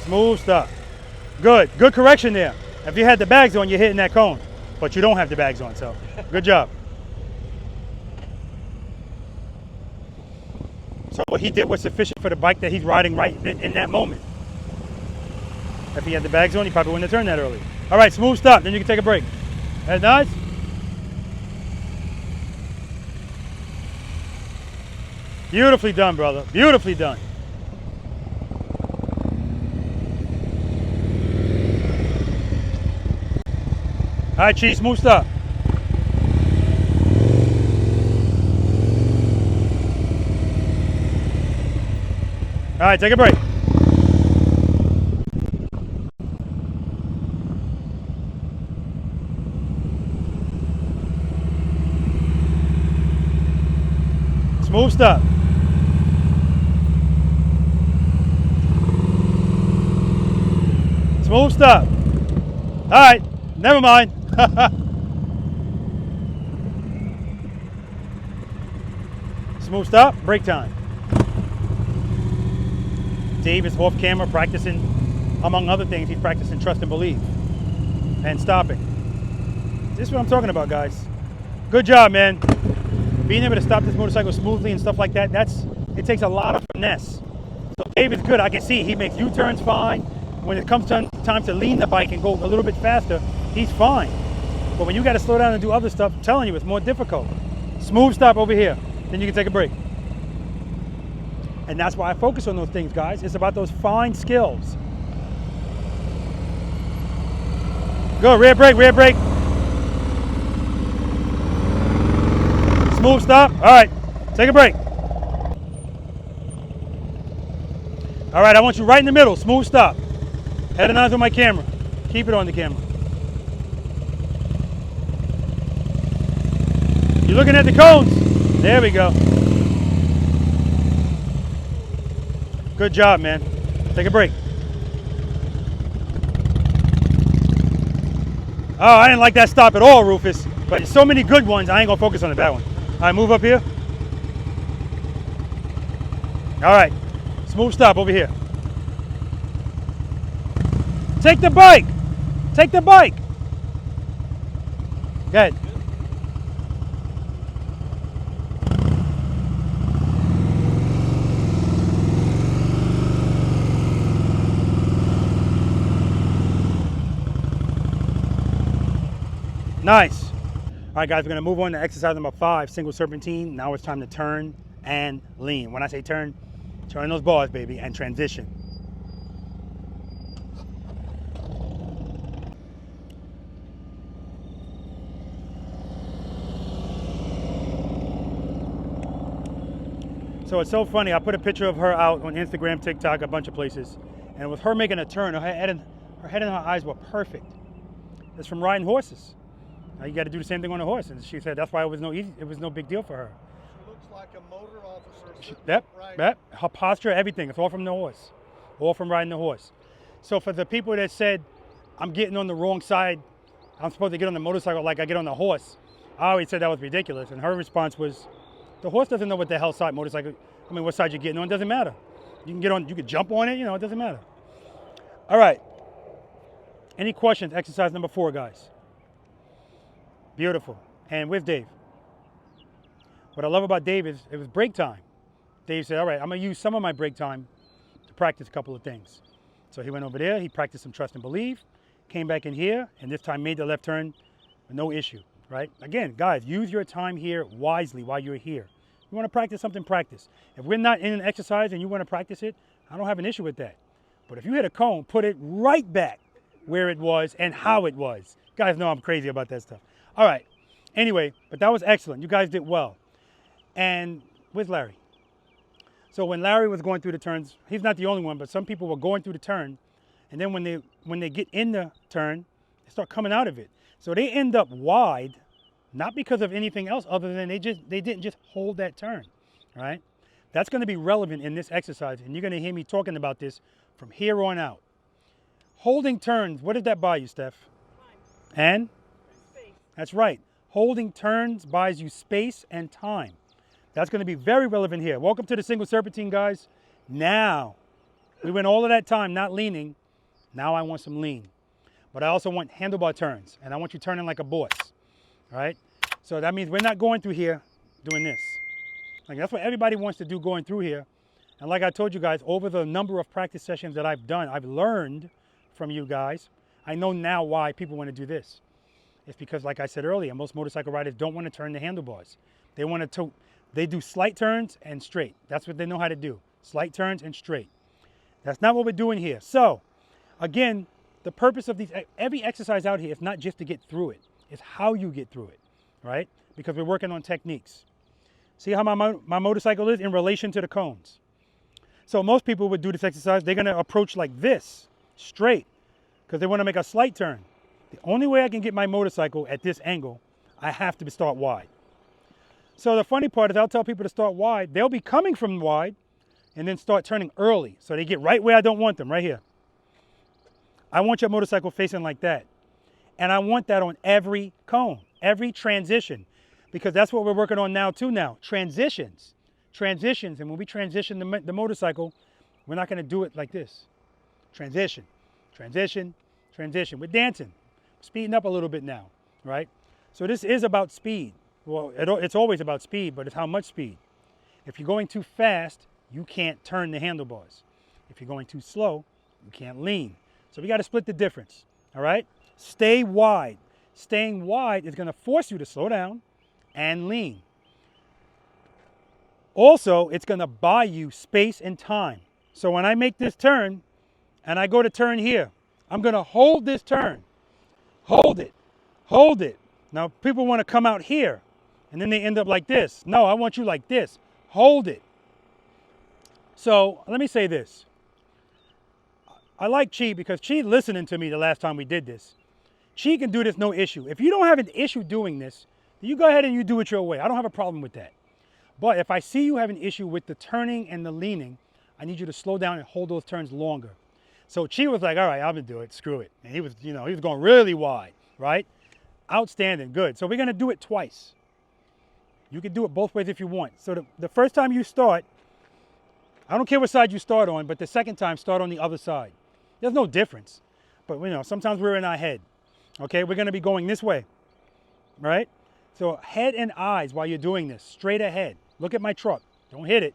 Smooth stop. Good. Good correction there. If you had the bags on, you're hitting that cone. But you don't have the bags on, so good job. So what he did was sufficient for the bike that he's riding right in that moment. If he had the bags on, he probably wouldn't have turned that early. All right, smooth stop. Then you can take a break. Head nice. Beautifully done, brother. Beautifully done. All right, Chief, smooth stop. All right, take a break. Smooth stop. Smooth stop. All right, never mind. Smooth stop, break time. Dave is off camera practicing, among other things, he's practicing trust and believe and stopping. This is what I'm talking about, guys. Good job, man. Being able to stop this motorcycle smoothly and stuff like that, it takes a lot of finesse. So Dave is good. I can see he makes U-turns fine. When it comes time to lean the bike and go a little bit faster, he's fine. But when you got to slow down and do other stuff, I'm telling you, it's more difficult. Smooth stop over here. Then you can take a break. And that's why I focus on those things, guys. It's about those fine skills. Go, rear brake, rear brake. Smooth stop. All right, take a break. All right, I want you right in the middle, smooth stop. Head and eyes on my camera. Keep it on the camera. You're looking at the cones. There we go. Good job, man. Take a break. Oh, I didn't like that stop at all, Rufus. But there's so many good ones, I ain't gonna focus on the bad one. All right, move up here. All right, smooth stop over here. Take the bike. Take the bike. Go ahead. Nice. All right, guys, we're gonna move on to exercise number 5, single serpentine. Now it's time to turn and lean. When I say turn those bars, baby, and transition. So it's so funny, I put a picture of her out on Instagram, TikTok, a bunch of places, and with her making a turn, her head and her eyes were perfect. It's from riding horses. Now you got to do the same thing on a horse, and she said that's why it was no big deal for her. She looks like a motor officer. Yep, her posture, everything, it's all from the horse, all from riding the horse. So for the people that said, I'm getting on the wrong side, I'm supposed to get on the motorcycle like I get on the horse, I always said that was ridiculous, and her response was, the horse doesn't know what the hell side motorcycle, I mean, what side you're getting on, it doesn't matter. You can get on, you can jump on it, you know, it doesn't matter. All right, any questions, exercise number 4, guys? Beautiful. And with Dave. What I love about Dave is it was break time. Dave said, all right, I'm going to use some of my break time to practice a couple of things. So he went over there, he practiced some trust and believe, came back in here, and this time made the left turn with no issue, right? Again, guys, use your time here wisely while you're here. You want to practice something, practice. If we're not in an exercise and you want to practice it, I don't have an issue with that. But if you hit a cone, put it right back where it was and how it was. You guys know I'm crazy about that stuff. All right, anyway, but that was excellent. You guys did well. And where's Larry? So when Larry was going through the turns, he's not the only one, but some people were going through the turn, and then when they get in the turn, they start coming out of it. So they end up wide, not because of anything else other than they didn't just hold that turn, all right? That's going to be relevant in this exercise, and you're going to hear me talking about this from here on out. Holding turns, what did that buy you, Steph? And? That's right. Holding turns buys you space and time. That's going to be very relevant here. Welcome to the single serpentine, guys. Now, we went all of that time not leaning. Now I want some lean. But I also want handlebar turns, and I want you turning like a boss, all right? So that means we're not going through here doing this. Like that's what everybody wants to do going through here. And like I told you guys, over the number of practice sessions that I've done, I've learned from you guys. I know now why people want to do this. It's because, like I said earlier, most motorcycle riders don't want to turn the handlebars. They want to, they do slight turns and straight. That's what they know how to do. Slight turns and straight. That's not what we're doing here. So, again, the purpose of every exercise out here is not just to get through it. It's how you get through it, right? Because we're working on techniques. See how my motorcycle is in relation to the cones. So most people would do this exercise. They're going to approach like this, straight, because they want to make a slight turn. The only way I can get my motorcycle at this angle, I have to start wide. So the funny part is I'll tell people to start wide. They'll be coming from wide and then start turning early. So they get right where I don't want them, right here. I want your motorcycle facing like that. And I want that on every cone, every transition, because that's what we're working on now too now. Transitions. Transitions. And when we transition the motorcycle, we're not going to do it like this. Transition, transition, transition. We're dancing. Speeding up a little bit now, right? So this is about speed. Well, it's always about speed, but it's how much speed. If you're going too fast, you can't turn the handlebars. If you're going too slow, you can't lean. So we got to split the difference, all right? Stay wide. Staying wide is going to force you to slow down and lean. Also, it's going to buy you space and time. So when I make this turn and I go to turn here, I'm going to hold this turn. Hold it. Hold it. Now, people want to come out here, and then they end up like this. No, I want you like this. Hold it. So let me say this. I like Chi because Chi listening to me the last time we did this. Chi can do this no issue. If you don't have an issue doing this, you go ahead and you do it your way. I don't have a problem with that. But if I see you have an issue with the turning and the leaning, I need you to slow down and hold those turns longer. So Chi was like, all right, I'm gonna do it, screw it. And he was, you know, he was going really wide, right? Outstanding, good. So we're gonna do it twice. You can do it both ways if you want. So the first time you start, I don't care what side you start on, but the second time, start on the other side. There's no difference. But, you know, sometimes we're in our head. Okay, we're going to be going this way, right? So head and eyes while you're doing this, straight ahead. Look at my truck. Don't hit it,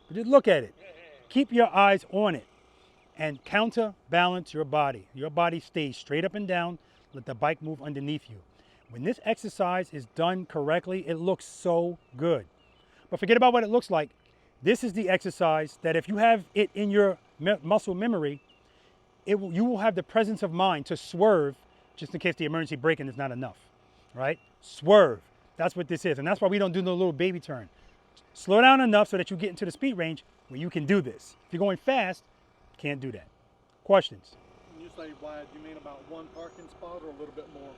but just look at it. Keep your eyes on it and counterbalance your body. Your body stays straight up and down. Let the bike move underneath you. When this exercise is done correctly, it looks so good. But forget about what it looks like. This is the exercise that if you have it in your muscle memory, you will have the presence of mind to swerve just in case the emergency braking is not enough, right? Swerve. That's what this is. And that's why we don't do the little baby turn. Slow down enough so that you get into the speed range where you can do this. If you're going fast, can't do that. Questions? When you say wide, you mean about one parking spot or a little bit more?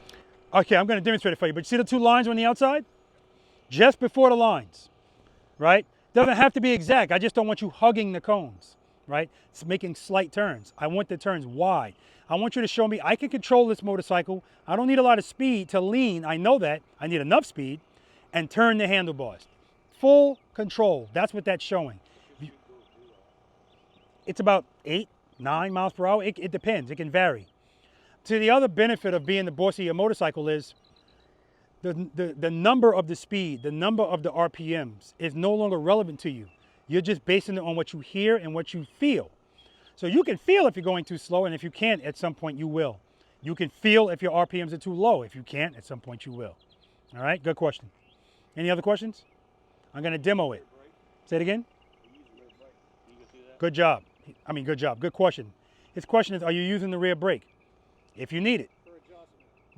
Okay, I'm going to demonstrate it for you. But you see the two lines on the outside? Just before the lines, right? Doesn't have to be exact. I just don't want you hugging the cones, right? It's making slight turns. I want the turns wide. I want you to show me I can control this motorcycle. I don't need a lot of speed to lean. I know that. I need enough speed and turn the handlebars. Full control. That's what that's showing. It's about 8, 9 miles per hour. It depends. It can vary. To the other benefit of being the boss of your motorcycle is the number of the speed, the number of the RPMs is no longer relevant to you. You're just basing it on what you hear and what you feel. So you can feel if you're going too slow, and if you can't, at some point you will. You can feel if your RPMs are too low. If you can't, at some point you will. All right, good question. Any other questions? I'm going to demo it. Say it again. Good job. I mean, good job. Good question. His question is, are you using the rear brake? If you need it.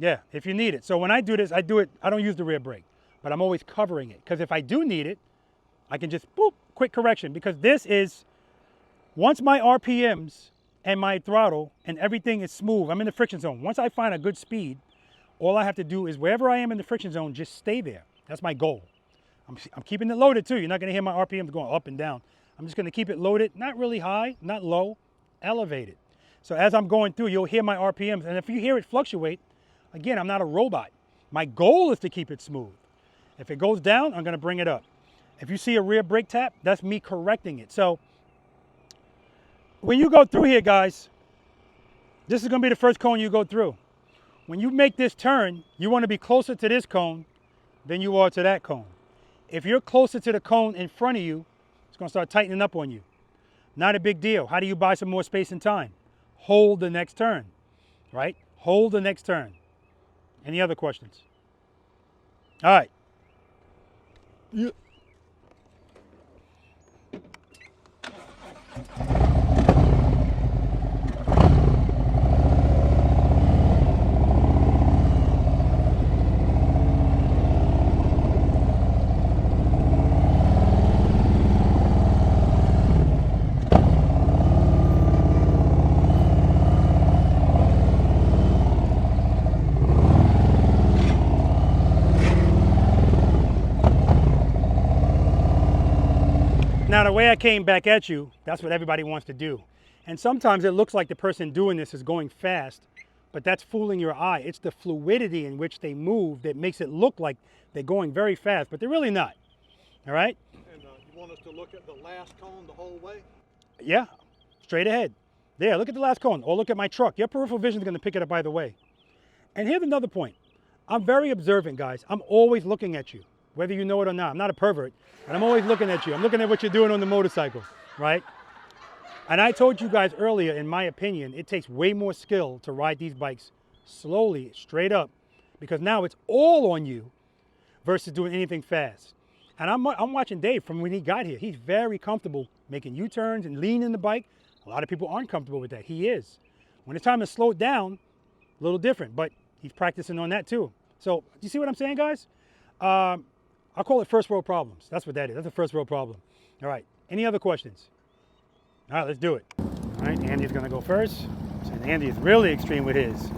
Yeah, if you need it. So when I do this, I don't use the rear brake, but I'm always covering it. Because if I do need it, I can just, boop, quick correction. Because this is, once my RPMs and my throttle and everything is smooth, I'm in the friction zone. Once I find a good speed, all I have to do is wherever I am in the friction zone, just stay there. That's my goal. I'm keeping it loaded too. You're not going to hear my RPMs going up and down. I'm just going to keep it loaded, not really high, not low, elevated. So as I'm going through, you'll hear my RPMs. And if you hear it fluctuate, again, I'm not a robot. My goal is to keep it smooth. If it goes down, I'm going to bring it up. If you see a rear brake tap, that's me correcting it. So when you go through here, guys, this is going to be the first cone you go through. When you make this turn, you want to be closer to this cone than you are to that cone. If you're closer to the cone in front of you, it's going to start tightening up on you. Not a big deal. How do you buy some more space and time? Hold the next turn, right? Hold the next turn. Any other questions? All right. Yeah. Now, the way I came back at you, that's what everybody wants to do. And sometimes it looks like the person doing this is going fast, but that's fooling your eye. It's the fluidity in which they move that makes it look like they're going very fast, but they're really not. All right? And you want us to look at the last cone the whole way? Yeah, straight ahead. There, look at the last cone, or look at my truck. Your peripheral vision is going to pick it up either way. And here's another point. I'm very observant, guys. I'm always looking at you, whether you know it or not. I'm not a pervert, but I'm always looking at you. I'm looking at what you're doing on the motorcycle, right? And I told you guys earlier, in my opinion, it takes way more skill to ride these bikes slowly, straight up, because now it's all on you versus doing anything fast. And I'm watching Dave from when he got here. He's very comfortable making U-turns and leaning the bike. A lot of people aren't comfortable with that. He is. When it's time to slow it down, a little different, but he's practicing on that too. So, do you see what I'm saying, guys? I'll call it first world problems. That's what that is. That's a first world problem. All right. Any other questions? All right, let's do it. All right, Andy's gonna go first. And Andy is really extreme with his.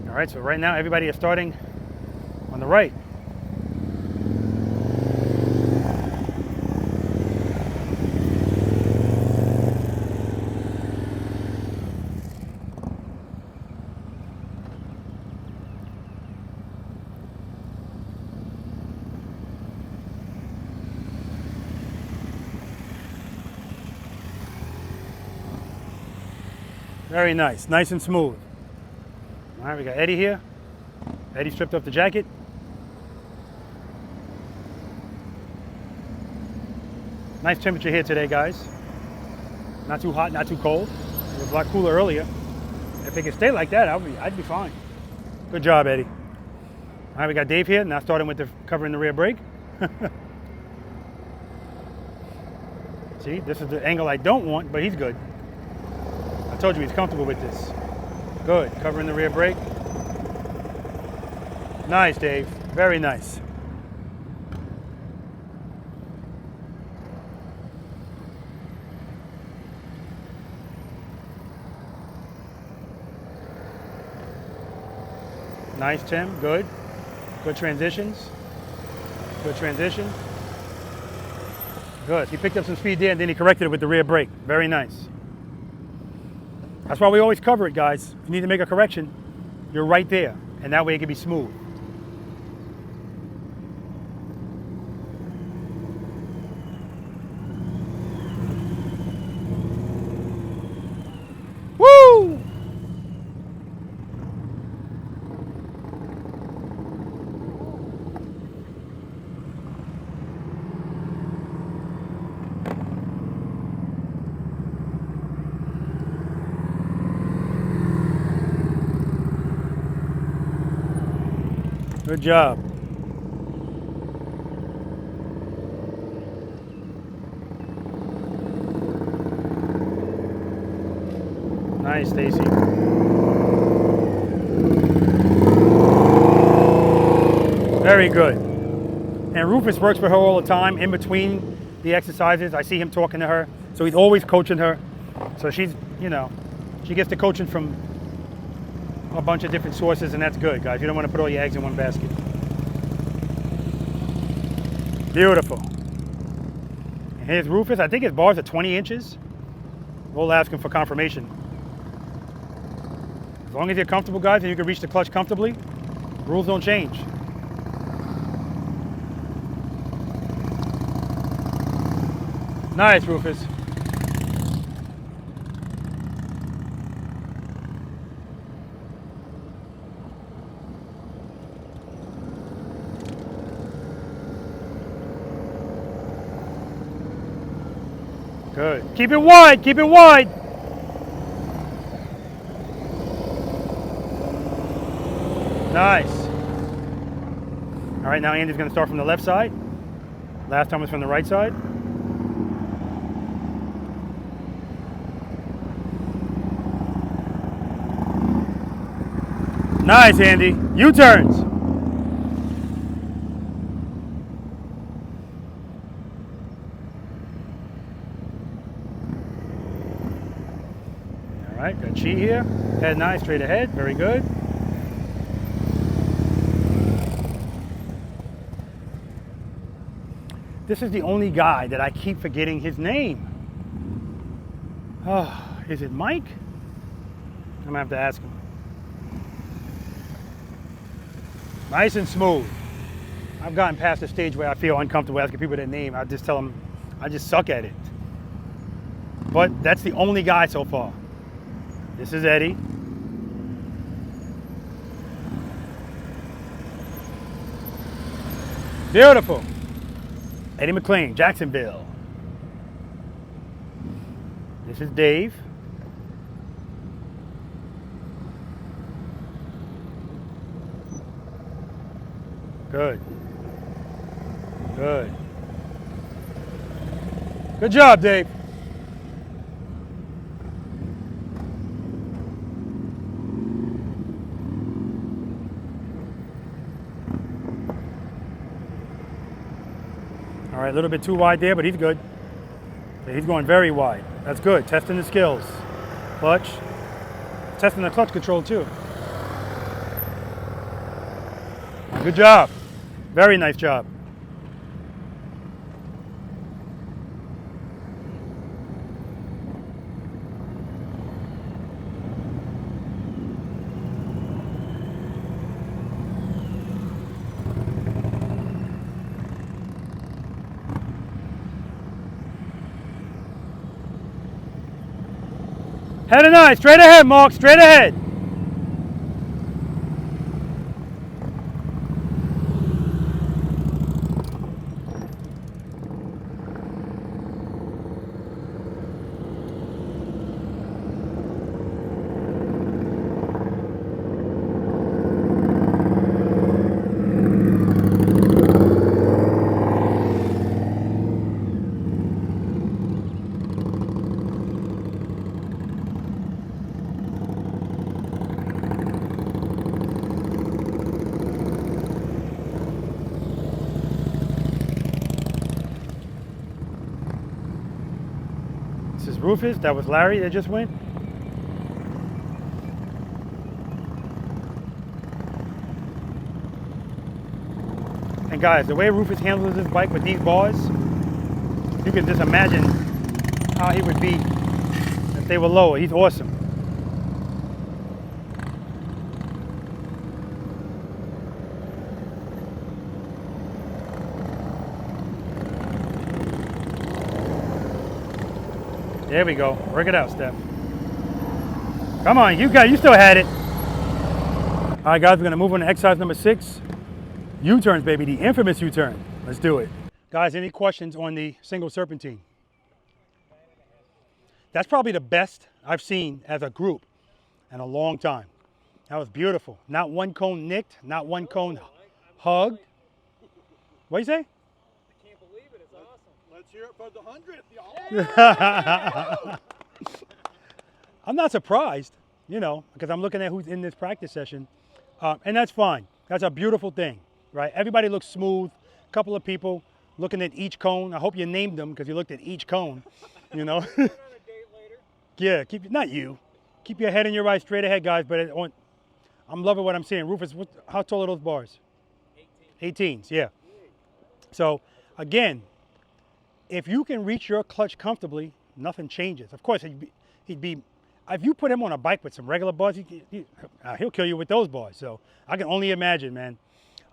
All right, so right now everybody is starting on the right. Very nice, nice and smooth. All right, we got Eddie here. Eddie stripped off the jacket. Nice temperature here today, guys. Not too hot, not too cold. It was a lot cooler earlier. If it could stay like that, I'd be fine. Good job, Eddie. All right, we got Dave here, now starting with the covering the rear brake. See, this is the angle I don't want, but he's good. I told you he's comfortable with this. Good, covering the rear brake. Nice, Dave, very nice. Nice, Tim, good. Good transitions. Good transition. Good, he picked up some speed there and then he corrected it with the rear brake. Very nice. That's why we always cover it, guys. If you need to make a correction, you're right there. And that way it can be smooth. Woo! Good job. Nice, Stacy. Very good. And Rufus works for her all the time in between the exercises. I see him talking to her. So he's always coaching her. So she's, you know, she gets the coaching from a bunch of different sources, and that's good, guys. You don't want to put all your eggs in one basket. Beautiful. And here's Rufus. I think his bars are 20 inches. We'll ask him for confirmation. As long as you're comfortable, guys, and you can reach the clutch comfortably, rules don't change. Nice, Rufus. Good. Keep it wide, keep it wide. Nice. All right, now Andy's going to start from the left side. Last time was from the right side. Nice, Andy. U-turns. All right, got Chi here. Head nice, straight ahead. Very good. This is the only guy that I keep forgetting his name. Oh, is it Mike? I'm gonna have to ask him. Nice and smooth. I've gotten past the stage where I feel uncomfortable asking people their name. I just tell them I just suck at it. But that's the only guy so far. This is Eddie. Beautiful. Eddie McLean, Jacksonville. This is Dave. Good. Good. Good job, Dave. All right, a little bit too wide there, but he's good. Yeah, he's going very wide. That's good. Testing the skills. Clutch. Testing the clutch control too. Good job. Very nice job. Head and eye, straight ahead, Mark, straight ahead. This is Rufus, that was Larry that just went. And guys, the way Rufus handles his bike with these bars, you can just imagine how he would be if they were lower. He's awesome. There we go. Work it out, Steph. Come on, you still had it. All right, guys, we're gonna move on to exercise number 6. U-turns, baby, the infamous U-turn. Let's do it. Guys, any questions on the single serpentine? That's probably the best I've seen as a group in a long time. That was beautiful. Not one cone nicked, not one cone hugged. What'd you say? Let's hear it for the 100th, y'all. I'm not surprised, you know, because I'm looking at who's in this practice session, and that's fine. That's a beautiful thing, right? Everybody looks smooth. A couple of people looking at each cone. I hope you named them because you looked at each cone, you know. Yeah, not you. Keep your head and your eyes straight ahead, guys. But I'm loving what I'm seeing. Rufus, how tall are those bars? 18s, yeah. So again, if you can reach your clutch comfortably, nothing changes. Of course, he'd be if you put him on a bike with some regular bars, he'll kill you with those bars. So I can only imagine, man.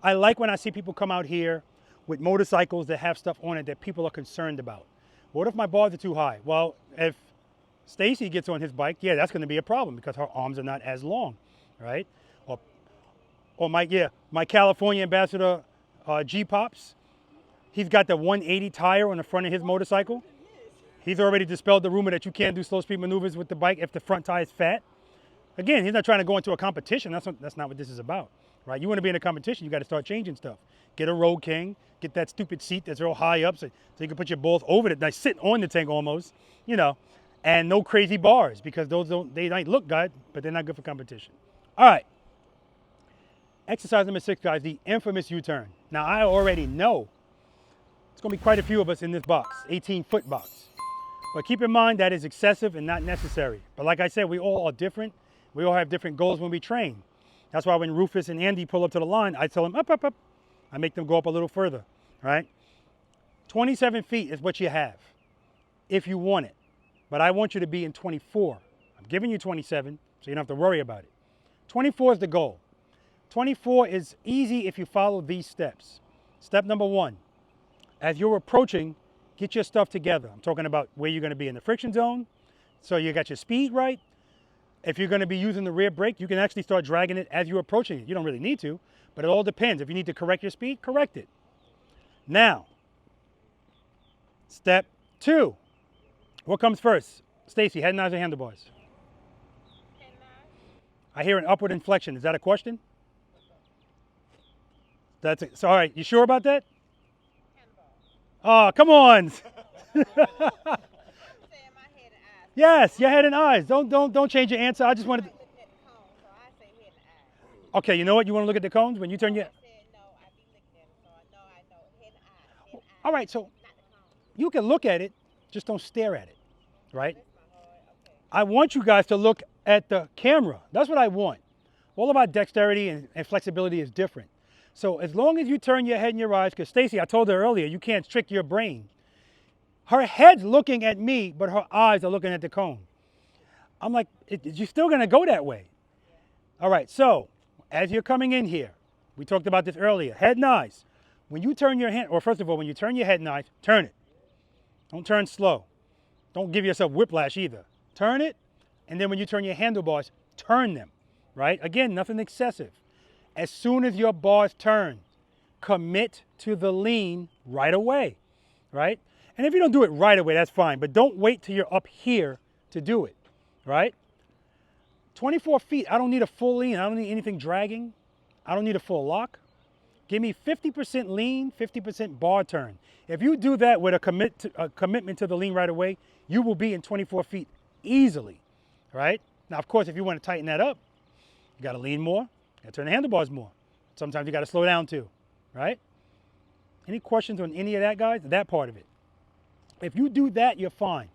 I like when I see people come out here with motorcycles that have stuff on it that people are concerned about. What if my bars are too high? Well, if Stacy gets on his bike, yeah, that's going to be a problem because her arms are not as long, right? Or my California ambassador G-Pops, he's got the 180 tire on the front of his motorcycle. He's already dispelled the rumor that you can't do slow speed maneuvers with the bike if the front tire is fat. Again, he's not trying to go into a competition. That's not what this is about, right? You want to be in a competition, you got to start changing stuff. Get a Road King, get that stupid seat that's real high up so you can put your balls over it, like sitting on the tank almost, you know, and no crazy bars because they might look good, but they're not good for competition. All right. Exercise number 6, guys, the infamous U-turn. Now, I already know it's going to be quite a few of us in this box, 18-foot box. But keep in mind that is excessive and not necessary. But like I said, we all are different. We all have different goals when we train. That's why when Rufus and Andy pull up to the line, I tell them up, up, up. I make them go up a little further, right? 27 feet is what you have if you want it. But I want you to be in 24. I'm giving you 27, so you don't have to worry about it. 24 is the goal. 24 is easy if you follow these steps. Step number 1, as you're approaching, get your stuff together. I'm talking about where you're going to be in the friction zone. So you got your speed right. If you're going to be using the rear brake, you can actually start dragging it as you're approaching it. You don't really need to, but it all depends. If you need to correct your speed, correct it. Now, step 2. What comes first? Stacy, head and eyes or handlebars? I hear an upward inflection. Is that a question? That's it. So, all right, you sure about that? Oh, come on. Yes, your head and eyes. Don't change your answer. I just wanted to... Okay, you know what? You want to look at the cones when you turn your... All right, so you can look at it, just don't stare at it, right? I want you guys to look at the camera. That's what I want. All of our dexterity and flexibility is different. So as long as you turn your head and your eyes, because Stacy, I told her earlier, you can't trick your brain. Her head's looking at me, but her eyes are looking at the cone. I'm like, you're still gonna go that way. All right, so as you're coming in here, we talked about this earlier, head and eyes. When you turn your hand, or first of all, when you turn your head and eyes, turn it. Don't turn slow. Don't give yourself whiplash either. Turn it, and then when you turn your handlebars, turn them, right? Again, nothing excessive. As soon as your bars turn, commit to the lean right away, right? And if you don't do it right away, that's fine, but don't wait till you're up here to do it, right? 24 feet, I don't need a full lean. I don't need anything dragging. I don't need a full lock. Give me 50% lean, 50% bar turn. If you do that with a commitment to the lean right away, you will be in 24 feet easily, right? Now, of course, if you want to tighten that up, you got to lean more, you got to turn the handlebars more. Sometimes you got to slow down too, right? Any questions on any of that, guys? That part of it. If you do that, you're fine.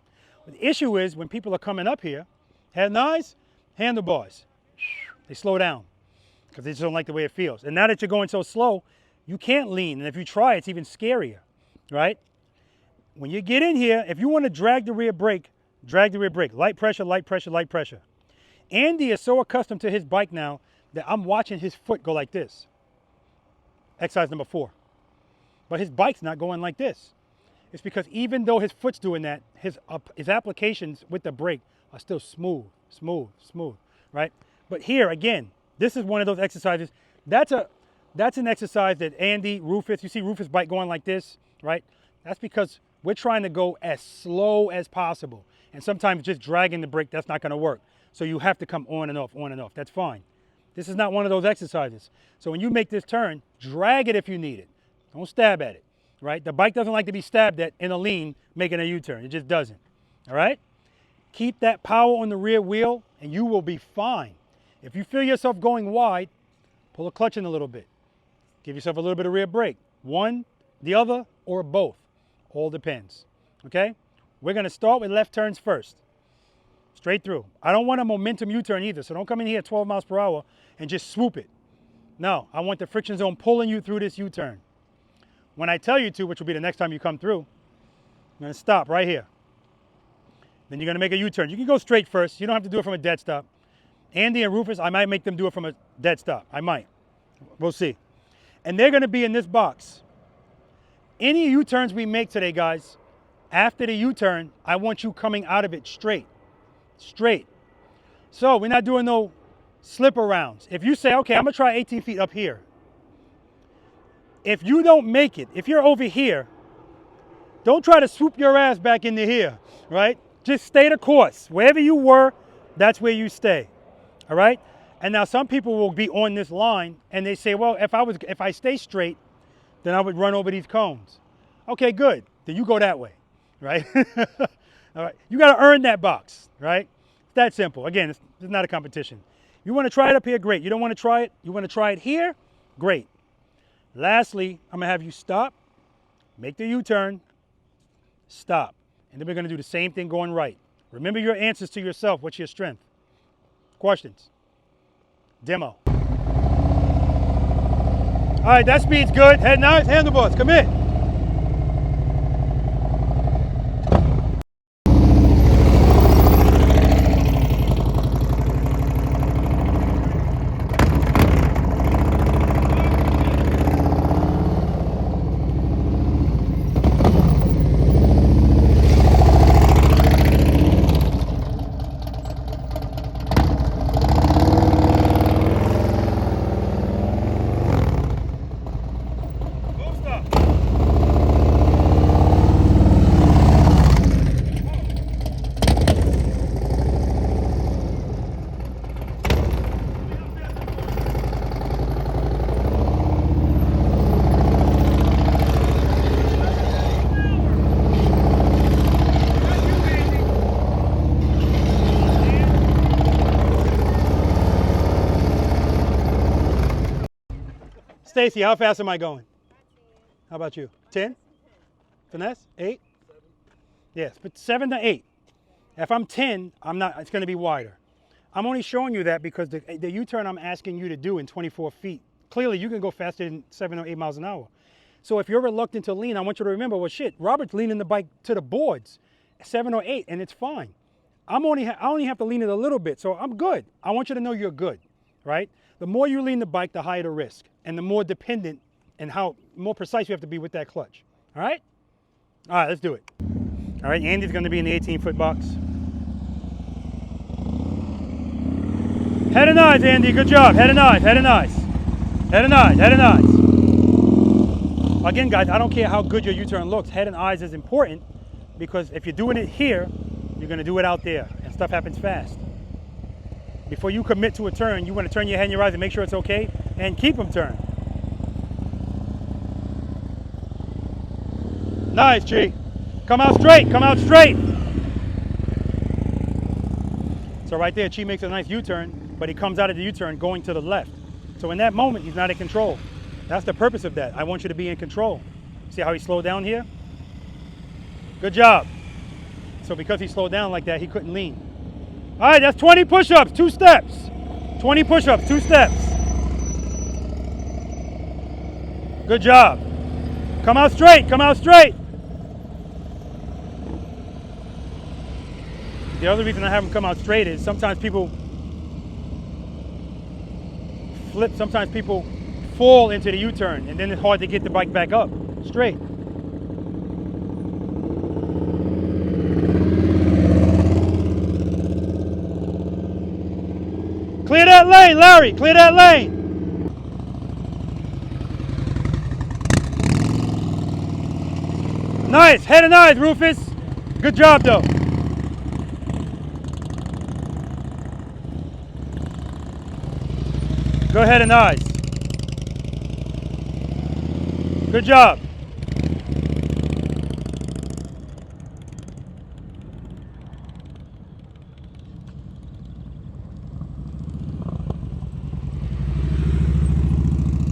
The issue is when people are coming up here, head and eyes, handlebars, they slow down because they just don't like the way it feels. And now that you're going so slow, you can't lean. And if you try, it's even scarier, right? When you get in here, if you want to drag the rear brake, drag the rear brake. Light pressure, light pressure, light pressure. Andy is so accustomed to his bike now that I'm watching his foot go like this. Exercise number 4. But his bike's not going like this. It's because even though his foot's doing that, his applications with the brake are still smooth, smooth, smooth, right? But here, again, this is one of those exercises. That's an exercise that Andy, Rufus, you see Rufus' bike going like this, right? That's because we're trying to go as slow as possible. And sometimes just dragging the brake, that's not gonna work. So you have to come on and off, on and off. That's fine. This is not one of those exercises. So when you make this turn, drag it if you need it. Don't stab at it, right? The bike doesn't like to be stabbed at in a lean making a U-turn. It just doesn't, all right? Keep that power on the rear wheel and you will be fine. If you feel yourself going wide, pull a clutch in a little bit. Give yourself a little bit of rear brake. One, the other, or both. All depends, okay? We're gonna start with left turns first. Straight through. I don't want a momentum U-turn either, so don't come in here at 12 miles per hour and just swoop it. No, I want the friction zone pulling you through this U-turn. When I tell you to, which will be the next time you come through, I'm gonna stop right here. Then you're gonna make a U-turn. You can go straight first. You don't have to do it from a dead stop. Andy and Rufus, I might make them do it from a dead stop. I might. We'll see. And they're gonna be in this box. Any U-turns we make today, guys, after the U-turn, I want you coming out of it straight. Straight. So we're not doing no slip arounds. If you say, okay, I'm gonna try 18 feet up here. If you don't make it, if you're over here, don't try to swoop your ass back into here, right? Just stay the course. Wherever you were, that's where you stay, all right? And now some people will be on this line and they say, well, if I stay straight, then I would run over these cones. Okay, good. Then you go that way, right? All right. You got to earn that box, right? It's that simple. Again, it's not a competition. You want to try it up here, great. You don't want to try it? You want to try it here? Great. Lastly, I'm going to have you stop, make the U-turn, stop. And then we're going to do the same thing going right. Remember your answers to yourself. What's your strength? Questions? Demo. All right, that speed's good. Head nice, handlebars, come in. Stacy, how fast am I going? How about you? 10? Finesse? 8? Yes, but 7 to 8. If I'm 10, I'm not. It's going to be wider. I'm only showing you that because the U-turn I'm asking you to do in 24 feet, clearly you can go faster than 7 or 8 miles an hour. So if you're reluctant to lean, I want you to remember, well, shit, Robert's leaning the bike to the boards, 7 or 8, and it's fine. I only have to lean it a little bit, so I'm good. I want you to know you're good, right? The more you lean the bike, the higher the risk, and the more dependent and how more precise you have to be with that clutch. All right? All right, let's do it. All right, Andy's going to be in the 18-foot box. Head and eyes, Andy. Good job. Head and eyes. Head and eyes. Head and eyes. Head and eyes. Again, guys, I don't care how good your U-turn looks. Head and eyes is important because if you're doing it here, you're going to do it out there, and stuff happens fast. Before you commit to a turn, you want to turn your head and your eyes and make sure it's okay, and keep them turned. Nice, G. Come out straight. Come out straight. So right there, Chi makes a nice U-turn, but he comes out of the U-turn going to the left. So in that moment, he's not in control. That's the purpose of that. I want you to be in control. See how he slowed down here? Good job. So because he slowed down like that, he couldn't lean. All right, that's 20 push-ups, 2 steps. 20 push-ups, 2 steps. Good job. Come out straight, come out straight. The other reason I have them come out straight is sometimes people flip, sometimes people fall into the U-turn, and then it's hard to get the bike back up straight. Clear that lane, Larry, clear that lane. Nice, head and eyes, Rufus. Good job, though. Go ahead and eyes. Good job.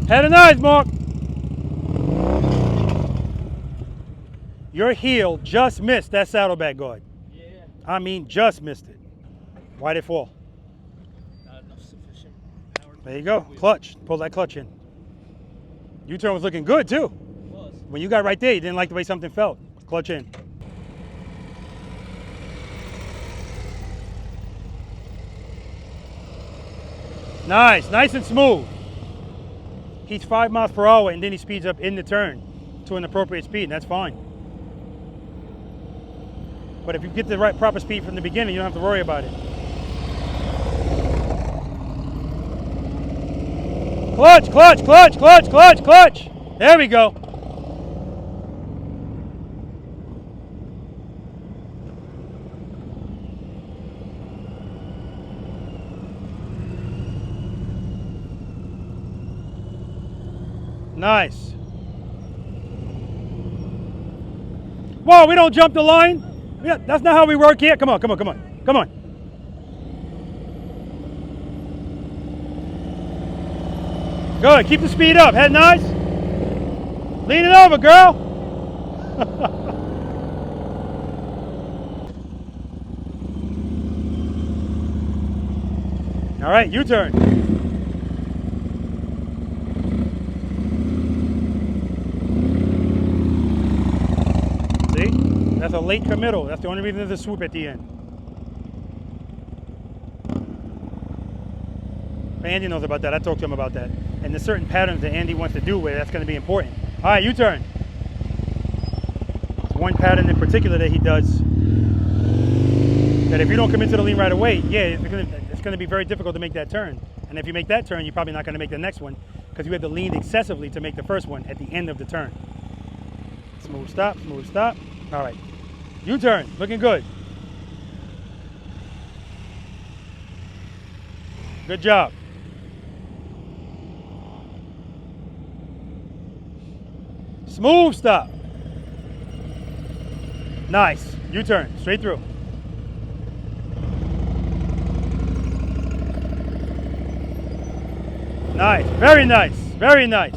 Head and eyes, Mark. Your heel just missed that saddlebag guard. Yeah. I mean, just missed it. Why'd it fall? Not enough sufficient power. There you go. Clutch. Pull that clutch in. U-turn was looking good, too. It was. When you got right there, you didn't like the way something felt. Clutch in. Nice. Nice and smooth. He's 5 miles per hour, and then he speeds up in the turn to an appropriate speed, and that's fine. But if you get the right proper speed from the beginning, you don't have to worry about it. Clutch, clutch, clutch, clutch, clutch, clutch. There we go. Nice. Whoa, we don't jump the line. Yeah, that's not how we work here. Come on, come on, come on, come on. Good, keep the speed up. Head nice. Lean it over, girl. All right, U-turn. That's a late committal. That's the only reason there's a swoop at the end. Andy knows about that. I talked to him about that. And there's certain patterns that Andy wants to do where that's going to be important. All right, U-turn. There's one pattern in particular that he does that if you don't commit to the lean right away, yeah, it's going to be very difficult to make that turn. And if you make that turn, you're probably not going to make the next one because you have to lean excessively to make the first one at the end of the turn. Smooth stop, smooth stop. All right. U-turn, looking good. Good job. Smooth stop. Nice. U-turn, straight through. Nice, very nice, very nice.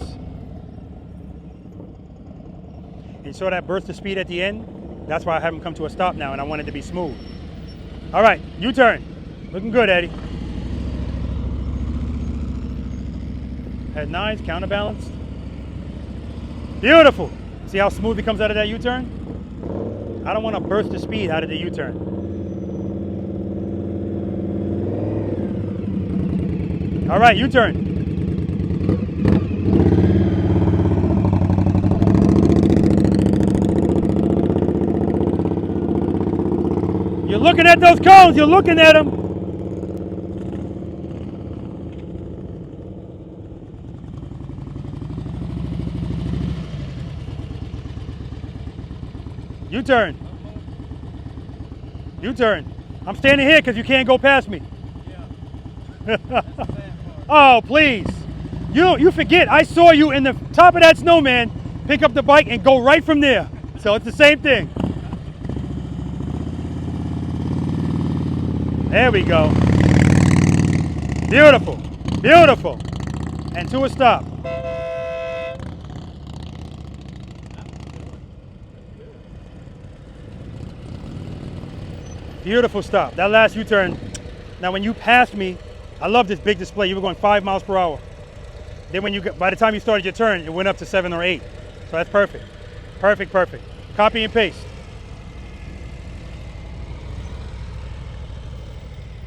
You saw that burst of speed at the end? That's why I have him come to a stop now, and I want it to be smooth. All right, U-turn. Looking good, Eddie. Head 9's counterbalanced. Beautiful. See how smooth he comes out of that U-turn? I don't want to burst the speed out of the U-turn. All right, U-turn. You're looking at those cones, you're looking at them. U-turn. U-turn. I'm standing here because you can't go past me. Yeah. Oh, please. You forget, I saw you in the top of that Snowman pick up the bike and go right from there. So it's the same thing. There we go. Beautiful. Beautiful. And to a stop. Beautiful stop. That last U-turn. Now when you passed me, I love this big display. You were going 5 miles per hour. Then when by the time you started your turn, it went up to 7 or 8. So that's perfect. Perfect, perfect. Copy and paste.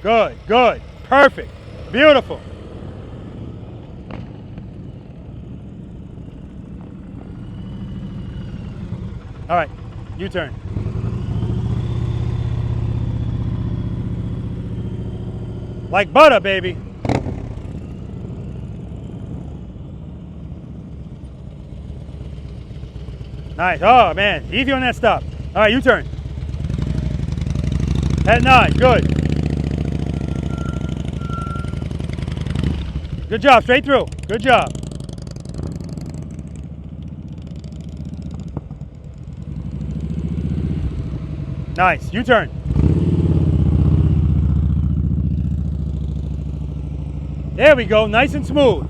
Good, good, perfect, beautiful. All right, U-turn. Like butter, baby. Nice, oh man, easy on that stop. All right, U-turn. Head 9, good. Good job, straight through. Good job. Nice, U-turn. There we go, nice and smooth.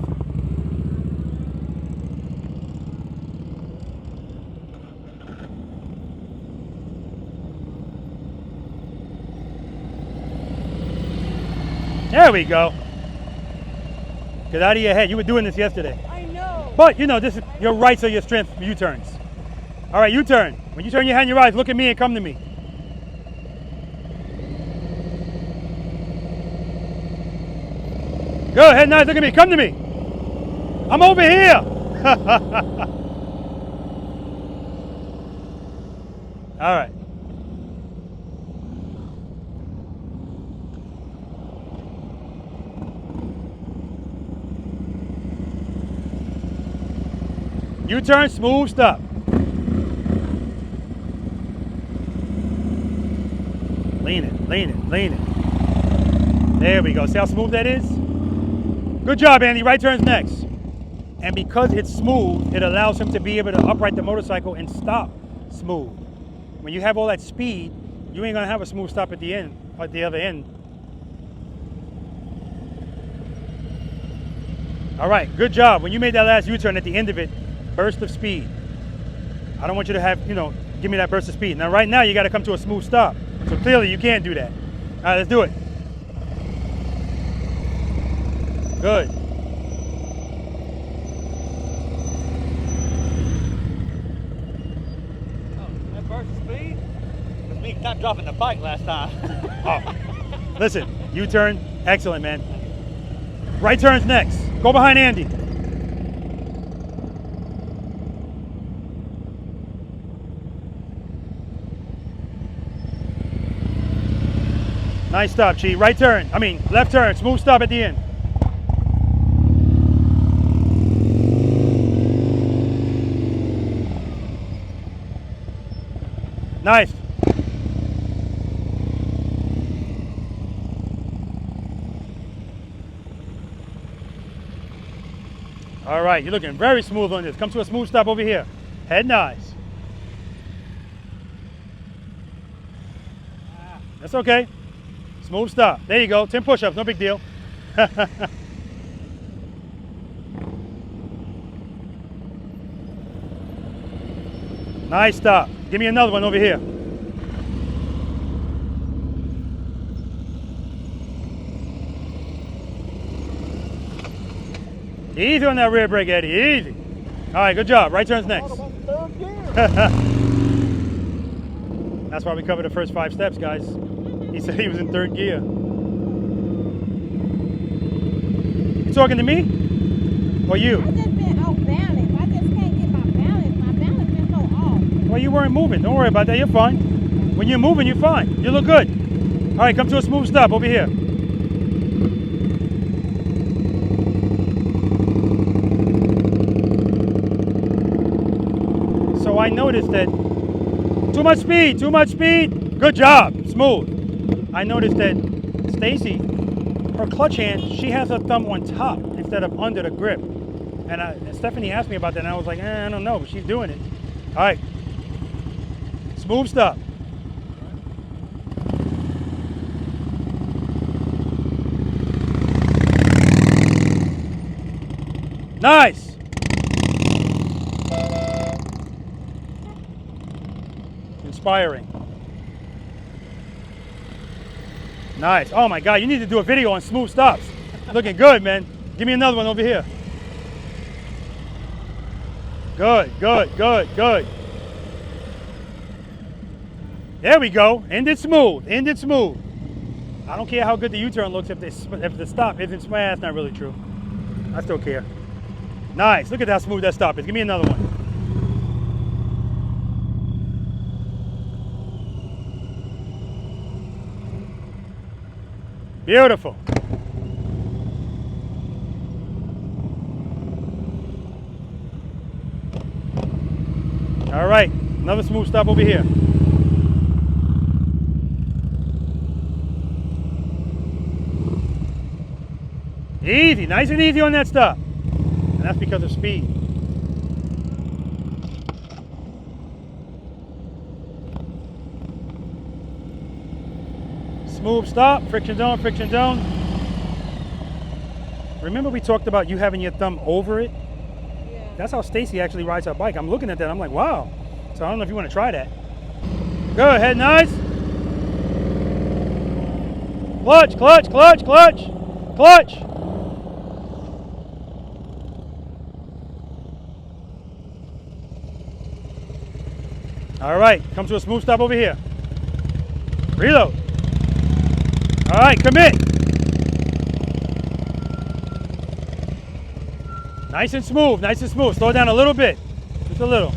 There we go. Get out of your head. You were doing this yesterday. I know. But you know, this is your rights are your strength for U-turns. All right, U-turn. When you turn your head and your eyes, look at me and come to me. Good, head nice, look at me, come to me. I'm over here. All right. U-turn, smooth stop. Lean it, lean it, lean it. There we go. See how smooth that is? Good job, Andy. Right turn's next. And because it's smooth, it allows him to be able to upright the motorcycle and stop smooth. When you have all that speed, you ain't gonna have a smooth stop at the end, at the other end. All right, good job. When you made that last U-turn at the end of it, burst of speed. I don't want you to have, give me that burst of speed. Now, right now, you got to come to a smooth stop. So clearly, you can't do that. All right, let's do it. Good. That burst of speed was me not dropping the bike last time. Oh, listen, U-turn, excellent, man. Right turn's next. Go behind Andy. Nice stop, Chi. Right turn. Left turn. Smooth stop at the end. Nice. All right, you're looking very smooth on this. Come to a smooth stop over here. Head nice. That's okay. Smooth stop. There you go. 10 push-ups. No big deal. Nice stop. Give me another one over here. Easy on that rear brake, Eddie, easy. All right, good job. Right turn's next. That's why we covered the first 5 steps, guys. He said he was in 3rd gear. You talking to me? Or you? I just been off balance. I just can't get my balance. My balance been so off. Well, you weren't moving. Don't worry about that. You're fine. When you're moving, you're fine. You look good. All right, come to a smooth stop over here. So I noticed that too much speed, too much speed. Good job, smooth. I noticed that Stacy, her clutch hand, she has her thumb on top instead of under the grip. And Stephanie asked me about that, and I was like, I don't know, but she's doing it. All right, smooth stop. Nice. Inspiring. Nice. Oh my God, you need to do a video on smooth stops. Looking good, man. Give me another one over here. Good, good, good, good. There we go. Ended smooth. Ended smooth. I don't care how good the U-turn looks if the stop isn't smooth. That's not really true. I still care. Nice. Look at how smooth that stop is. Give me another one. Beautiful. All right, another smooth stop over here. Easy, nice and easy on that stop. And that's because of speed. Smooth stop, friction zone, friction zone. Remember we talked about you having your thumb over it? Yeah. That's how Stacy actually rides her bike. I'm looking at that, I'm like, wow. So I don't know if you want to try that. Go ahead, nice. Clutch, clutch, clutch, clutch, clutch. All right, come to a smooth stop over here. Reload. All right, commit. Nice and smooth, nice and smooth. Slow down a little bit, just a little.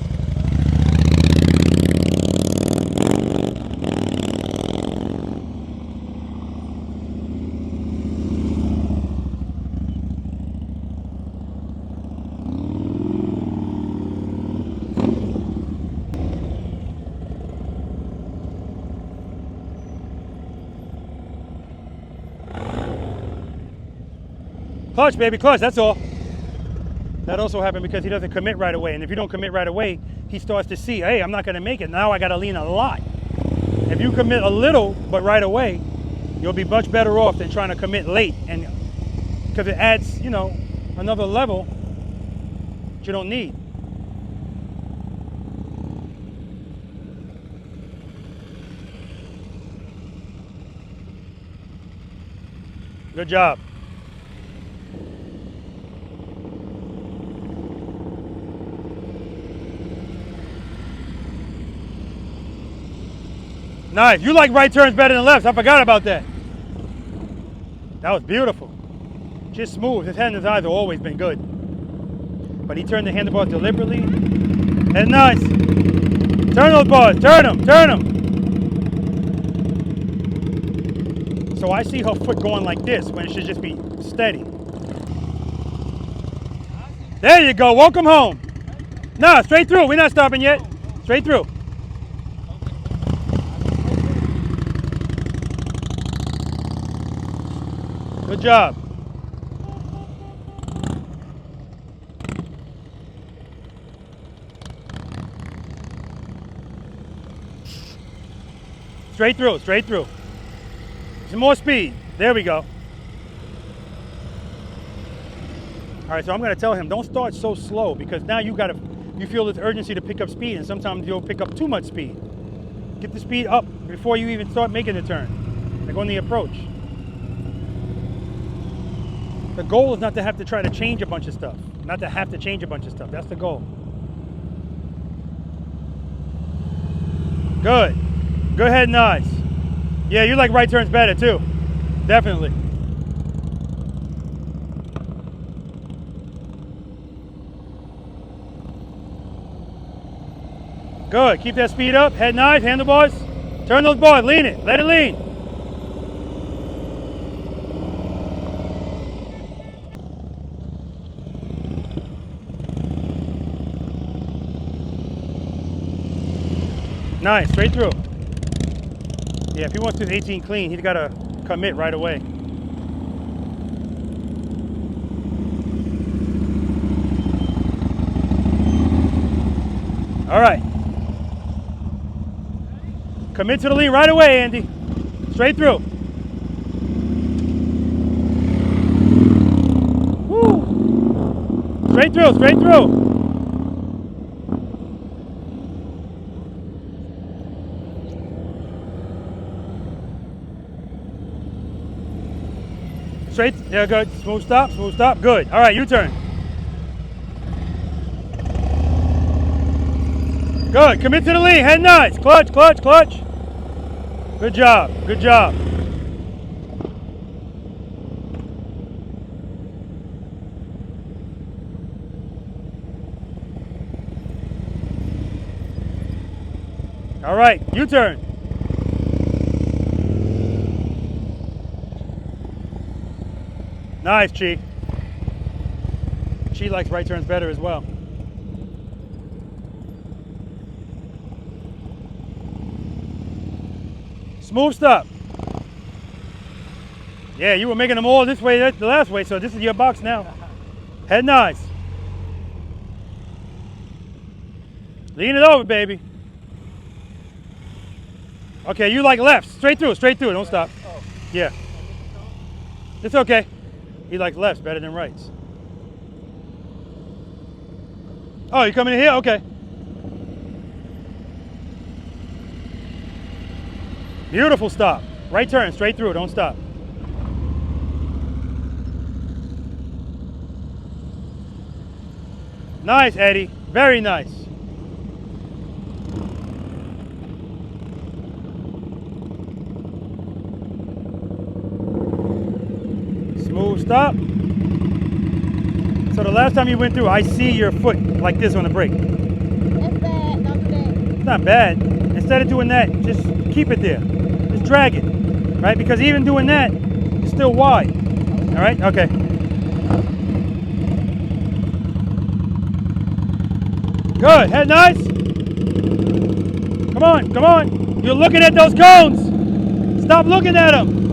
Clutch, baby, clutch, that's all. That also happened because he doesn't commit right away. And if you don't commit right away, he starts to see, hey, I'm not gonna make it. Now I gotta lean a lot. If you commit a little, but right away, you'll be much better off than trying to commit late. And because it adds, you know, another level that you don't need. Good job. Nice. You like right turns better than lefts. I forgot about that. That was beautiful. Just smooth. His head and his eyes have always been good. But he turned the handlebars deliberately. That's nice. Turn those bars. Turn them. Turn them. So I see her foot going like this when it should just be steady. There you go. Welcome home. No, straight through. We're not stopping yet. Straight through. Good job. Straight through, straight through. Some more speed. There we go. All right, so I'm going to tell him, don't start so slow because now you feel this urgency to pick up speed, and sometimes you'll pick up too much speed. Get the speed up before you even start making the turn, like on the approach. The goal is not to have to try to change a bunch of stuff. Not to have to change a bunch of stuff. That's the goal. Good. Good head nods. Yeah, you like right turns better too. Definitely. Good. Keep that speed up. Head nods, handlebars. Turn those bars. Lean it. Let it lean. Nice, straight through. Yeah, if he wants to do 18 clean, he's got to commit right away. All right. Commit to the lean right away, Andy. Straight through. Woo. Straight through, straight through. Straight, yeah, good. Smooth stop, good. All right, U-turn. Good, commit to the lean, head nice. Clutch, clutch, clutch. Good job, good job. All right, U-turn. Nice, Chi. Chi likes right turns better as well. Smooth stop. Yeah, you were making them all this way the last way, so this is your box now. Head nice. Lean it over, baby. Okay, you like left. Straight through, don't stop. Yeah. It's okay. He likes lefts better than rights. Oh, you coming in here? Okay. Beautiful stop. Right turn, straight through, don't stop. Nice, Eddie. Very nice. Smooth stop. So the last time you went through, I see your foot like this on the brake. That's bad. Don't do that. It's not bad. Instead of doing that, just keep it there. Just drag it, right? Because even doing that, it's still wide. All right? Okay. Good. Head nice. Come on, come on. You're looking at those cones. Stop looking at them.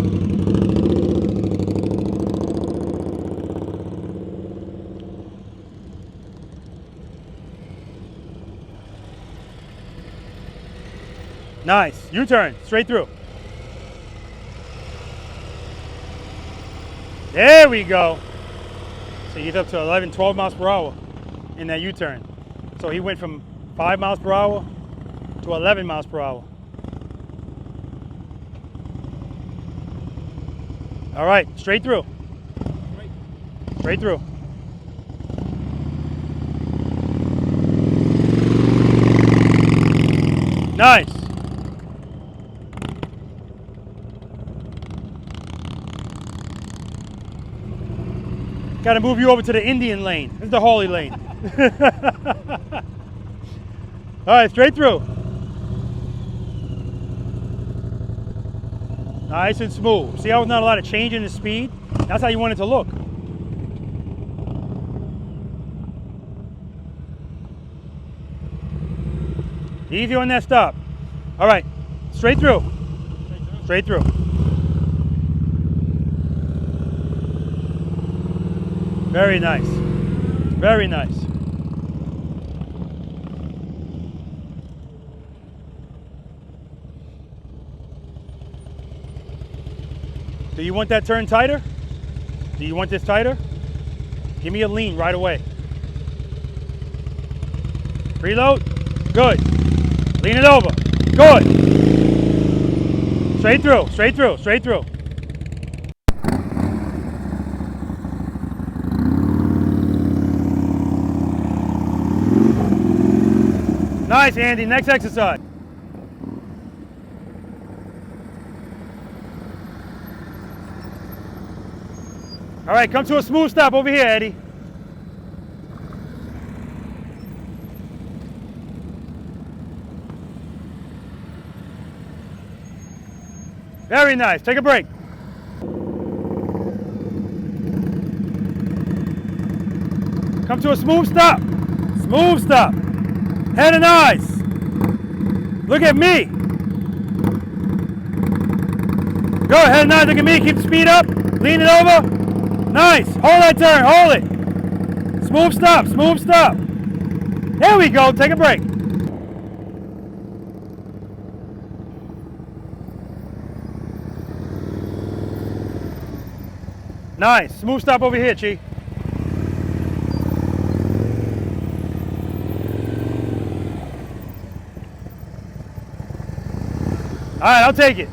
Nice. U-turn. Straight through. There we go. So you get up to 11, 12 miles per hour in that U-turn. So he went from 5 miles per hour to 11 miles per hour. All right, straight through. Straight through. Nice. Got to move you over to the Indian lane. This is the Holy lane. All right, straight through. Nice and smooth. See how there's not a lot of change in the speed? That's how you want it to look. Easy on that stop. All right, straight through. Straight through. Very nice. Very nice. Do you want that turn tighter? Do you want this tighter? Give me a lean right away. Preload. Good. Lean it over. Good. Straight through, straight through, straight through. Nice, Andy. Next exercise. All right, come to a smooth stop over here, Eddie. Very nice. Take a break. Come to a smooth stop. Smooth stop. Head and eyes. Look at me. Go ahead and eyes. Look at me. Keep the speed up. Lean it over. Nice. Hold that turn. Hold it. Smooth stop. Smooth stop. There we go. Take a break. Nice. Smooth stop over here, Chi. All right, I'll take it.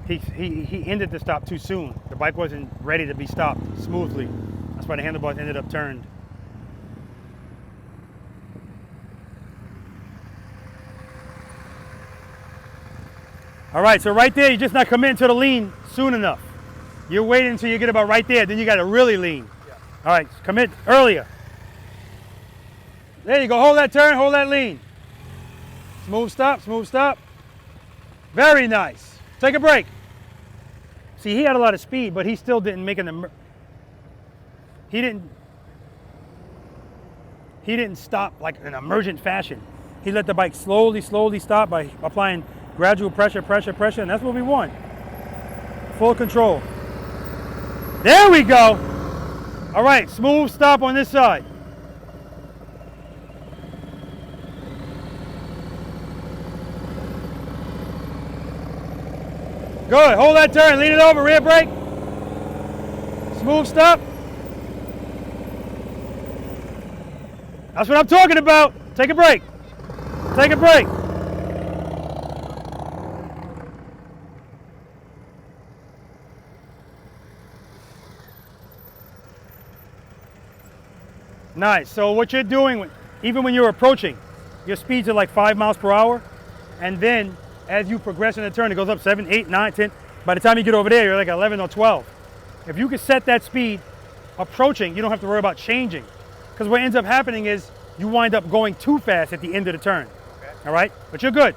He ended the stop too soon. The bike wasn't ready to be stopped smoothly. That's why the handlebars ended up turned. All right, so right there, you're just not committing to the lean soon enough. You're waiting until you get about right there, then you got to really lean. Yeah. All right, commit earlier. There you go. Hold that turn, hold that lean. Smooth stop, smooth stop. Very nice. Take a break. See, he had a lot of speed, but he still didn't make he didn't stop like in an emergent fashion. He let the bike slowly stop by applying gradual pressure, and that's what we want. Full control. There we go. All right, smooth stop on this side. Good, hold that turn, lean it over, rear brake. Smooth stop. That's what I'm talking about. Take a break. Take a break. Nice, so what you're doing, even when you're approaching, your speeds are like 5 miles per hour, and then as you progress in the turn, it goes up 7, 8, 9, 10. By the time you get over there, you're like 11 or 12. If you can set that speed approaching, you don't have to worry about changing. Because what ends up happening is you wind up going too fast at the end of the turn. Okay. All right? But you're good.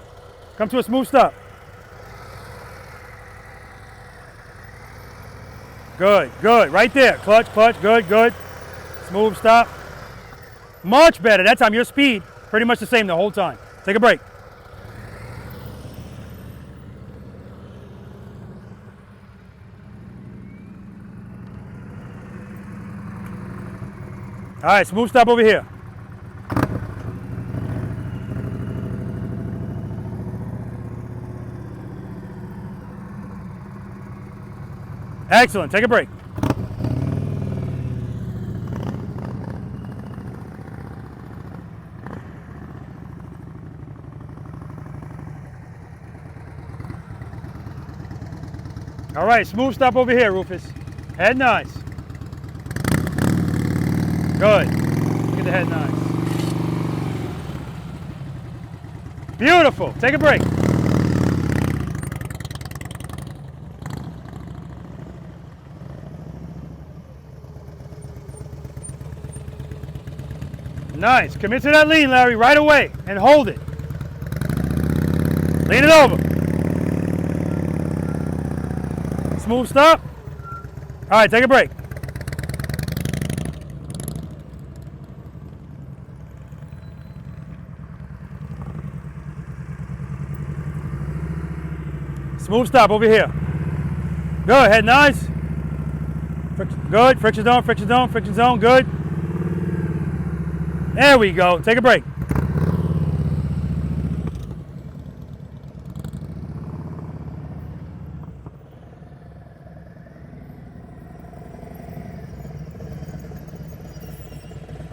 Come to a smooth stop. Good, good. Right there. Clutch, clutch. Good, good. Smooth stop. Much better. That time your speed, pretty much the same the whole time. Take a break. All right, smooth stop over here. Excellent, take a break. All right, smooth stop over here, Rufus. Head nice. Good. Look at the head nice. Beautiful. Take a break. Nice. Commit to that lean, Larry, right away, and hold it. Lean it over. Smooth stop. All right, take a break. Smooth stop over here. Go ahead, nice. Good, friction zone, good. There we go, take a break.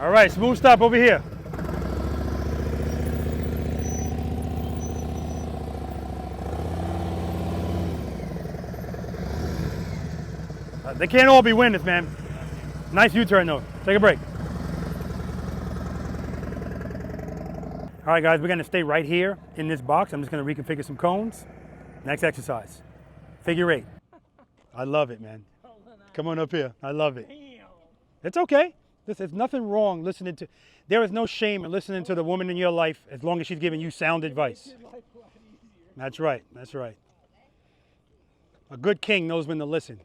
All right, smooth stop over here. They can't all be winners, man. Nice U-turn though. Take a break. All right, guys, we're gonna stay right here in this box. I'm just gonna reconfigure some cones. Next exercise, figure 8. I love it, man. Come on up here. I love it. It's okay. There's nothing wrong listening to, there is no shame in listening to the woman in your life as long as she's giving you sound advice. That's right, that's right. A good king knows when to listen.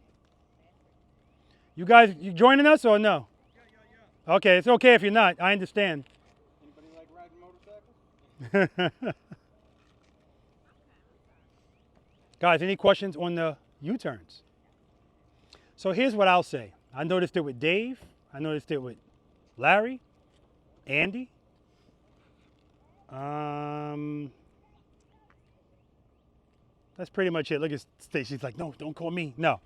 You guys, you joining us or no? Yeah. Okay, it's okay if you're not. I understand. Anybody like riding motorcycles? Guys, any questions on the U-turns? So here's what I'll say. I noticed it with Dave. I noticed it with Larry, Andy. That's pretty much it. Look at Stacy's like, no, don't call me. No.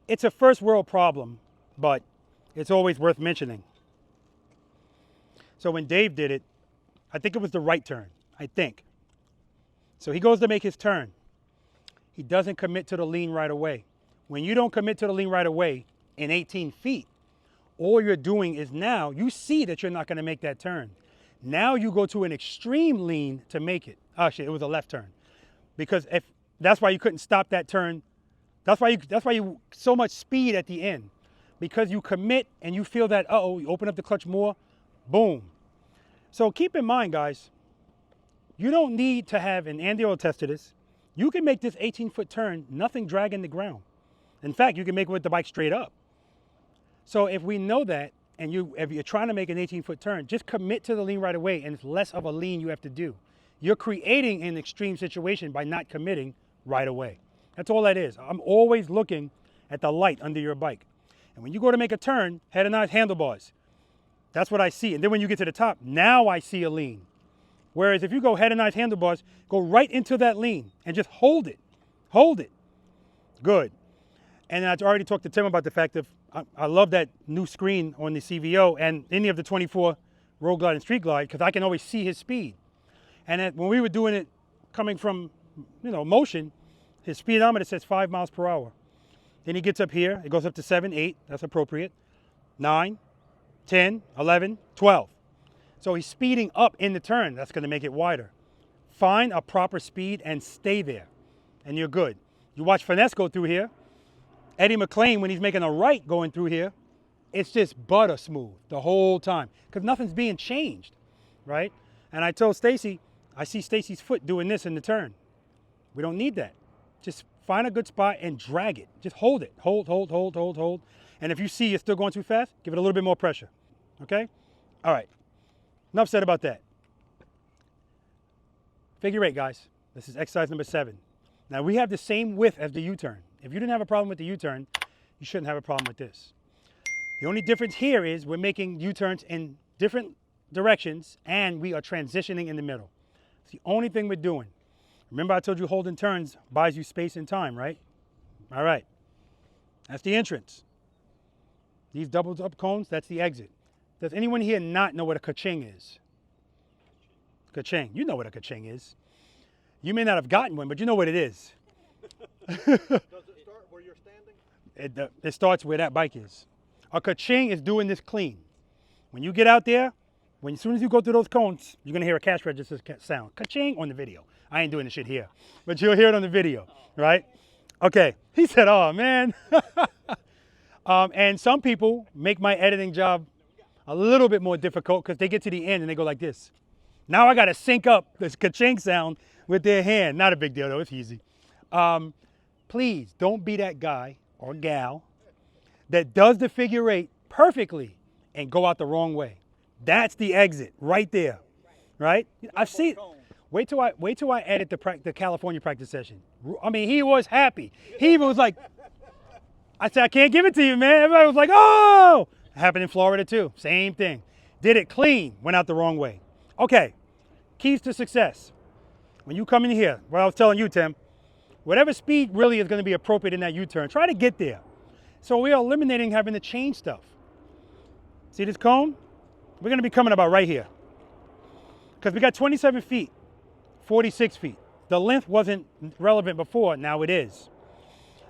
It's a first world problem, but it's always worth mentioning. So when Dave did it, I think it was the right turn, I think. So he goes to make his turn. He doesn't commit to the lean right away. When you don't commit to the lean right away in 18 feet, all you're doing is now you see that you're not going to make that turn. Now you go to an extreme lean to make it. Actually, it was a left turn. Because if that's why you couldn't stop that turn. That's why you so much speed at the end. Because you commit and you feel that, uh-oh, you open up the clutch more, boom. So keep in mind, guys, you don't need to have, and Andy will attest to this, you can make this 18-foot turn, nothing dragging the ground. In fact, you can make it with the bike straight up. So if we know that, and if you're trying to make an 18-foot turn, just commit to the lean right away, and it's less of a lean you have to do. You're creating an extreme situation by not committing right away. That's all that is. I'm always looking at the light under your bike. And when you go to make a turn, head and eyes handlebars. That's what I see. And then when you get to the top, now I see a lean. Whereas if you go head and eyes handlebars, go right into that lean and just hold it. Hold it. Good. And I already talked to Tim about the fact that I love that new screen on the CVO and any of the 24 Road Glide and Street Glide because I can always see his speed. And when we were doing it coming from, motion, his speedometer says 5 miles per hour. Then he gets up here, it goes up to 7, 8, that's appropriate, 9, 10, 11, 12. So he's speeding up in the turn, that's gonna make it wider. Find a proper speed and stay there, and you're good. You watch Finesse go through here, Eddie McLean, when he's making a right going through here, it's just butter smooth the whole time, because nothing's being changed, right? And I told Stacy, I see Stacy's foot doing this in the turn. We don't need that. Just find a good spot and drag it. Just hold it. Hold, hold, hold, hold, hold. And if you see you're still going too fast, give it a little bit more pressure. Okay? All right. Enough said about that. Figure 8, guys. This is exercise number 7. Now, we have the same width as the U-turn. If you didn't have a problem with the U-turn, you shouldn't have a problem with this. The only difference here is we're making U-turns in different directions and we are transitioning in the middle. It's the only thing we're doing. Remember I told you holding turns buys you space and time, right? All right. That's the entrance. These doubled up cones, that's the exit. Does anyone here not know what a ka-ching is? Ka-ching. You know what a ka-ching is. You may not have gotten one, but you know what it is. Does it start where you're standing? It starts where that bike is. A ka-ching is doing this clean. When you get out there, as soon as you go through those cones, you're going to hear a cash register sound. Ka-ching on the video. I ain't doing the shit here. But you'll hear it on the video, right? Okay. He said, oh, man. And some people make my editing job a little bit more difficult because they get to the end and they go like this. Now I got to sync up this ka-ching sound with their hand. Not a big deal, though. It's easy. Please don't be that guy or gal that does the figure 8 perfectly and go out the wrong way. That's the exit right there, right? I've seen. Wait till I edit the California practice session. I mean, he was happy. He was like, I said, I can't give it to you, man. Everybody was like, oh! It happened in Florida too. Same thing. Did it clean, went out the wrong way. Okay, keys to success. When you come in here, what I was telling you, Tim, whatever speed really is going to be appropriate in that U-turn, try to get there. So we are eliminating having to change stuff. See this cone? We're going to be coming about right here. Because we got 27 feet, 46 feet. The length wasn't relevant before, now it is.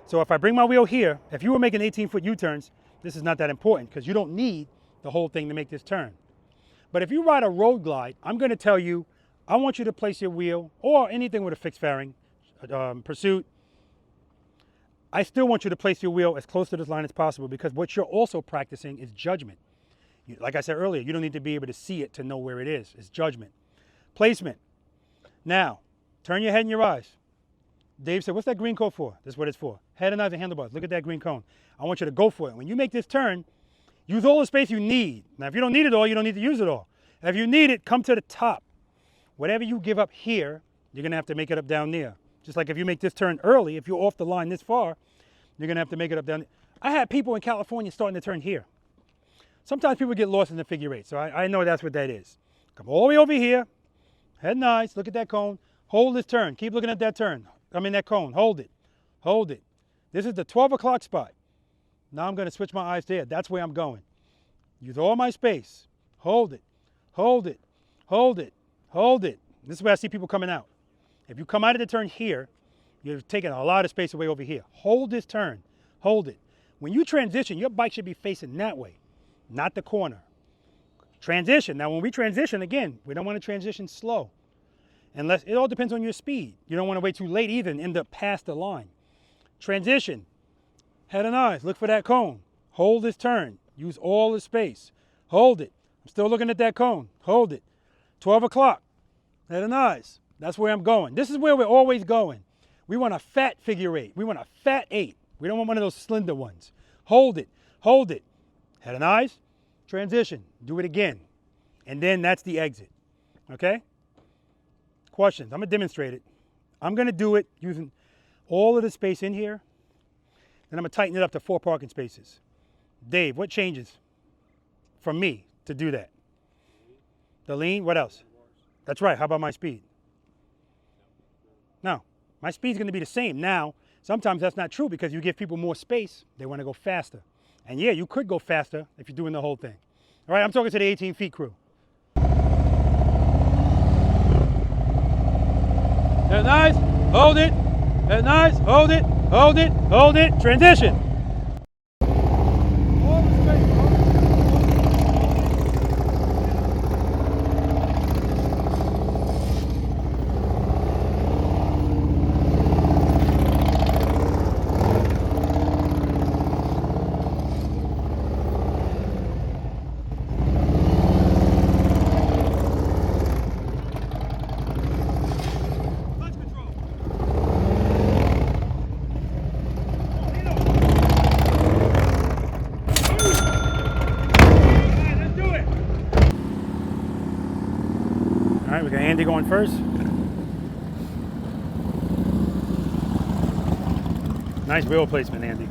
So if I bring my wheel here, if you were making 18-foot U-turns, this is not that important because you don't need the whole thing to make this turn. But if you ride a road glide, I'm going to tell you, I want you to place your wheel, or anything with a fixed fairing, Pursuit, I still want you to place your wheel as close to this line as possible, because what you're also practicing is judgment. Like I said earlier, you don't need to be able to see it to know where it is. It's judgment. Placement. Now, turn your head and your eyes. Dave said, what's that green cone for? This is what it's for. Head and eyes and handlebars. Look at that green cone. I want you to go for it. When you make this turn, use all the space you need. Now, if you don't need it all, you don't need to use it all. If you need it, come to the top. Whatever you give up here, you're going to have to make it up down there. Just like if you make this turn early, if you're off the line this far, you're going to have to make it up down there. I had people in California starting to turn here. Sometimes people get lost in the figure eight, so I know that's what that is. Come all the way over here, head and eyes, look at that cone, hold this turn, keep looking at that turn, that cone, hold it, hold it. This is the 12 o'clock spot. Now I'm going to switch my eyes there, that's where I'm going. Use all my space, hold it, hold it, hold it, hold it. This is where I see people coming out. If you come out of the turn here, you're taking a lot of space away over here. Hold this turn, hold it. When you transition, your bike should be facing that way, not the corner. Transition. Now, when we transition, again, we don't want to transition slow. Unless, it all depends on your speed. You don't want to wait too late either and end up past the line. Transition. Head and eyes. Look for that cone. Hold this turn. Use all the space. Hold it. I'm still looking at that cone. Hold it. 12 o'clock. Head and eyes. That's where I'm going. This is where we're always going. We want a fat figure eight. We want a fat eight. We don't want one of those slender ones. Hold it. Hold it. Head and eyes. Transition. Do it again. And then that's the exit. Okay? Questions. I'm going to demonstrate it. I'm going to do it using all of the space in here. Then I'm going to tighten it up to 4 parking spaces. Dave, what changes from me to do that? The lean. What else? That's right. How about my speed? No. My speed's going to be the same. Now, sometimes that's not true because you give people more space. They want to go faster. And yeah, you could go faster if you're doing the whole thing. All right, I'm talking to the 18 feet crew. Head nice, hold it. Head nice, hold it, hold it, hold it. Transition. All right, we got Andy going first. Nice wheel placement, Andy.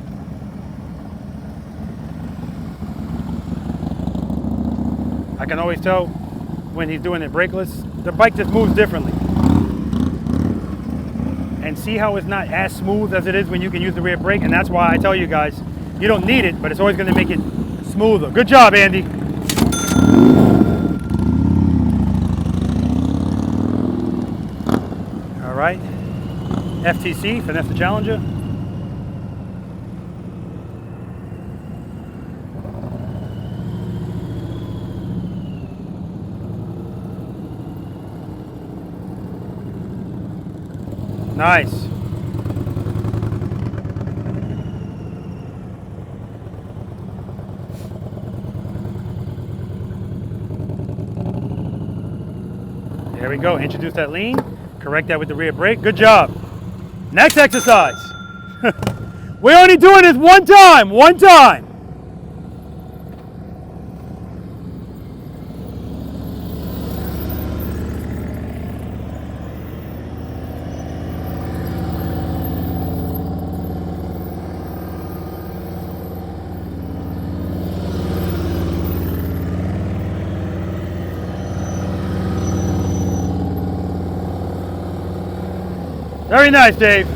I can always tell when he's doing it brakeless, the bike just moves differently. And see how it's not as smooth as it is when you can use the rear brake, and that's why I tell you guys, you don't need it, but it's always gonna make it smoother. Good job, Andy. All right, FTC, Finesse the Challenger. Nice. There we go, introduce that lean. Correct that with the rear brake. Good job. Next exercise. We're only doing this one time. One time. Very nice, Dave.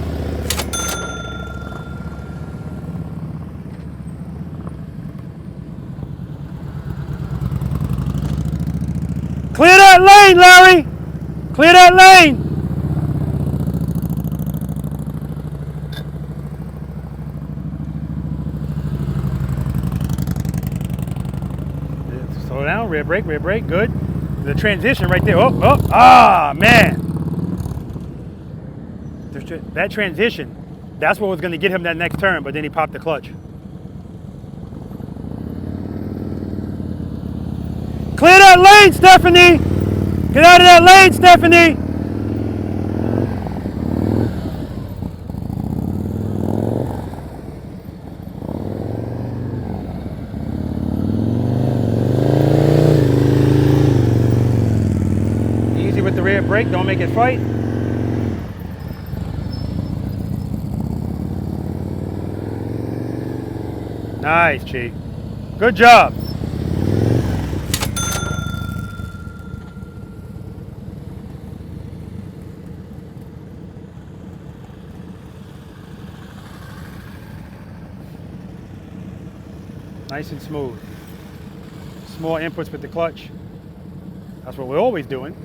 Clear that lane, Larry. Clear that lane. Slow down, rear brake, good. The transition right there. Oh, oh, ah, man. That transition, that's what was going to get him that next turn, but then he popped the clutch. Clear that lane, Stephanie! Get out of that lane, Stephanie! Easy with the rear brake, don't make it fight. Nice, Chi. Good job. Nice and smooth. Small inputs with the clutch. That's what we're always doing.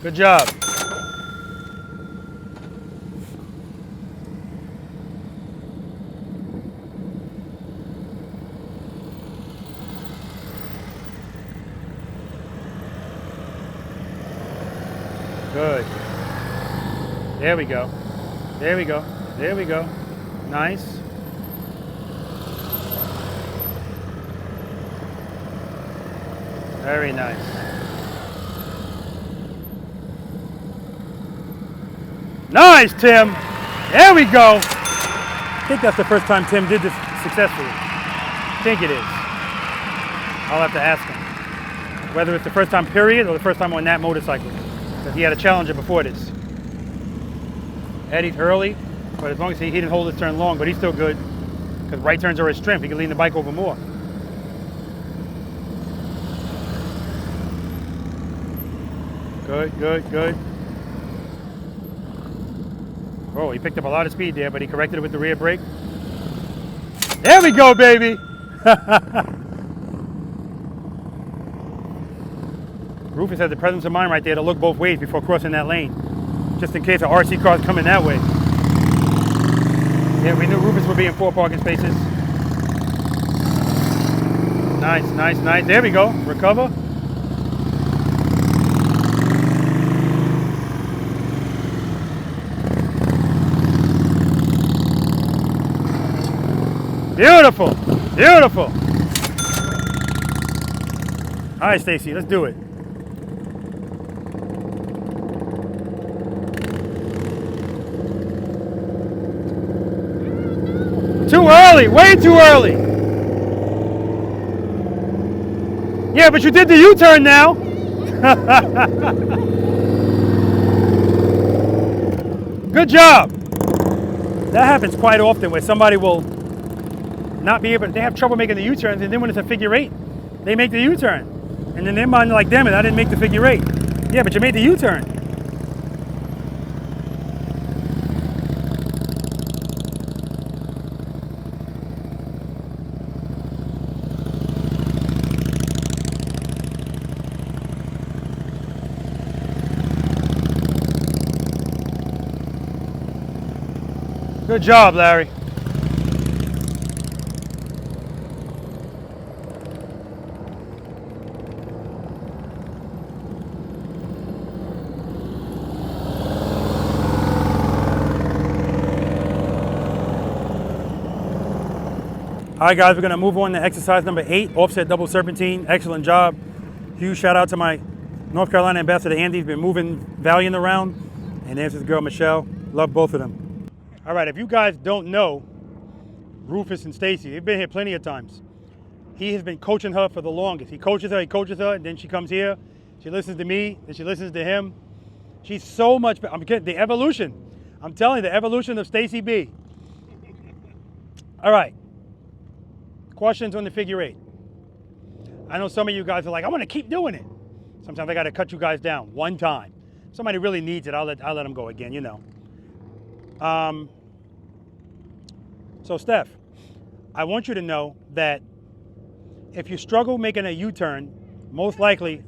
Good job. Good. There we go. There we go. There we go. Nice. Very nice. Nice, Tim. There we go. I think that's the first time Tim did this successfully. I think it is. I'll have to ask him. Whether it's the first time period or the first time on that motorcycle. Because he had a challenger before this. Eddie's early, but as long as he didn't hold his turn long, but he's still good. Because right turns are his strength. He can lean the bike over more. Good, good, good. Oh, he picked up a lot of speed there, but he corrected it with the rear brake. There we go, baby! Rufus had the presence of mind right there to look both ways before crossing that lane, just in case an RC car's coming that way. Yeah, we knew Rufus would be in 4 parking spaces. Nice, nice, nice. There we go. Recover. Beautiful, beautiful. All right, Stacy, let's do it. Too early, way too early. Yeah, but you did the U-turn now. Good job. That happens quite often where somebody will not be able, they have trouble making the U-turns, and then when it's a figure 8, they make the U-turn. And then they're minding like, damn it, I didn't make the figure 8. Yeah, but you made the U-turn. Good job, Larry. All right, guys, we're gonna move on to exercise number 8, offset double serpentine. Excellent job. Huge shout out to my North Carolina ambassador, Andy. He's been moving Valiant around. And there's his girl, Michelle. Love both of them. All right, if you guys don't know Rufus and Stacy, they've been here plenty of times. He has been coaching her for the longest. He coaches her, and then she comes here. She listens to me, then she listens to him. She's so much better. I'm kidding, the evolution. I'm telling you, the evolution of Stacy B. All right. Questions on the figure 8. I know some of you guys are like, I want to keep doing it. Sometimes I got to cut you guys down one time. If somebody really needs it, I'll let them go again, you know. So Steph, I want you to know that if you struggle making a U-turn, most likely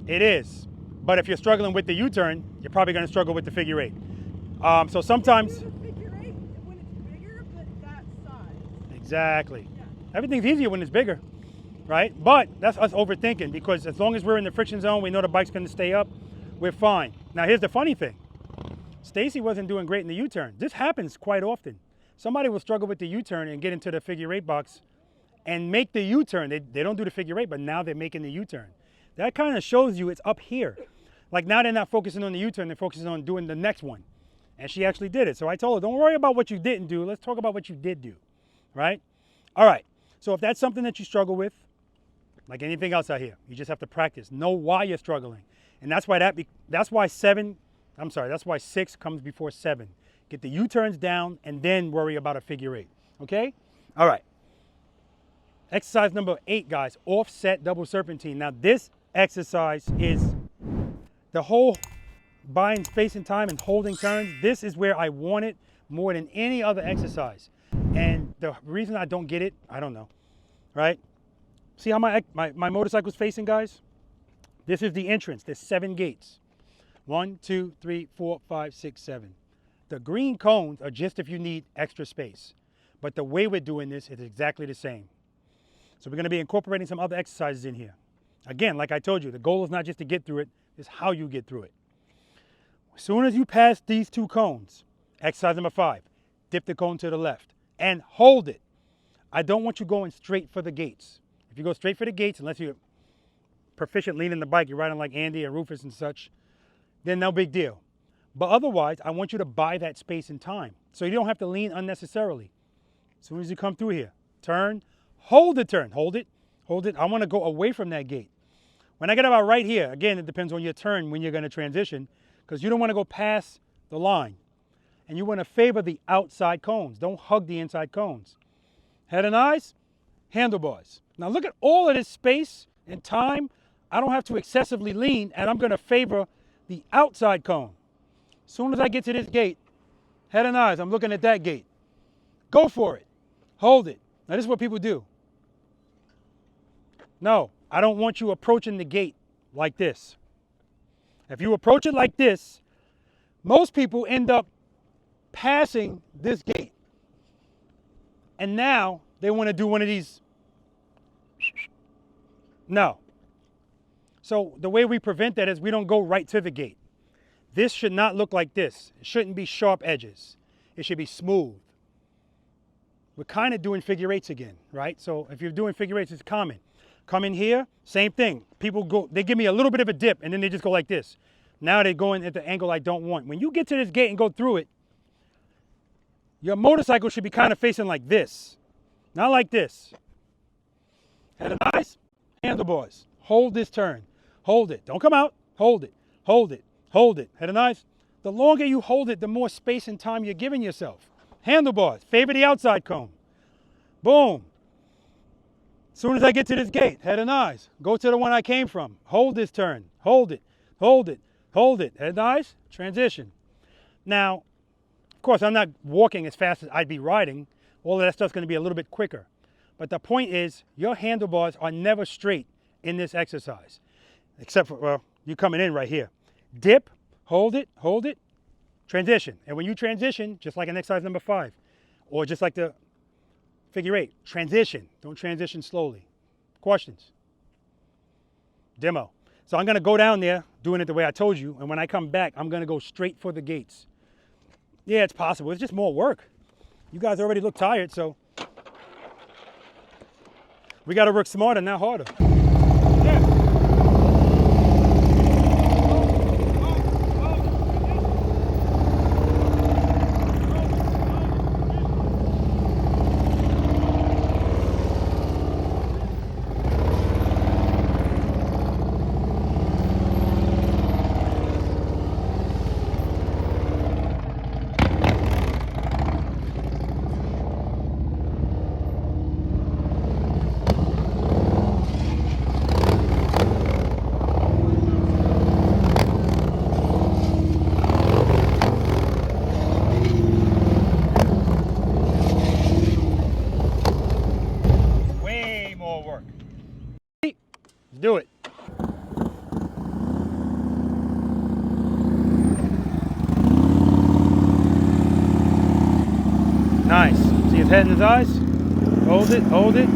It is. But if you're struggling with the U-turn, you're probably going to struggle with the figure eight. So sometimes... Figure eight when it's bigger, but that size. Exactly. Yeah. Everything's easier when it's bigger, right? But that's us overthinking, because as long as we're in the friction zone, we know the bike's going to stay up, we're fine. Now here's the funny thing. Stacy wasn't doing great in the U-turn. This happens quite often. Somebody will struggle with the U-turn and get into the figure eight box and make the U-turn. They don't do the figure eight, but now they're making the U-turn. That kind of shows you it's up here. Like now they're not focusing on the U-turn, they're focusing on doing the next one. And she actually did it. So I told her, don't worry about what you didn't do. Let's talk about what you did do, right? All right. So if that's something that you struggle with, like anything else out here, you just have to practice. Know why you're struggling. And that's why 6 comes before 7. Get the U-turns down and then worry about a figure eight, okay? All right. Exercise number 8, guys, offset double serpentine. Now this exercise is the whole buying space and time and holding turns. This is where I want it more than any other exercise. And the reason I don't get it, I don't know, right? See how my motorcycle's facing, guys? This is the entrance. There's 7 gates. 1, 2, 3, 4, 5, 6, 7. The green cones are just if you need extra space. But the way we're doing this is exactly the same. So we're going to be incorporating some other exercises in here. Again, like I told you, the goal is not just to get through it, it's how you get through it. As soon as you pass these 2 cones, exercise number 5, dip the cone to the left and hold it. I don't want you going straight for the gates. If you go straight for the gates, unless you're proficient leaning the bike, you're riding like Andy and Rufus and such, then no big deal. But otherwise, I want you to buy that space and time so you don't have to lean unnecessarily. As soon as you come through here, turn, hold the turn, hold it, hold it. I want to go away from that gate. When I get about right here, again, it depends on your turn when you're going to transition, because you don't want to go past the line. And you want to favor the outside cones. Don't hug the inside cones. Head and eyes, handlebars. Now look at all of this space and time. I don't have to excessively lean, and I'm going to favor the outside cone. As soon as I get to this gate, head and eyes, I'm looking at that gate. Go for it. Hold it. Now this is what people do. No, I don't want you approaching the gate like this. If you approach it like this, most people end up passing this gate. And now they want to do one of these. No. So the way we prevent that is we don't go right to the gate. This should not look like this. It shouldn't be sharp edges. It should be smooth. We're kind of doing figure eights again, right? So if you're doing figure eights, it's common. Come in here, same thing. People go, they give me a little bit of a dip and then they just go like this. Now they're going at the angle I don't want. When you get to this gate and go through it, your motorcycle should be kind of facing like this, not like this. Head and eyes, handlebars. Hold this turn. Hold it. Don't come out. Hold it. Hold it. Hold it. Head and eyes. The longer you hold it, the more space and time you're giving yourself. Handlebars. Favor the outside cone. Boom. As soon as I get to this gate, head and eyes. Go to the one I came from. Hold this turn. Hold it. Hold it. Hold it. Head and eyes. Transition. Now, of course, I'm not walking as fast as I'd be riding. All of that stuff's going to be a little bit quicker. But the point is, your handlebars are never straight in this exercise. Except for, well, you coming in right here. Dip, hold it, transition. And when you transition, just like in exercise number 5, or just like the figure 8, transition. Don't transition slowly. Questions? Demo. So I'm going to go down there doing it the way I told you, and when I come back, I'm going to go straight for the gates. Yeah, it's possible. It's just more work. You guys already look tired, so we got to work smarter, not harder. Yeah. Do it. Nice. See his head and his eyes? Hold it, hold it.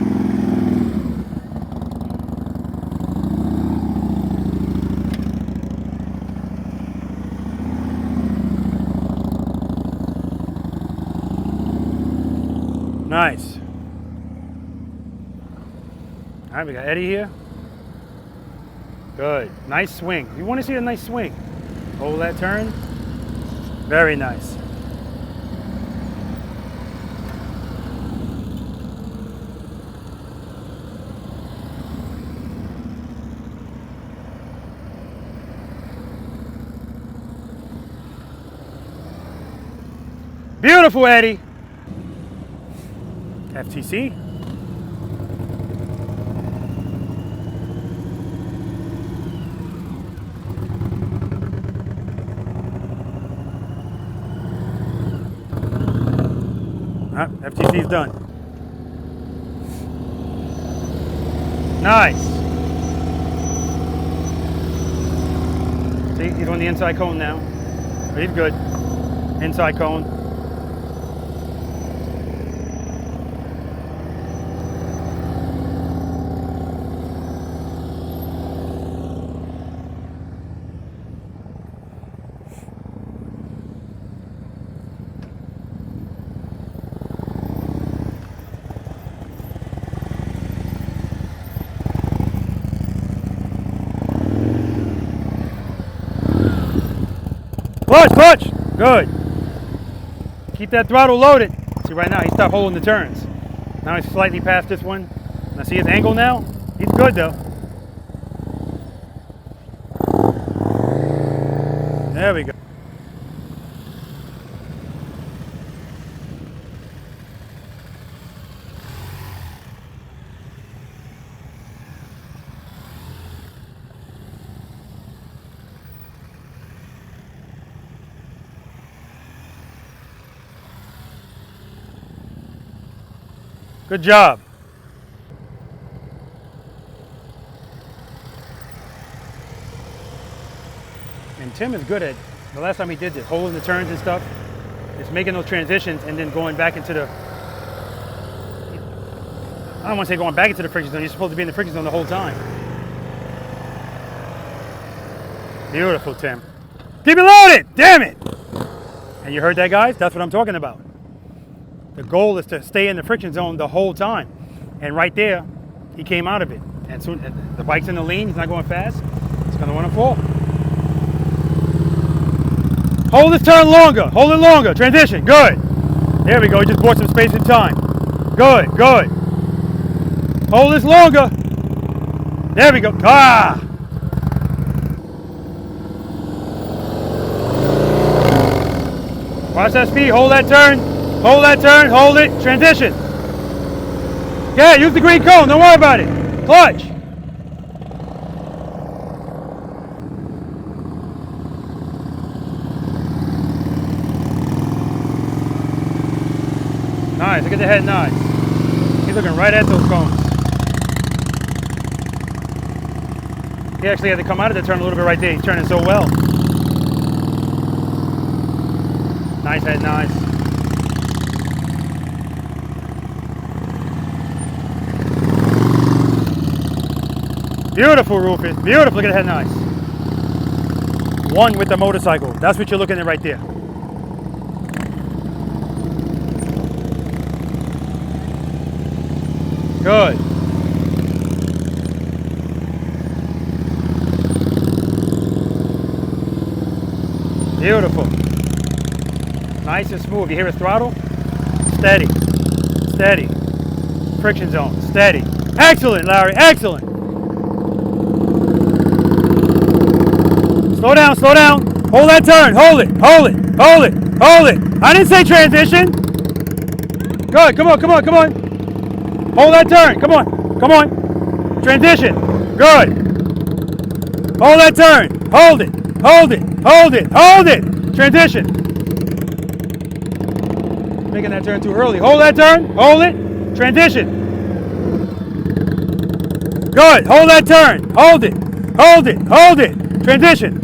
Nice. All right, we got Eddie here. Good. Nice swing. You want to see a nice swing. Hold that turn. Very nice. Beautiful, Eddie. FTC. FTC's done. Nice. See, he's on the inside cone now. He's good. Inside cone. Clutch, clutch, good. Keep that throttle loaded. See right now, he stopped holding the turns. Now he's slightly past this one. Now see his angle now? He's good though. There we go. Good job. And Tim is good at, the last time he did this, holding the turns and stuff, is making those transitions and then going back into the, I don't want to say going back into the friction zone, you're supposed to be in the friction zone the whole time. Beautiful, Tim. Keep it loaded, damn it! And you heard that, guys? That's what I'm talking about. The goal is to stay in the friction zone the whole time. And right there, he came out of it. And soon the bike's in the lean, he's not going fast, it's gonna want to fall. Hold this turn longer, hold it longer, transition, good. There we go, he just bought some space and time. Good, good. Hold this longer. There we go, ah! Watch that speed, hold that turn. Hold that turn, hold it, transition. Yeah, use the green cone, don't worry about it. Clutch. Nice, look at the head, nice. He's looking right at those cones. He actually had to come out of the turn a little bit right there. He's turning so well. Nice head, nice. Beautiful, Rufus. Beautiful. Look at that, nice. One with the motorcycle. That's what you're looking at right there. Good. Beautiful. Nice and smooth. You hear his throttle? Steady. Steady. Friction zone. Steady. Excellent, Larry. Excellent. Slow down, slow down. Hold that turn. Hold it, hold it, hold it, hold it. I didn't say transition. Good, come on, come on, come on. Hold that turn, come on, come on. Transition, good. Hold that turn, hold it, hold it, hold it, hold it. Transition. Making that turn too early. Hold that turn, hold it, transition. Good, hold that turn, hold it, hold it, hold it. Transition.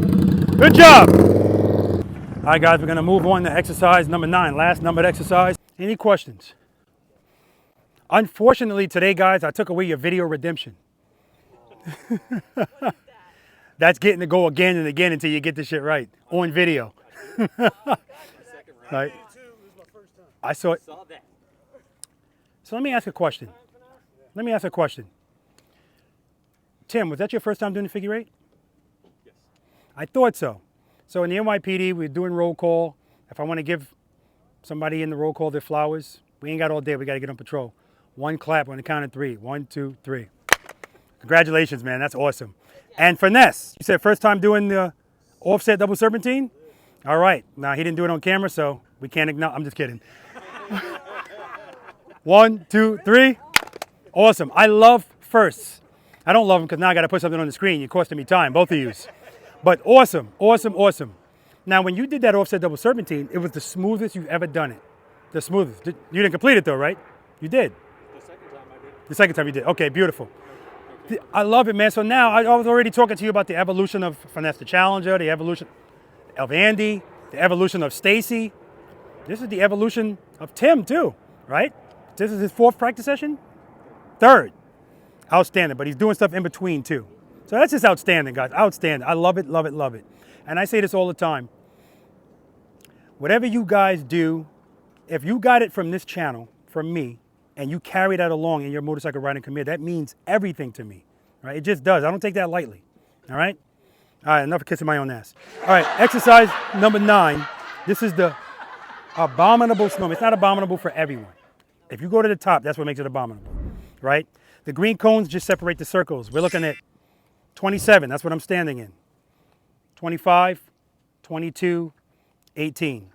Good job. All right, guys, we're going to move on to exercise number 9, last numbered exercise. Any questions? Unfortunately today, guys, I took away your video redemption. That's getting to go again and again until you get this shit right on video. Right? I saw it. So let me ask a question. Tim, was that your first time doing the figure eight? Yes. I thought so. So in the NYPD, we're doing roll call. If I want to give somebody in the roll call their flowers, we ain't got all day. We got to get on patrol. One clap on the count of 3. 1, 2, 3. Congratulations, man. That's awesome. And Finesse, you said first time doing the offset double serpentine? All right. Now, he didn't do it on camera, so we can't acknowledge. I'm just kidding. 1, 2, 3. Awesome. I love firsts. I don't love them because now I got to put something on the screen. You're costing me time, both of you. But awesome, awesome, awesome. Now, when you did that offset double serpentine, it was the smoothest you've ever done it. The smoothest. You didn't complete it, though, right? You did. The second time I did. The second time you did. Okay, beautiful. I love it, man. So now I was already talking to you about the evolution of Finesse the Challenger, the evolution of Andy, the evolution of Stacy. This is the evolution of Tim, too, right? This is his 4th practice session? 3rd. Outstanding, but he's doing stuff in between, too. So that's just outstanding, guys. Outstanding. I love it, love it, love it. And I say this all the time. Whatever you guys do, if you got it from this channel, from me, and you carry that along in your motorcycle riding career, that means everything to me, right? It just does. I don't take that lightly, all right? All right, enough of kissing my own ass. All right, exercise number 9. This is the Abominable Snowman. It's not abominable for everyone. If you go to the top, that's what makes it abominable, right? The green cones just separate the circles. We're looking at 27. That's what I'm standing in. 25, 22, 18.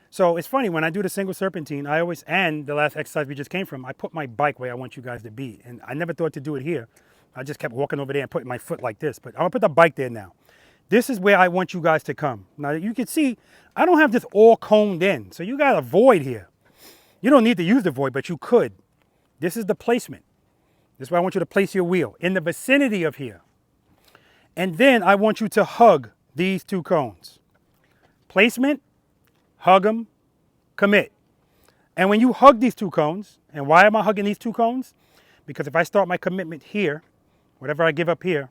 So it's funny, when I do the single serpentine, I always, and the last exercise we just came from, I put my bike where I want you guys to be. And I never thought to do it here. I just kept walking over there and putting my foot like this. But I'm going to put the bike there now. This is where I want you guys to come. Now, you can see, I don't have this all coned in. So you got a void here. You don't need to use the void, but you could. This is the placement. This is where I want you to place your wheel, in the vicinity of here. And then I want you to hug these 2 cones. Placement, hug them, commit. And when you hug these 2 cones, and why am I hugging these 2 cones? Because if I start my commitment here, whatever I give up here,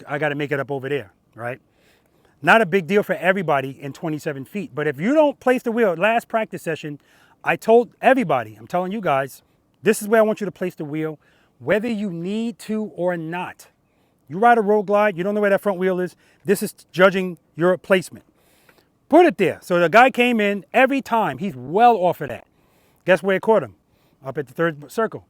I got to make it up over there, right? Not a big deal for everybody in 27 feet. But if you don't place the wheel, last practice session, I told everybody, I'm telling you guys, this is where I want you to place the wheel, whether you need to or not. You ride a road glide, you don't know where that front wheel is. This is judging your placement. Put it there. So the guy came in every time. He's well off of that. Guess where it caught him? Up at the 3rd circle.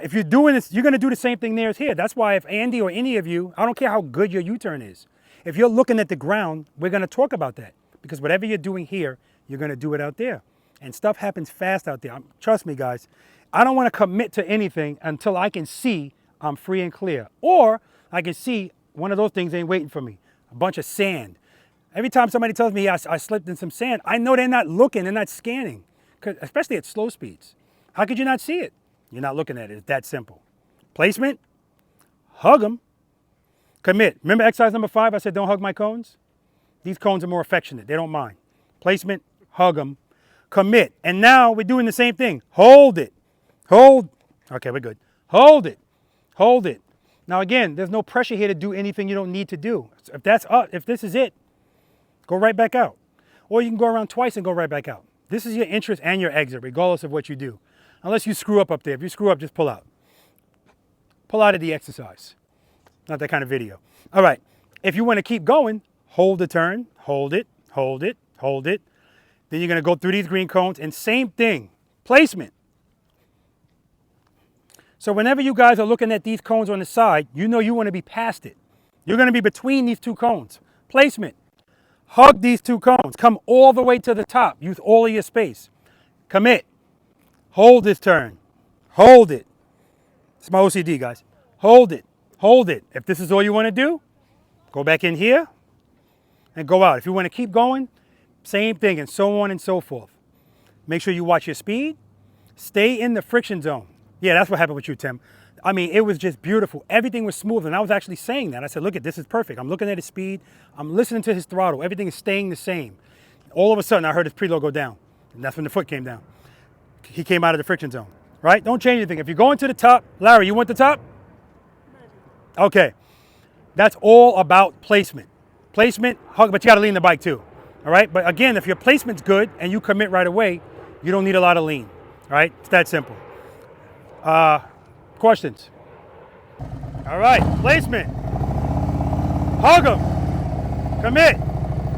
If you're doing this, you're going to do the same thing there as here. That's why if Andy or any of you, I don't care how good your U-turn is. If you're looking at the ground, we're going to talk about that. Because whatever you're doing here, you're going to do it out there. And stuff happens fast out there. Trust me, guys. I don't want to commit to anything until I can see I'm free and clear. Or I can see one of those things ain't waiting for me. A bunch of sand. Every time somebody tells me I slipped in some sand, I know they're not looking, they're not scanning, especially at slow speeds. How could you not see it? You're not looking at it. It's that simple. Placement, hug them, commit. Remember exercise number 5, I said don't hug my cones? These cones are more affectionate. They don't mind. Placement, hug them, commit. And now we're doing the same thing. Hold it. Hold. Okay, we're good. Hold it. Hold it. Now again, there's no pressure here to do anything you don't need to do. If this is it, go right back out. Or you can go around twice and go right back out. This is your entrance and your exit, regardless of what you do. Unless you screw up there. If you screw up, just pull out. Pull out of the exercise. Not that kind of video. All right. If you want to keep going, hold the turn. Hold it. Hold it. Hold it. Then you're going to go through these green cones. And same thing. Placement. So whenever you guys are looking at these cones on the side, you know you want to be past it. You're going to be between these 2 cones. Placement. Hug these 2 cones. Come all the way to the top. Use all of your space. Commit. Hold this turn. Hold it. It's my OCD, guys. Hold it. Hold it. If this is all you want to do, go back in here and go out. If you want to keep going, same thing, and so on and so forth. Make sure you watch your speed. Stay in the friction zone. Yeah, that's what happened with you, Tim. I mean, it was just beautiful. Everything was smooth, and I was actually saying that. I said, look, this is perfect. I'm looking at his speed. I'm listening to his throttle. Everything is staying the same. All of a sudden, I heard his preload go down. And that's when the foot came down. He came out of the friction zone, right? Don't change anything. If you're going to the top, Larry, you want the top? Okay. That's all about placement. Placement, hug, but you got to lean the bike too. All right. But again, if your placement's good and you commit right away, you don't need a lot of lean. All right. It's that simple. Questions? All right. Placement. Hug him. Commit.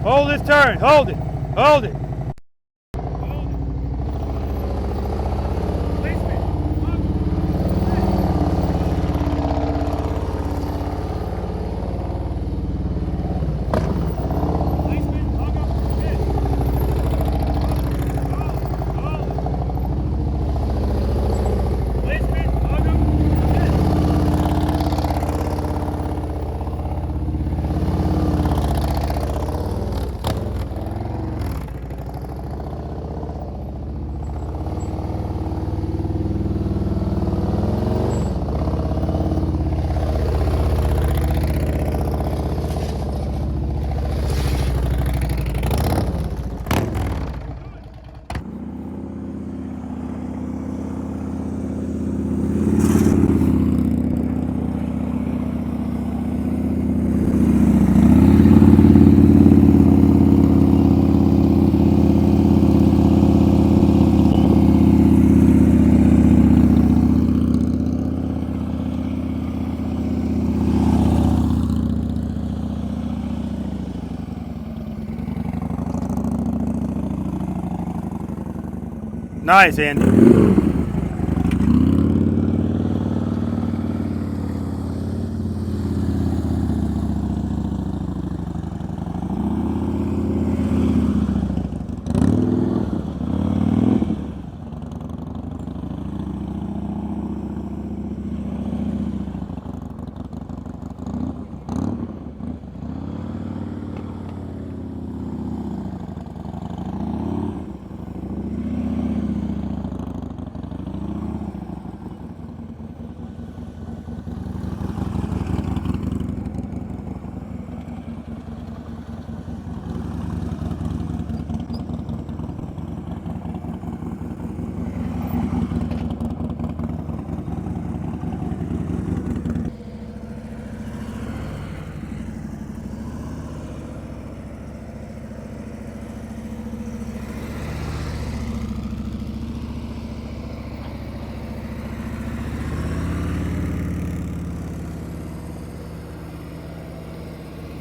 Hold this turn. Hold it. Hold it. Nice, Andy.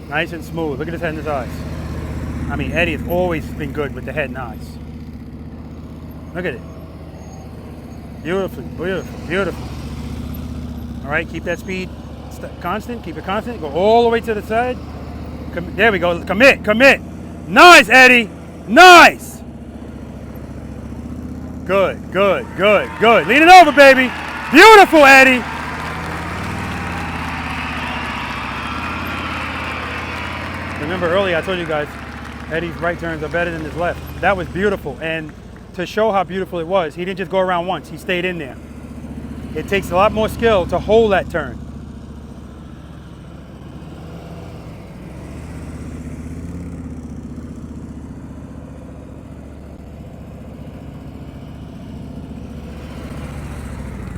Nice and smooth. Look at his head and his eyes. I mean, Eddie has always been good with the head and eyes. Look at it. Beautiful, beautiful, beautiful. All right, keep that speed constant. Keep it constant. Go all the way to the side. There we go. Commit, commit. Nice, Eddie. Nice. Good, good, good, good. Lean it over, baby. Beautiful, Eddie. Remember earlier I told you guys, Eddie's right turns are better than his left. That was beautiful. And to show how beautiful it was, he didn't just go around once, he stayed in there. It takes a lot more skill to hold that turn.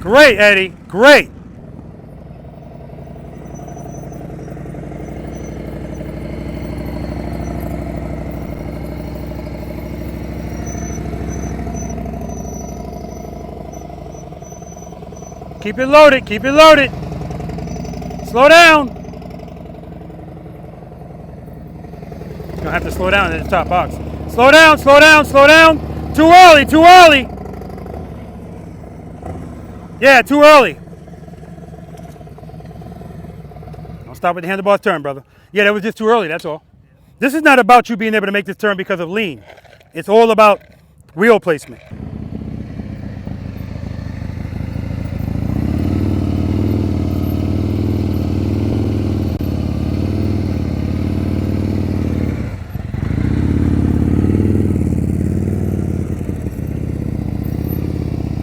Great, Eddie, great. Keep it loaded, keep it loaded. Slow down. You're gonna have to slow down at the top box. Slow down, slow down, slow down. Too early, too early. Yeah, too early. Don't stop with the handlebars turn, brother. Yeah, that was just too early, that's all. This is not about you being able to make this turn because of lean. It's all about wheel placement.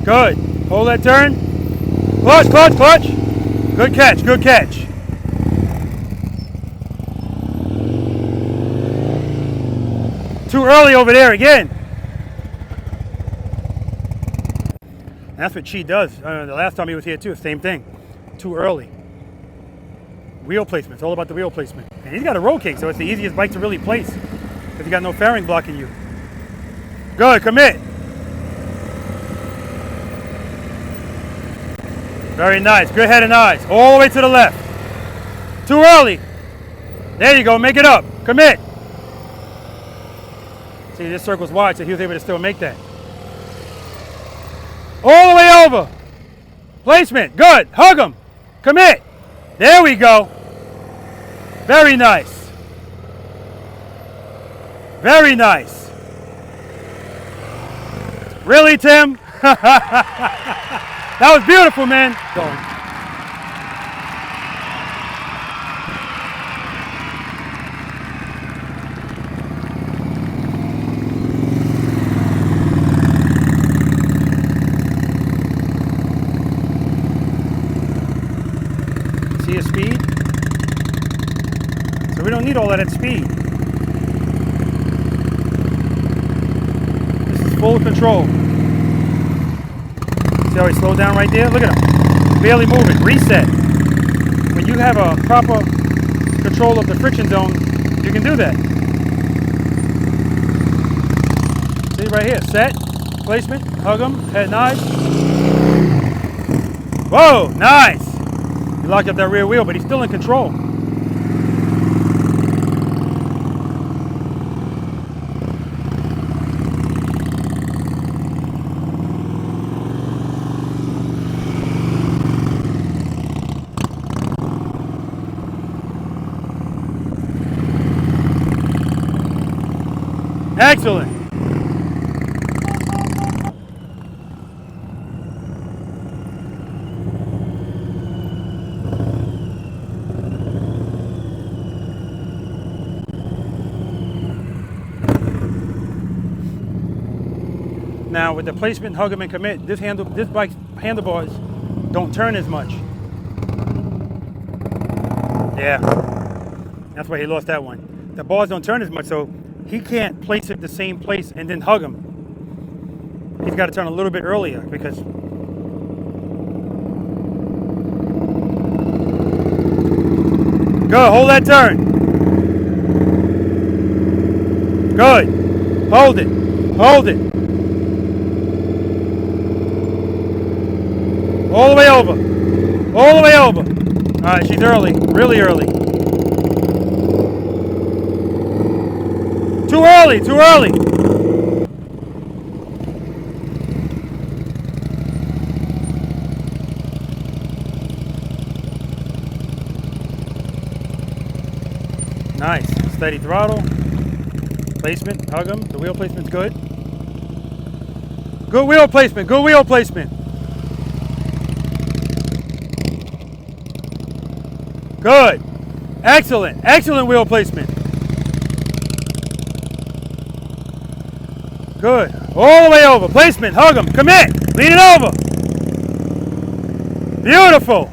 Good. Hold that turn. Clutch, clutch, clutch. Good catch, good catch. Too early over there again. And that's what she does. The last time he was here too, same thing. Too early. Wheel placement. It's all about the wheel placement. And he's got a roll cake, so it's the easiest bike to really place because you got no fairing blocking you. Good, commit. Very nice. Good head and eyes. All the way to the left. Too early. There you go. Make it up. Commit. See, this circle's wide, so he was able to still make that. All the way over. Placement. Good. Hug him. Commit. There we go. Very nice. Very nice. Really, Tim? That was beautiful, man. See his speed? So we don't need all that speed. This is full control. See how he slowed down right there? Look at him. Barely moving. Reset. When you have a proper control of the friction zone, you can do that. See right here. Set. Placement. Hug him. Head and eyes. Whoa. Nice. He locked up that rear wheel, but he's still in control. Excellent. Now with the placement, hug 'em and commit, this bike's handlebars don't turn as much. Yeah, that's why he lost that one. The bars don't turn as much, so he can't place it the same place and then hug him. He's got to turn a little bit earlier because good, hold that turn. Good. Hold it. Hold it. All the way over. All the way over. All right, she's early. Really early. Too early. Too early. Nice. Steady throttle. Placement. Hug him. The wheel placement's good. Good wheel placement. Good wheel placement. Good. Excellent. Excellent wheel placement. Good. All the way over. Placement. Hug him. Commit. Lean it over. Beautiful.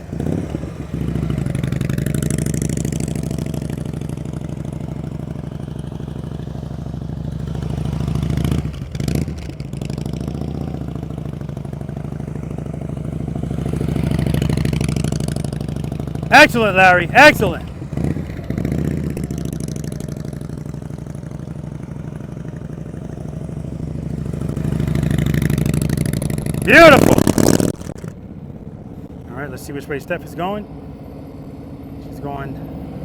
Excellent, Larry. Excellent. Beautiful. All right, let's see which way Steph is going. She's going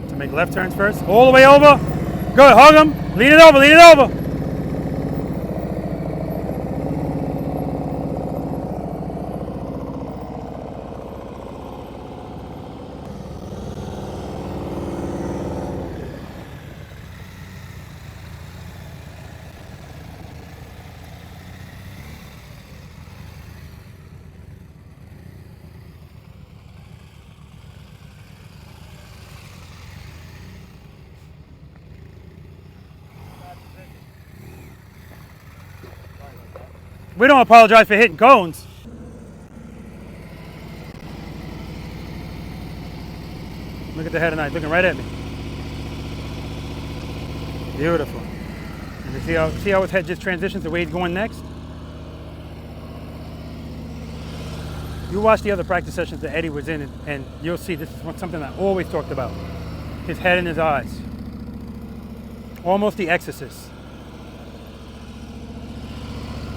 to make left turns first. All the way over. Good. Hug him. Lean it over. Lean it over. We don't apologize for hitting cones. Look at the head of night, looking right at me. Beautiful. And you see how his head just transitions to where he's going next? You watch the other practice sessions that Eddie was in, and you'll see this is something I always talked about. His head and his eyes. Almost the Exorcist.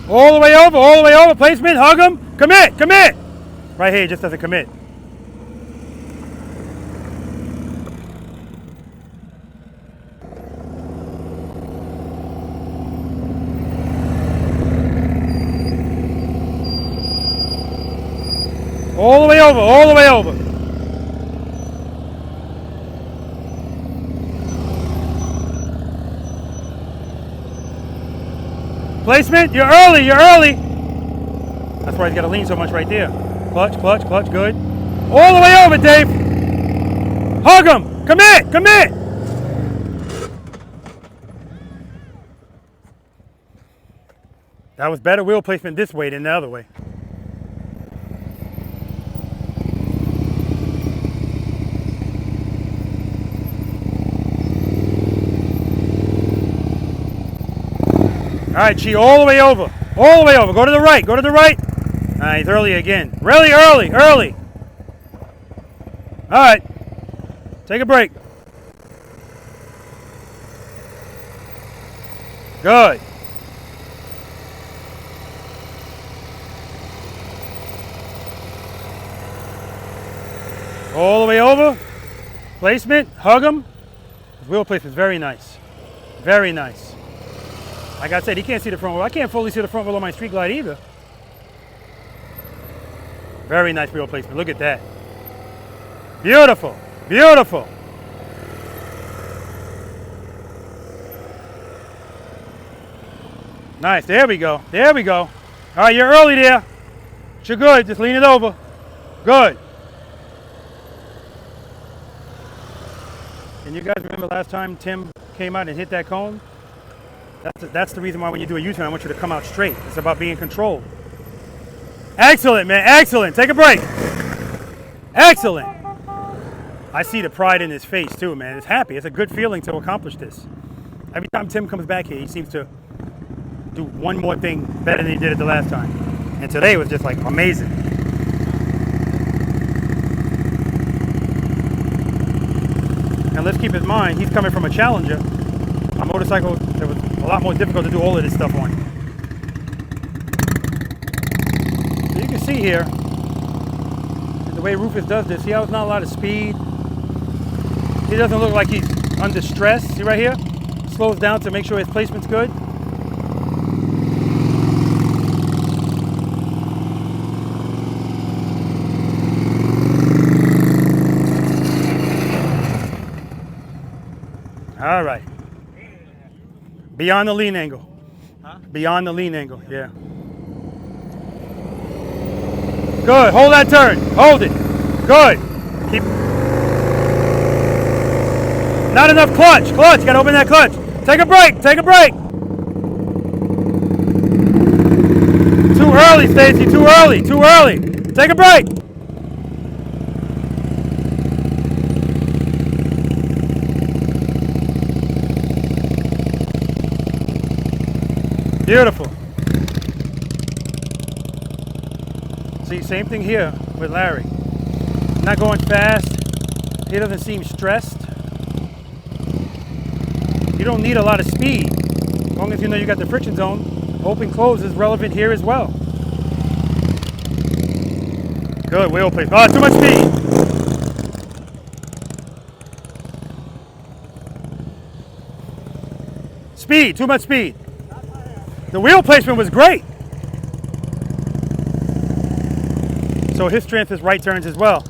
All the way over, placement, hug him, commit, commit. Right here, he just doesn't commit. All the way over, all the way over. Placement, you're early, you're early. That's why he's got to lean so much right there. Clutch, clutch, clutch, good. All the way over, Dave. Hug him, commit, commit. That was better wheel placement this way than the other way. All right, Chi, all the way over. All the way over. Go to the right. Go to the right. All right, he's early again. Really early, early. All right. Take a break. Good. All the way over. Placement. Hug him. His wheel placement is very nice. Very nice. Like I said, he can't see the front wheel. I can't fully see the front wheel on my Street Glide either. Very nice wheel placement. Look at that. Beautiful. Beautiful. Nice. There we go. There we go. All right, you're early there. You're good. Just lean it over. Good. And you guys remember last time Tim came out and hit that cone? That's the reason why when you do a U-turn, I want you to come out straight. It's about being controlled. Excellent, man. Excellent. Take a break. Excellent. I see the pride in his face, too, man. It's happy. It's a good feeling to accomplish this. Every time Tim comes back here, he seems to do one more thing better than he did it the last time. And today was just, like, amazing. And let's keep in mind, he's coming from a Challenger, a motorcycle that was a lot more difficult to do all of this stuff on. So you can see here, the way Rufus does this, see how it's not a lot of speed? He doesn't look like he's under stress. See right here? Slows down to make sure his placement's good. All right. Beyond the lean angle. Huh? Beyond the lean angle, yeah. Good, hold that turn, hold it. Good. Keep. Not enough clutch, clutch, gotta open that clutch. Take a break, take a break. Too early, Stacy, too early, too early. Take a break. Beautiful. See, same thing here with Larry. Not going fast. He doesn't seem stressed. You don't need a lot of speed. As long as you know you got the friction zone. Open, close is relevant here as well. Good, wheel placement. Oh, too much speed. Speed, too much speed. The wheel placement was great. So his strength is right turns as well.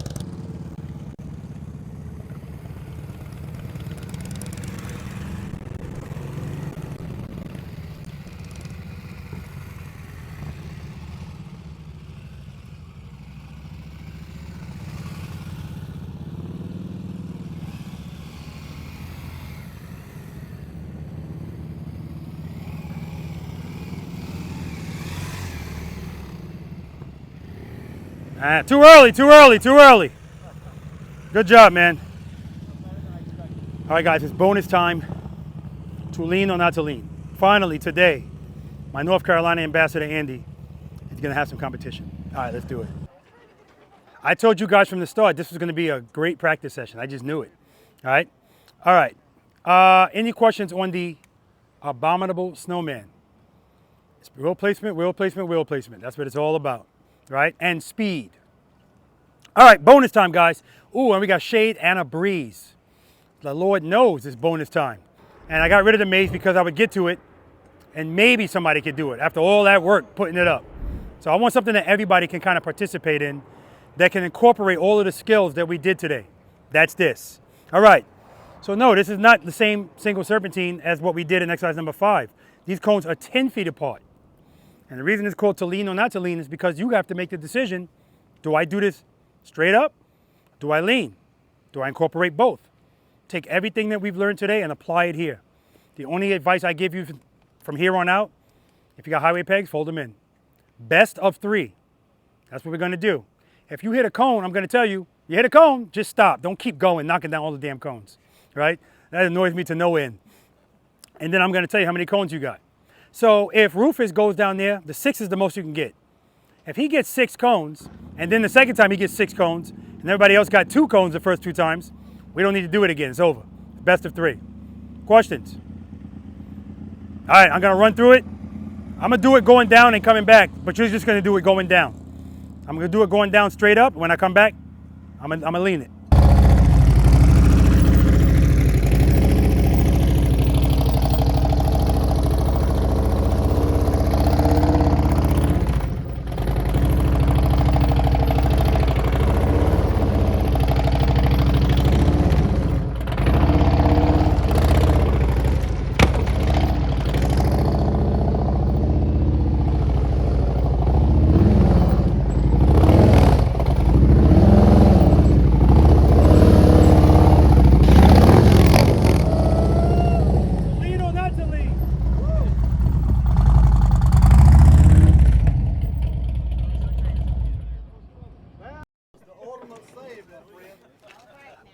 Too early, too early, too early. Good job, man. All right, guys, it's bonus time. To lean or not to lean. Finally, today, my North Carolina ambassador, Andy, is going to have some competition. All right, let's do it. I told you guys from the start this was going to be a great practice session. I just knew it. All right? All right. Any questions on the Abominable Snowman? It's wheel placement, wheel placement, wheel placement. That's what it's all about, right? And speed. All right, bonus time, guys. Ooh, and we got shade and a breeze. The Lord knows it's bonus time. And I got rid of the maze because I would get to it and maybe somebody could do it after all that work putting it up. So I want something that everybody can kind of participate in that can incorporate all of the skills that we did today. That's this. All right. So no, this is not the same single serpentine as what we did in exercise number 5. These cones are 10 feet apart. And the reason it's called to lean or not to lean is because you have to make the decision, do I do this straight up? Do I lean? Do I incorporate both? Take everything that we've learned today and apply it here. The only advice I give you from here on out, if you got highway pegs, fold them in. Best of 3. That's what we're going to do. If you hit a cone, I'm going to tell you, you hit a cone, just stop. Don't keep going, knocking down all the damn cones, right? That annoys me to no end. And then I'm going to tell you how many cones you got. So if Rufus goes down there, the 6 is the most you can get. If he gets 6 cones, and then the second time he gets 6 cones, and everybody else got 2 cones the first 2 times, we don't need to do it again. It's over. Best of 3. Questions? All right, I'm going to run through it. I'm going to do it going down and coming back, but you're just going to do it going down. I'm going to do it going down straight up. When I come back, I'm going to lean it.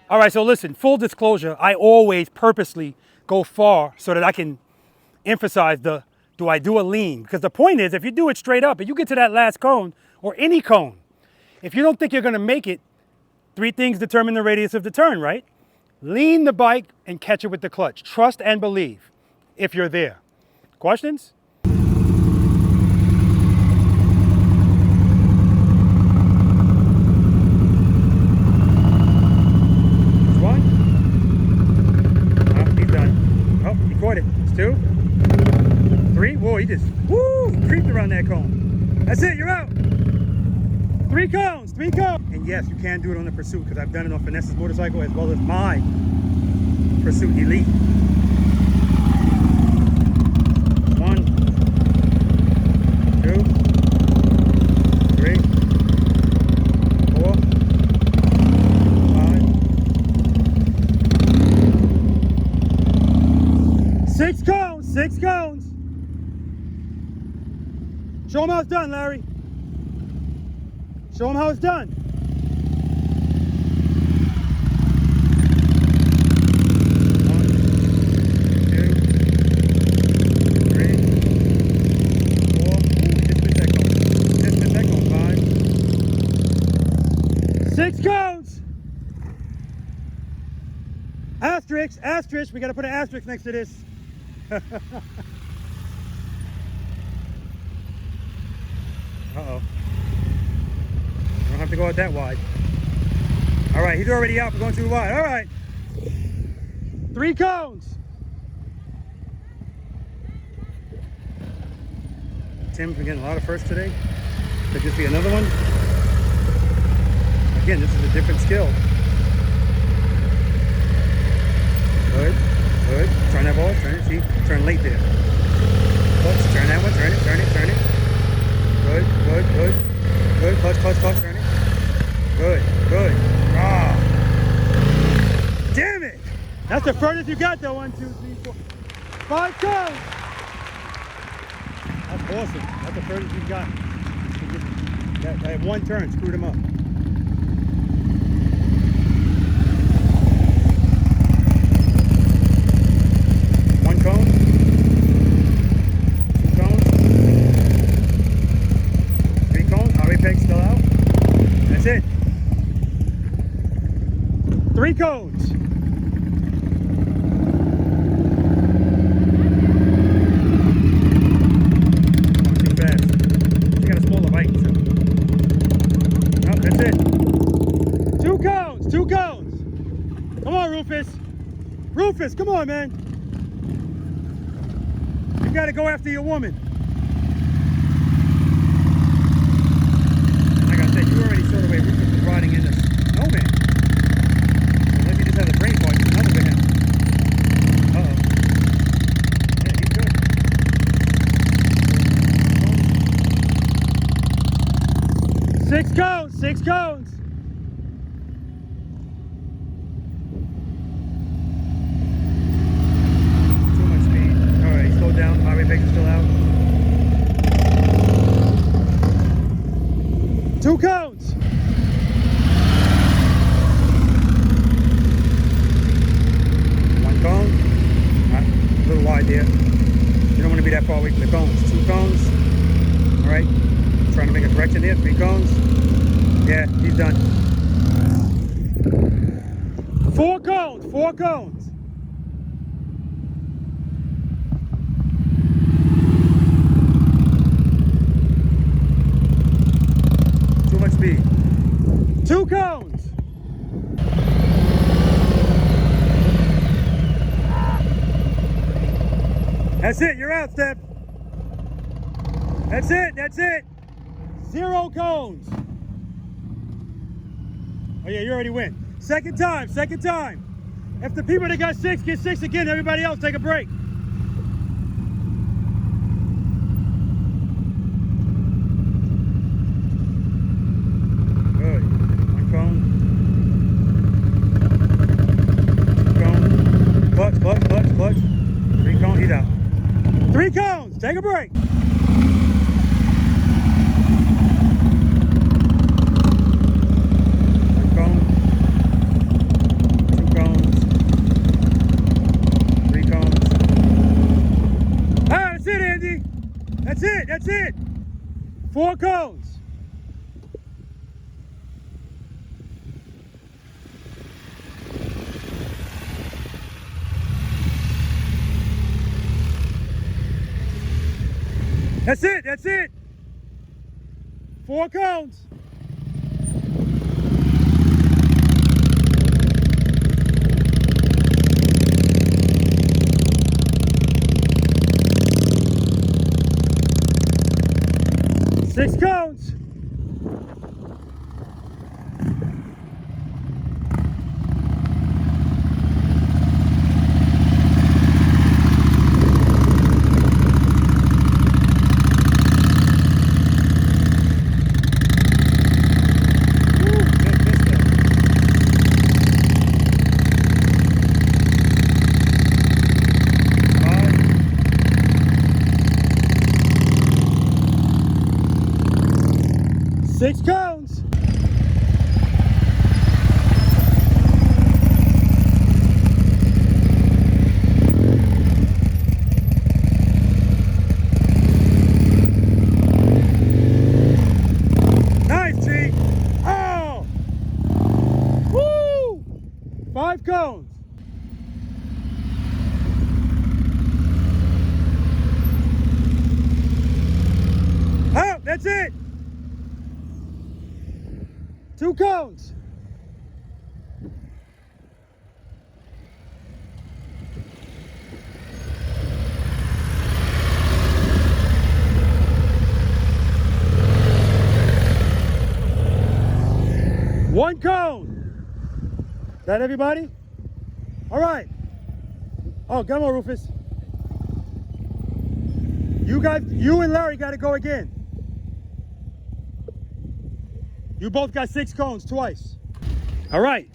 All right, so listen, full disclosure, I always purposely go far so that I can emphasize do I do a lean? Because the point is, if you do it straight up and you get to that last cone or any cone, if you don't think you're going to make it, 3 things determine the radius of the turn, right? Lean the bike and catch it with the clutch. Trust and believe if you're there. Questions? It's 2, 3. Whoa, he just creeped around that cone. That's it, you're out. 3 cones, 3 cones. And yes, you can do it on the Pursuit because I've done it on Finesse's motorcycle as well as my Pursuit Elite. 1, 2, 3, 4, 5, 6 cones, 6 cones. Show them how it's done, Larry. Show them how it's done. Asterisk, asterisk, we got to put an asterisk next to this. Uh-oh. You don't have to go out that wide. All right, he's already out for going too wide. All right. 3 cones. Tim's been getting a lot of firsts today. Could this be another one? Again, this is a different skill. Good, good. Turn that ball, turn it, see? Turn late there. Clutch, turn that one, turn it, turn it, turn it. Good, good, good. Good, clutch, clutch, clutch, turn it. Good, good. Ah. Damn it! That's the furthest you got though. 1, 2, 3, 4, 5 cones! That's awesome. That's the furthest you got. That 1 turn screwed him up. Cone, 2 cones, 3 cones, highway peg still out. That's it. cones. Too fast. She got a smaller bike, so. Oh, that's it. 2 cones, 2 cones. Come on, Rufus. Rufus, come on, man. You gotta go after your woman. Like I said, you already saw the way Rufus was riding in the Snowman. Unless he just has a brain fart, you another with him. Uh-oh. Yeah, he's good. 6 cones, 6 cones. Too much speed. All right, slow down. Highway brakes are still out. 2 cones. One cone. A little wide there. You don't want to be that far away from the cones. 2 cones. All right. Trying to make a correction there. 3 cones. Yeah, he's done. 4 cones. 4 cones. Too much speed. 2 cones. That's it. You're out, Steph. That's it. That's it. 0 cones. Oh yeah, you already win. Second time, second time. If the people that got 6 get 6 again, everybody else take a break. Good. 1 cone. 2 cone. Clutch, clutch, clutch, clutch. 3 cone, he's out. 3 cones, take a break. That's it, that's it. 4 cones. That's it, that's it. 4 cones. Six cones. Six cones. Nice, G. Oh! Woo! 5 cones. Oh, that's it. 2 cones. One cone. Is that everybody? All right. Oh, come on, Rufus. You and Larry got to go again. You both got 6 cones twice. All right.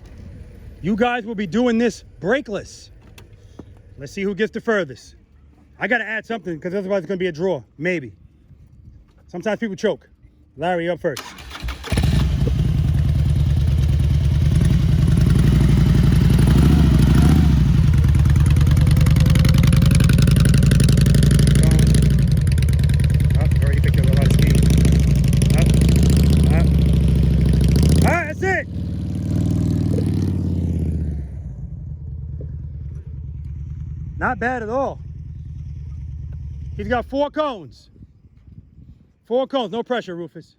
You guys will be doing this brakeless. Let's see who gets the furthest. I got to add something because otherwise it's going to be a draw. Maybe. Sometimes people choke. Larry, you're up first. Not bad at all. He's got 4 cones. 4 cones, no pressure, Rufus.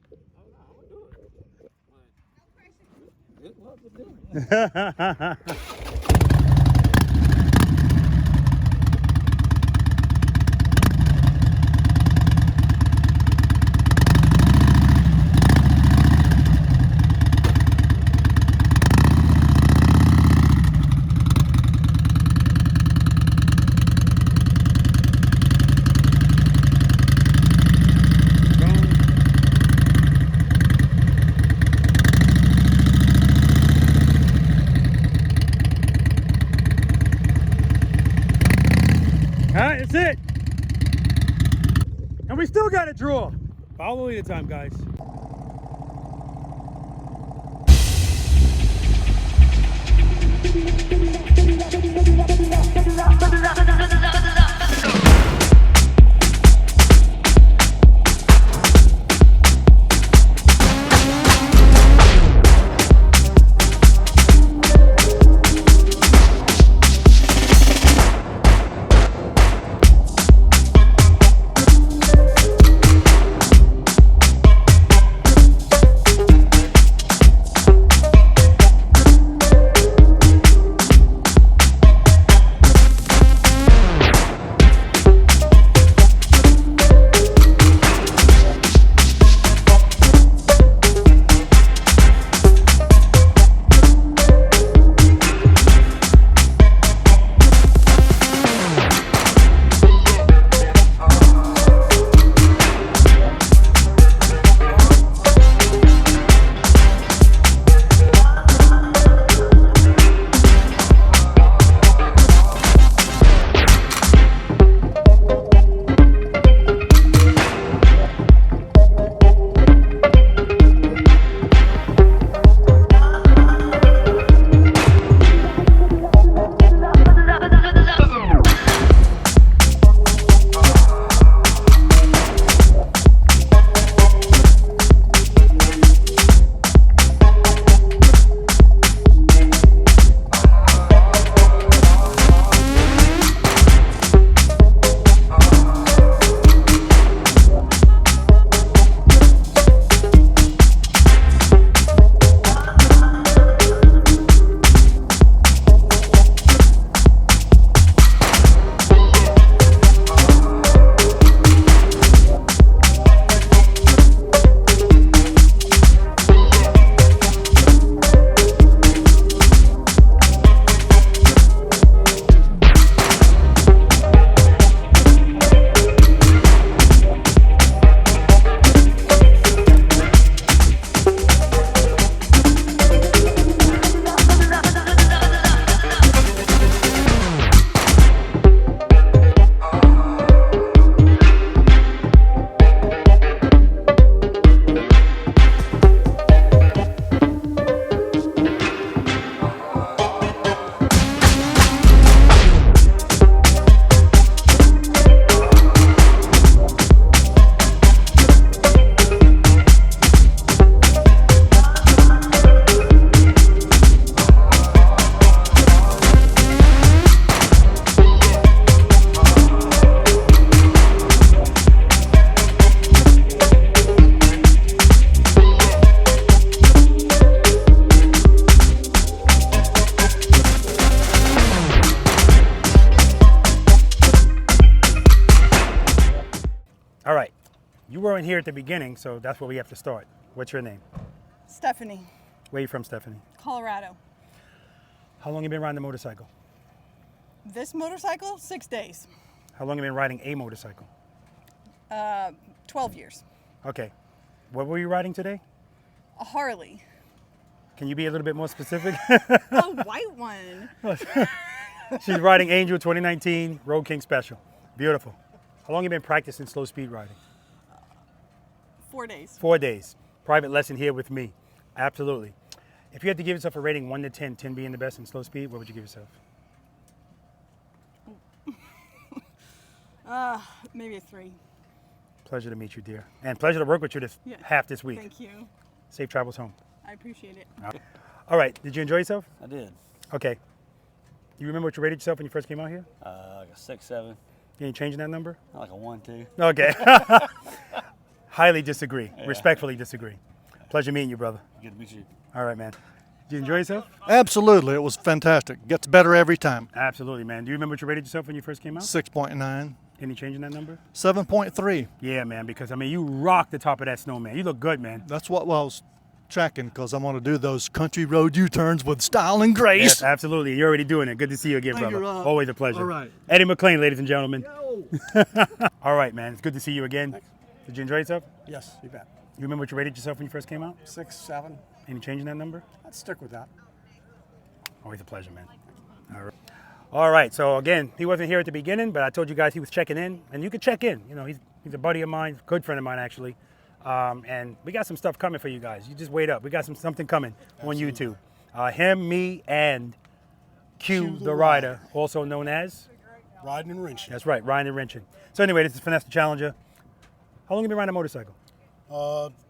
Alright, that's it. And we still got a draw. Follow me the time, guys. All right, you weren't here at the beginning, so that's where we have to start. What's your name? Stephanie. Where are you from, Stephanie? Colorado. How long have you been riding the motorcycle? This motorcycle, 6 days. How long have you been riding a motorcycle? 12 years. Okay. What were you riding today? A Harley. Can you be a little bit more specific? A white one. She's riding Angel 2019 Road King Special. Beautiful. How long have you been practicing slow speed riding? 4 days. 4 days. Private lesson here with me. Absolutely. If you had to give yourself a rating 1 to 10, 10 being the best in slow speed, what would you give yourself? Maybe a 3. Pleasure to meet you, dear. And pleasure to work with you half this week. Thank you. Safe travels home. I appreciate it. All right. Did you enjoy yourself? I did. Okay. You remember what you rated yourself when you first came out here? Like a 6, 7. You ain't changing that number? Like a 1, 2. Okay. Highly disagree. Yeah. Respectfully disagree. Pleasure meeting you, brother. Good to meet you. All right, man. Did you enjoy yourself? Absolutely. It was fantastic. Gets better every time. Absolutely, man. Do you remember what you rated yourself when you first came out? 6.9. Any change in that number? 7.3. Yeah, man, because, I mean, you rocked the top of that Snowman. You look good, man. That's what I was tracking, because I'm going to do those country road U-turns with style and grace. Yes, absolutely. You're already doing it. Good to see you again, Thank brother. you, Rob. Always a pleasure. All right. Eddie McLean, ladies and gentlemen. All right, man. It's good to see you again. Thanks. Did you enjoy yourself? Yes, you bet. You remember what you rated yourself when you first came out? 6, 7. Any change in that number? I'd stick with that. Always a pleasure, man. All right. All right. So again, he wasn't here at the beginning, but I told you guys he was checking in, and you could check in. You know, he's a buddy of mine, good friend of mine actually, and we got some stuff coming for you guys. You just wait up. We got something coming on YouTube. Him, me, and Q the Rider, also known as Riding and wrenching. That's right, riding and wrenching. So anyway, this is Finesse the Challenger. How long have you been riding a motorcycle?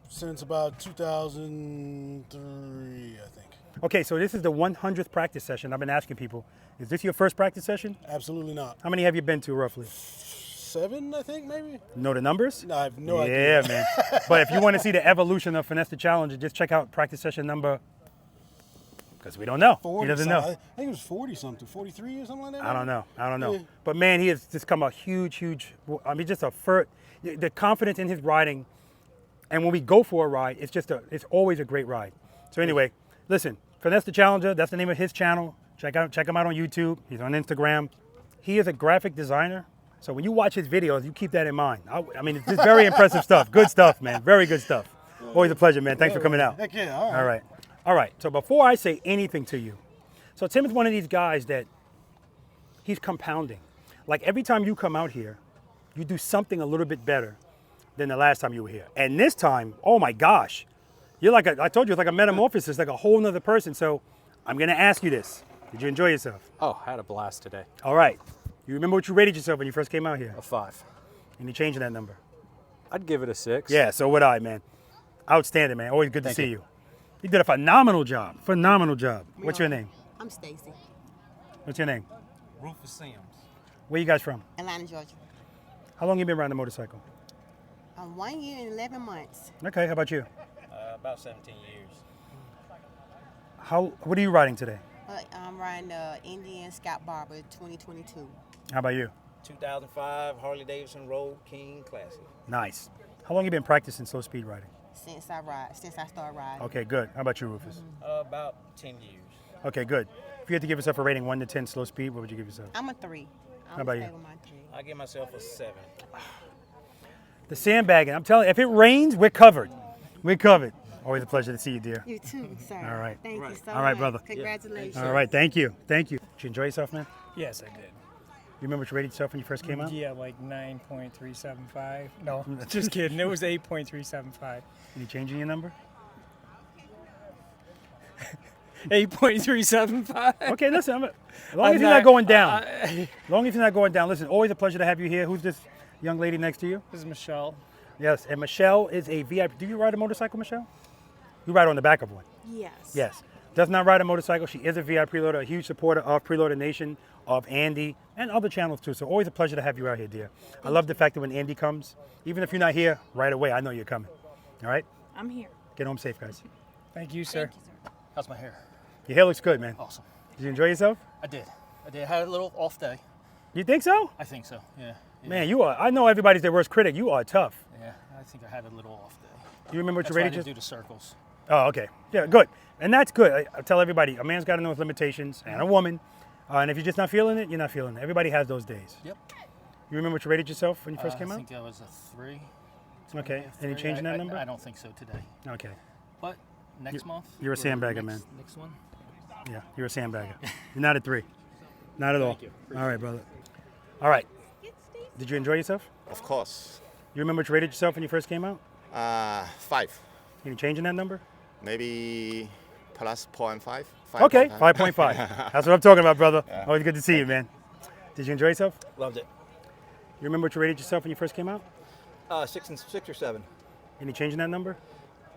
Since about 2003, I think. Okay, so this is the 100th practice session. I've been asking people, is this your first practice session? Absolutely not. How many have you been to roughly? 7, I think, maybe. Know the numbers? No, I have no idea. Yeah, man. But if you want to see the evolution of Finesse the Challenger, just check out practice session number, because we don't know. 40 He doesn't something. know. I think it was 40 something, 43 or something like that. I don't know. I don't know. Yeah. But man, he has just come a huge, I mean, just the confidence in his riding. And when we go for a ride, it's always a great ride. So anyway, listen, Finesse the Challenger, that's the name of his channel. Check him out on YouTube. He's on Instagram. He is a graphic designer. So when you watch his videos, you keep that in mind. I mean, it's just very impressive stuff. Good stuff, man. Very good stuff. Always a pleasure, man. Thanks for coming out. Heck yeah, all right. All right. All right. So before I say anything to you, so Tim is one of these guys that he's compounding. Like every time you come out here, you do something a little bit better than the last time you were here. And this time, oh my gosh, you're like I told you, it's like a metamorphosis, like a whole nother person. So I'm going to ask you this. Did you enjoy yourself? Oh, I had a blast today. All right. You remember what you rated yourself when you first came out here? A 5. Any change in that number? I'd give it a 6. Yeah, so would I, man. Outstanding, man. Always good to see you. You did a phenomenal job. Phenomenal job. What's your name? I'm Stacy. What's your name? Rufus Sims. Where you guys from? Atlanta, Georgia. How long you been riding a motorcycle? 1 year and 11 months. Okay, how about you? About 17 years. What are you riding today? I'm riding the Indian Scout Barber 2022. How about you? 2005 Harley Davidson Road King Classic. Nice. How long you been practicing slow speed riding? Since I started riding. Okay, good. How about you, Rufus? About 10 years. Okay, good. If you had to give yourself a rating 1 to 10 slow speed, what would you give yourself? I'm a 3. How about you? I give myself a 7. The sandbagging. I'm telling you, if it rains, we're covered. We're covered. Always a pleasure to see you, dear. You too, sir. All right. Thank you so much. All right, brother. Congratulations. All right, thank you. Thank you. Did you enjoy yourself, man? Yes, I did. You remember what you rated yourself when you first came out? Yeah, like 9.375. No, just kidding. It was 8.375. Any change in your number? 8.375. Okay, listen. As long as you're not going down. As long as you're not going down. Listen, always a pleasure to have you here. Who's this young lady next to you? This is Michelle. Yes, and Michelle is a VIP. Do you ride a motorcycle, Michelle? You ride on the back of one. Yes. Yes. Does not ride a motorcycle. She is a V.I.Preloader, a huge supporter of Preloader Nation, of Andy, and other channels too. So always a pleasure to have you out here, dear. I love the fact that when Andy comes, even if you're not here right away, I know you're coming. All right? I'm here. Get home safe, guys. Thank you, sir. How's my hair? Your hair looks good, man. Awesome. Did you enjoy yourself? I did. I had a little off day. You think so? I think so, yeah. Man, you are. I know everybody's their worst critic. You are tough. Yeah, I think I had a little off day. You remember what That's you why I rated? didn't do the circles. Oh, okay. Yeah, good. And that's good. I tell everybody, a man's got to know his limitations, and a woman. And if you're just not feeling it, you're not feeling it. Everybody has those days. Yep. You remember what you rated yourself when you first came I out? think I was a 3. Okay. Any change in that number? I don't think so today. Okay. But next month? You're a sandbagger, next, man. Next one? Yeah, you're a sandbagger. You're not a 3. Not at all. Thank you. All right, brother. All right. Did you enjoy yourself? Of course. You remember what you rated yourself when you first came out? 5. Any change in that number? Maybe plus 0.5. Okay, 5.5. That's what I'm talking about, brother. Yeah. Always good to see you, man. Did you enjoy yourself? Loved it. You remember what you rated yourself when you first came out? 6 or 7. Any change in that number?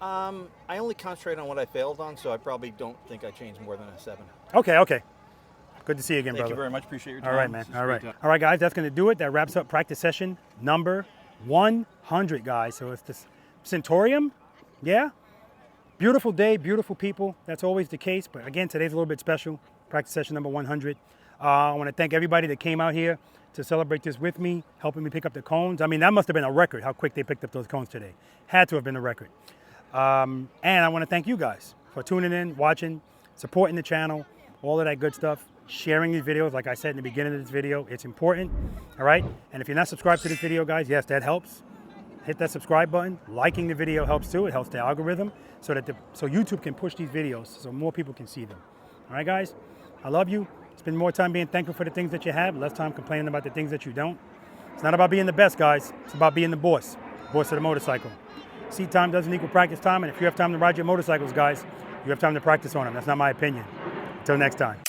I only concentrate on what I failed on, so I probably don't think I changed more than a 7. Okay, okay. Good to see you again, brother. Thank you very much. Appreciate your time. All right, man. This is All great right. time. All right, guys. That's going to do it. That wraps up practice session number 100, guys. So it's this Centurium. Yeah. Beautiful day, beautiful people. That's always the case. But again, today's a little bit special. Practice session number 100. I want to thank everybody that came out here to celebrate this with me, helping me pick up the cones. I mean, that must have been a record, how quick they picked up those cones today. Had to have been a record. And I want to thank you guys for tuning in, watching, supporting the channel, all of that good stuff, sharing these videos. Like I said in the beginning of this video, it's important, all right? And if you're not subscribed to this video, guys, yes, that helps. Hit that subscribe button. Liking the video helps too. It helps the algorithm so that so YouTube can push these videos so more people can see them. All right, guys? I love you. Spend more time being thankful for the things that you have, less time complaining about the things that you don't. It's not about being the best, guys. It's about being the boss of the motorcycle. Seat time doesn't equal practice time, and if you have time to ride your motorcycles, guys, you have time to practice on them. That's not my opinion. Until next time.